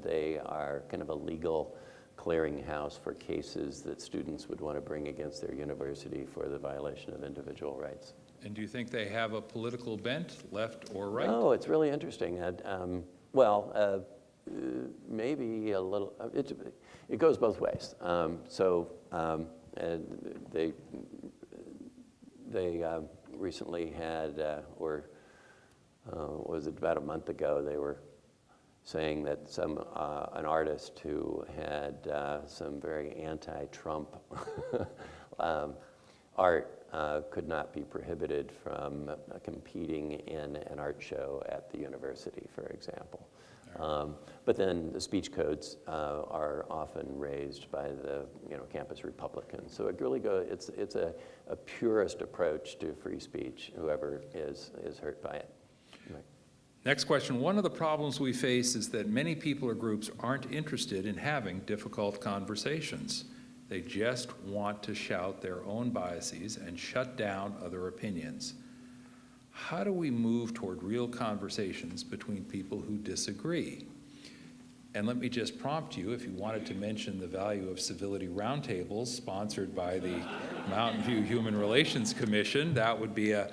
they are kind of a legal clearinghouse for cases that students would want to bring against their university for the violation of individual rights. And do you think they have a political bent, left or right? Oh, it's really interesting. Maybe a little. It goes both ways. They recently had, was it about a month ago? They were saying that an artist who had some very anti-Trump art could not be prohibited from competing in an art show at the university, for example. But then the speech codes are often raised by the campus Republicans. So it really it's a purist approach to free speech, whoever is hurt by it. Right. Next question. One of the problems we face is that many people or groups aren't interested in having difficult conversations. They just want to shout their own biases and shut down other opinions. How do we move toward real conversations between people who disagree? And let me just prompt you, if you wanted to mention the value of Civility Roundtables sponsored by the Mountain View Human Relations Commission, that would be a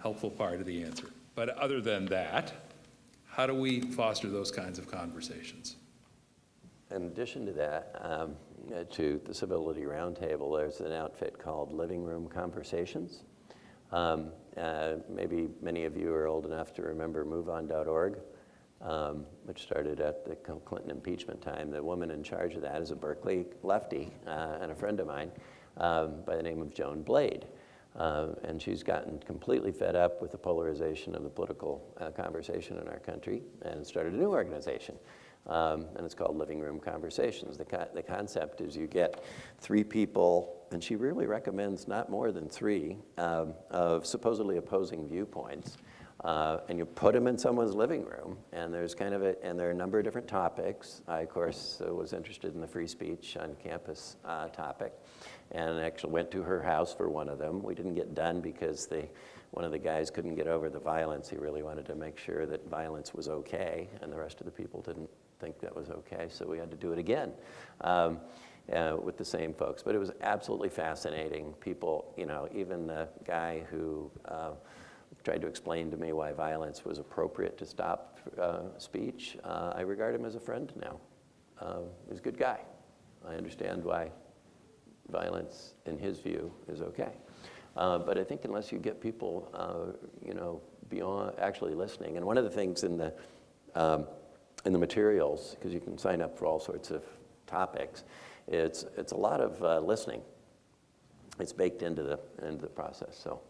helpful part of the answer. But other than that, how do we foster those kinds of conversations? In addition to that, to the Civility Roundtable, there's an outfit called Living Room Conversations. Maybe many of you are old enough to remember MoveOn.org, which started at the Clinton impeachment time. The woman in charge of that is a Berkeley lefty and a friend of mine by the name of Joan Blade. And she's gotten completely fed up with the polarization of the political conversation in our country and started a new organization. And it's called Living Room Conversations. The concept is you get 3 people, and she really recommends not more than 3 of supposedly opposing viewpoints, and you put them in someone's living room, and there's and there are a number of different topics. I, of course, was interested in the free speech on campus topic, and actually went to her house for one of them. We didn't get done because one of the guys couldn't get over the violence. He really wanted to make sure that violence was okay, and the rest of the people didn't think that was okay, so we had to do it again with the same folks. But it was absolutely fascinating. People, even the guy who tried to explain to me why violence was appropriate to stop speech, I regard him as a friend now. He's a good guy. I understand why violence, in his view, is okay. But I think unless you get people, beyond actually listening, and one of the things in the materials, because you can sign up for all sorts of topics, it's a lot of listening. It's baked into the process. So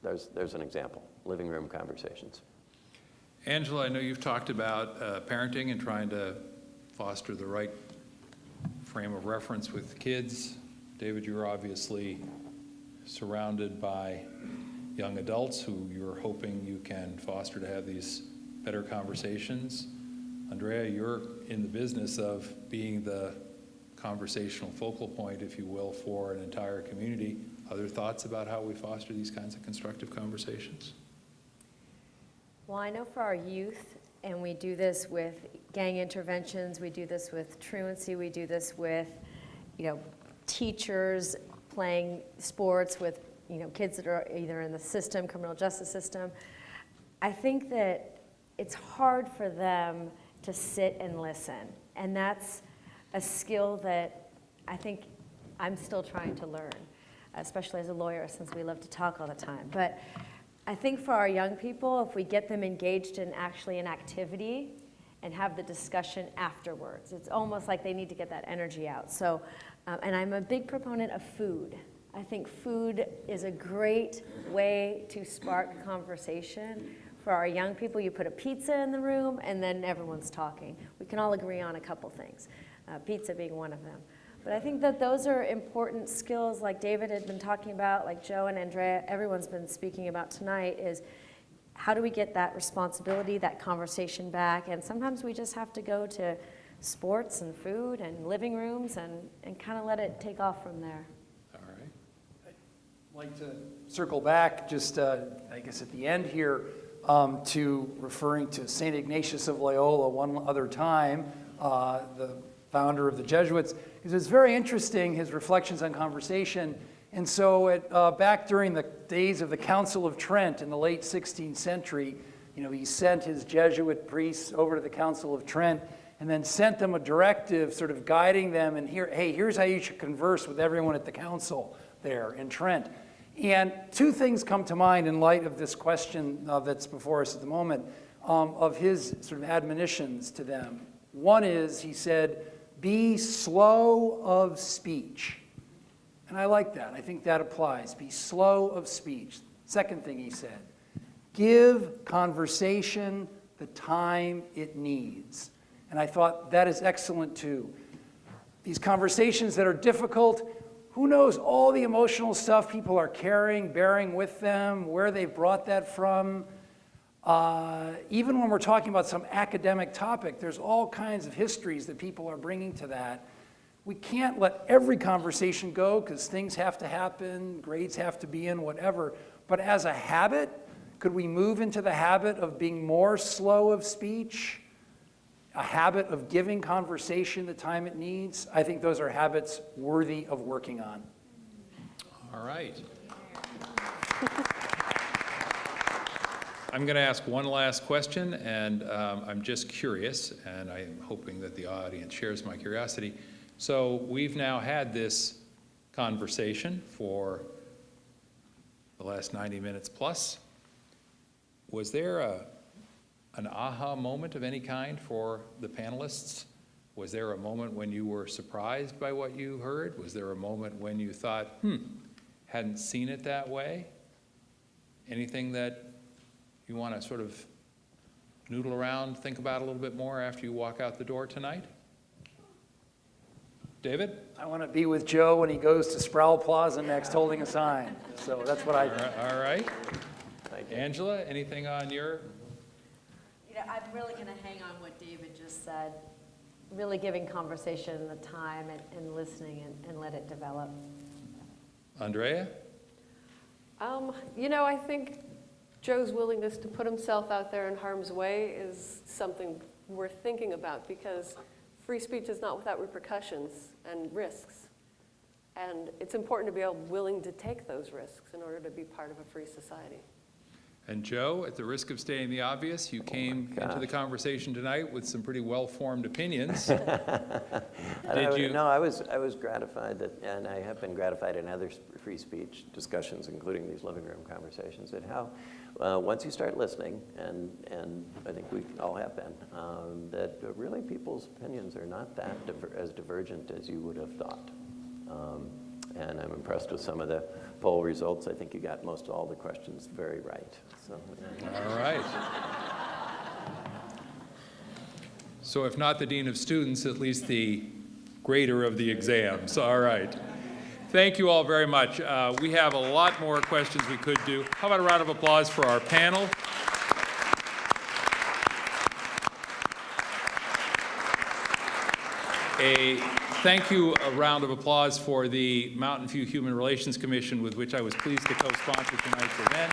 There's an example, living room conversations. Angela, I know you've talked about parenting and trying to foster the right frame of reference with kids. David, you're obviously surrounded by young adults who you're hoping you can foster to have these better conversations. Andrea, you're in the business of being the conversational focal point, if you will, for an entire community. Other thoughts about how we foster these kinds of constructive conversations? Well, I know for our youth, and we do this with gang interventions, we do this with truancy, we do this with, teachers playing sports with, kids that are either in the system, criminal justice system. I think that it's hard for them to sit and listen. And that's a skill that I think I'm still trying to learn, especially as a lawyer, since we love to talk all the time. But I think for our young people, if we get them engaged in actually an activity and have the discussion afterwards, it's almost like they need to get that energy out. So, and I'm a big proponent of food. I think food is a great way to spark conversation. For our young people, you put a pizza in the room and then everyone's talking. We can all agree on a couple things, pizza being one of them. But I think that those are important skills like David had been talking about, like Joe and Andrea, everyone's been speaking about tonight, is how do we get that responsibility, that conversation back? And sometimes we just have to go to sports and food and living rooms and kind of let it take off from there. All right. I'd like to circle back just, I guess, at the end here to referring to St. Ignatius of Loyola one other time, the founder of the Jesuits, because it's very interesting, his reflections on conversation. And so back during the days of the Council of Trent in the late 16th century, he sent his Jesuit priests over to the Council of Trent and then sent them a directive sort of guiding them and here's how you should converse with everyone at the council there in Trent. And two things come to mind in light of this question that's before us at the moment of his sort of admonitions to them. One is, he said, be slow of speech. And I like that. I think that applies. Be slow of speech. Second thing he said, give conversation the time it needs. And I thought that is excellent too. These conversations that are difficult, who knows all the emotional stuff people are carrying, bearing with them, where they've brought that from. Even when we're talking about some academic topic, there's all kinds of histories that people are bringing to that. We can't let every conversation go because things have to happen, grades have to be in, whatever. But as a habit, could we move into the habit of being more slow of speech? A habit of giving conversation the time it needs? I think those are habits worthy of working on. All right. I'm going to ask one last question, and I'm just curious, and I'm hoping that the audience shares my curiosity. So we've now had this conversation for the last 90 minutes plus. Was there an aha moment of any kind for the panelists? Was there a moment when you were surprised by what you heard? Was there a moment when you thought, hadn't seen it that way? Anything that you want to sort of noodle around, think about a little bit more after you walk out the door tonight? David? I want to be with Joe when he goes to Sproul Plaza next holding a sign. So that's what I think. All right. Angela, anything on your? I'm really going to hang on what David just said, really giving conversation the time and listening and let it develop. Andrea? I think Joe's willingness to put himself out there in harm's way is something worth thinking about, because free speech is not without repercussions and risks. And it's important to be willing to take those risks in order to be part of a free society. And Joe, at the risk of stating the obvious, you came into the conversation tonight with some pretty well-formed opinions. No, I was gratified that, and I have been gratified in other free speech discussions, including these living room conversations, that how once you start listening, and I think we all have been, that really people's opinions are not that as divergent as you would have thought. And I'm impressed with some of the poll results. I think you got most all the questions very right. So, All right. So if not the dean of students, at least the grader of the exams. All right. Thank you all very much. We have a lot more questions we could do. How about a round of applause for our panel? A thank you, a round of applause for the Mountain View Human Relations Commission, with which I was pleased to co-sponsor tonight's event.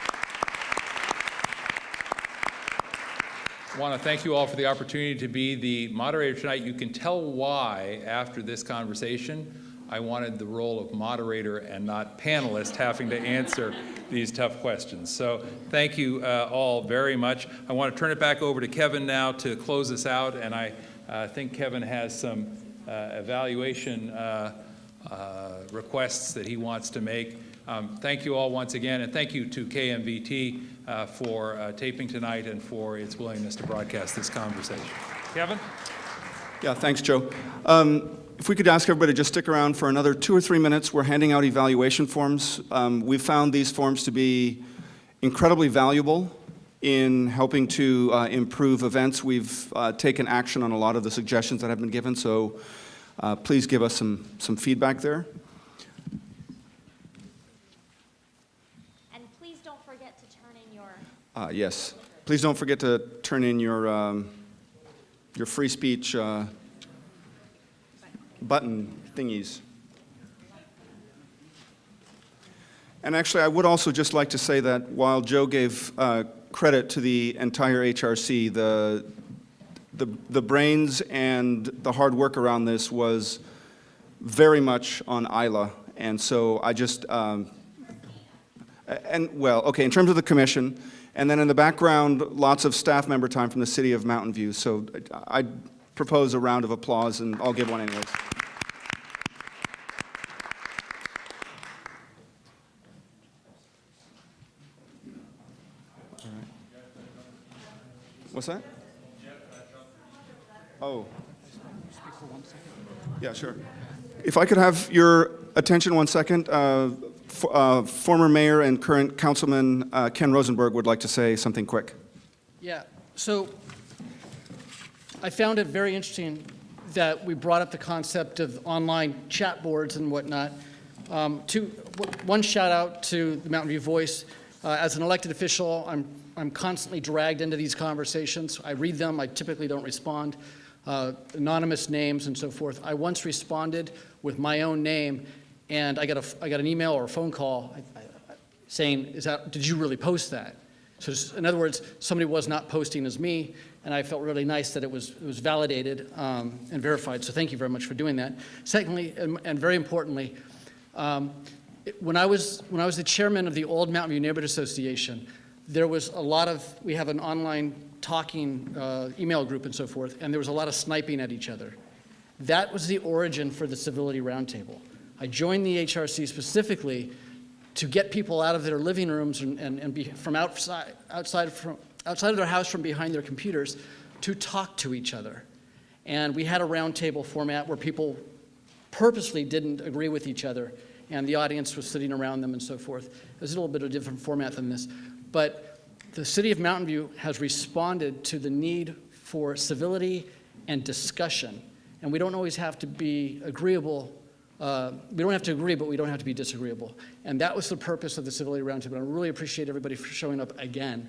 I want to thank you all for the opportunity to be the moderator tonight. You can tell why, after this conversation, I wanted the role of moderator and not panelist having to answer these tough questions. So thank you all very much. I want to turn it back over to Kevin now to close us out, and I think Kevin has some evaluation requests that he wants to make. Thank you all once again, and thank you to KMVT for taping tonight and for its willingness to broadcast this conversation. Kevin? Yeah, thanks, Joe. If we could ask everybody to just stick around for another 2 or 3 minutes, we're handing out evaluation forms. We've found these forms to be incredibly valuable in helping to improve events. We've taken action on a lot of the suggestions that have been given, so please give us some feedback there. And please don't forget to turn in your... Yes, please don't forget to turn in your free speech button thingies. And actually, I would also just like to say that while Joe gave credit to the entire HRC, the brains and the hard work around this was very much on Isla. And so I just, in terms of the commission, and then in the background, lots of staff member time from the city of Mountain View. So I propose a round of applause, and I'll give one anyways. What's that? Oh. Yeah, sure. If I could have your attention 1 second. Former mayor and current councilman Ken Rosenberg would like to say something quick. Yeah, so I found it very interesting that we brought up the concept of online chat boards and whatnot. One shout out to the Mountain View Voice. As an elected official, I'm constantly dragged into these conversations. I read them, I typically don't respond. Anonymous names and so forth. I once responded with my own name, and I got an email or a phone call saying, did you really post that? So in other words, somebody was not posting as me, and I felt really nice that it was validated and verified, so thank you very much for doing that. Secondly, and very importantly, when I was the chairman of the Old Mountain View Neighborhood Association, there was a lot of, we have an online talking email group and so forth, and there was a lot of sniping at each other. That was the origin for the Civility Roundtable. I joined the HRC specifically to get people out of their living rooms and be from outside of their house, from behind their computers, to talk to each other. And we had a roundtable format where people purposely didn't agree with each other, and the audience was sitting around them and so forth. It was a little bit of a different format than this. But the city of Mountain View has responded to the need for civility and discussion. And we don't always have to be agreeable. We don't have to agree, but we don't have to be disagreeable. And that was the purpose of the Civility Roundtable. I really appreciate everybody for showing up again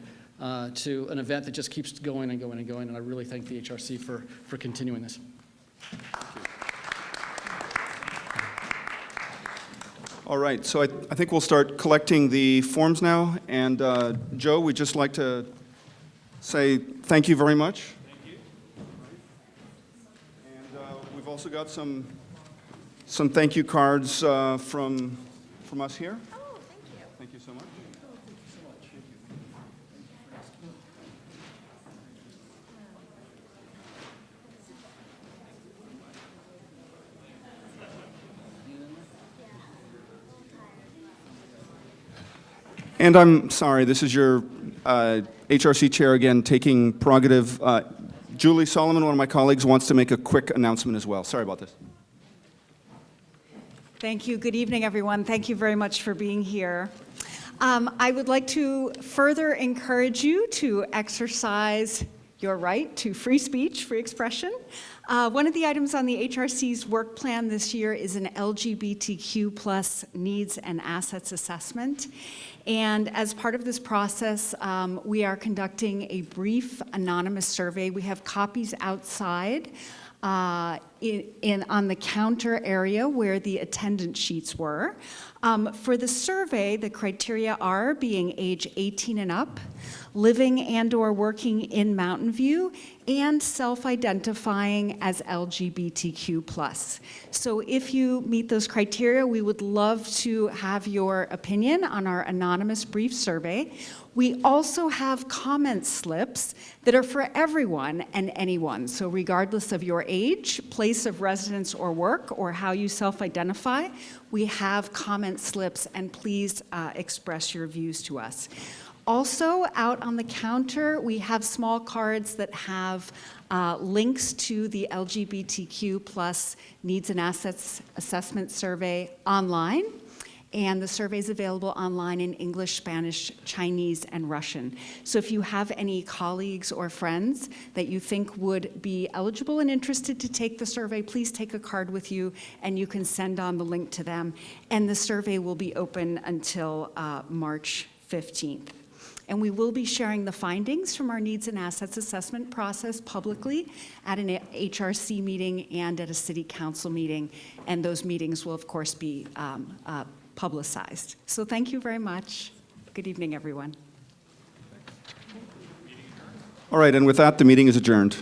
to an event that just keeps going and going and going. And I really thank the HRC for continuing this. All right, so I think we'll start collecting the forms now. And Joe, we'd just like to say thank you very much. Thank you. And we've also got some thank you cards from us here. Oh, thank you. Thank you so much. And I'm sorry, this is your HRC chair again taking prerogative. Julie Solomon, one of my colleagues, wants to make a quick announcement as well. Sorry about this. Thank you. Good evening, everyone. Thank you very much for being here. I would like to further encourage you to exercise your right to free speech, free expression. One of the items on the HRC's work plan this year is an LGBTQ plus needs and assets assessment. And as part of this process, we are conducting a brief anonymous survey. We have copies outside on the counter area where the attendance sheets were. For the survey, the criteria are being age 18 and up, living and/or working in Mountain View, and self-identifying as LGBTQ+. So if you meet those criteria, we would love to have your opinion on our anonymous brief survey. We also have comment slips that are for everyone and anyone. So regardless of your age, place of residence or work, or how you self-identify, we have comment slips, and please express your views to us. Also, out on the counter, we have small cards that have links to the LGBTQ plus needs and assets assessment survey online. And the survey is available online in English, Spanish, Chinese, and Russian. So if you have any colleagues or friends that you think would be eligible and interested to take the survey, please take a card with you, and you can send on the link to them. And the survey will be open until March 15th. And we will be sharing the findings from our needs and assets assessment process publicly at an HRC meeting and at a city council meeting. And those meetings will, of course, be publicized. So thank you very much. Good evening, everyone. All right, and with that, the meeting is adjourned.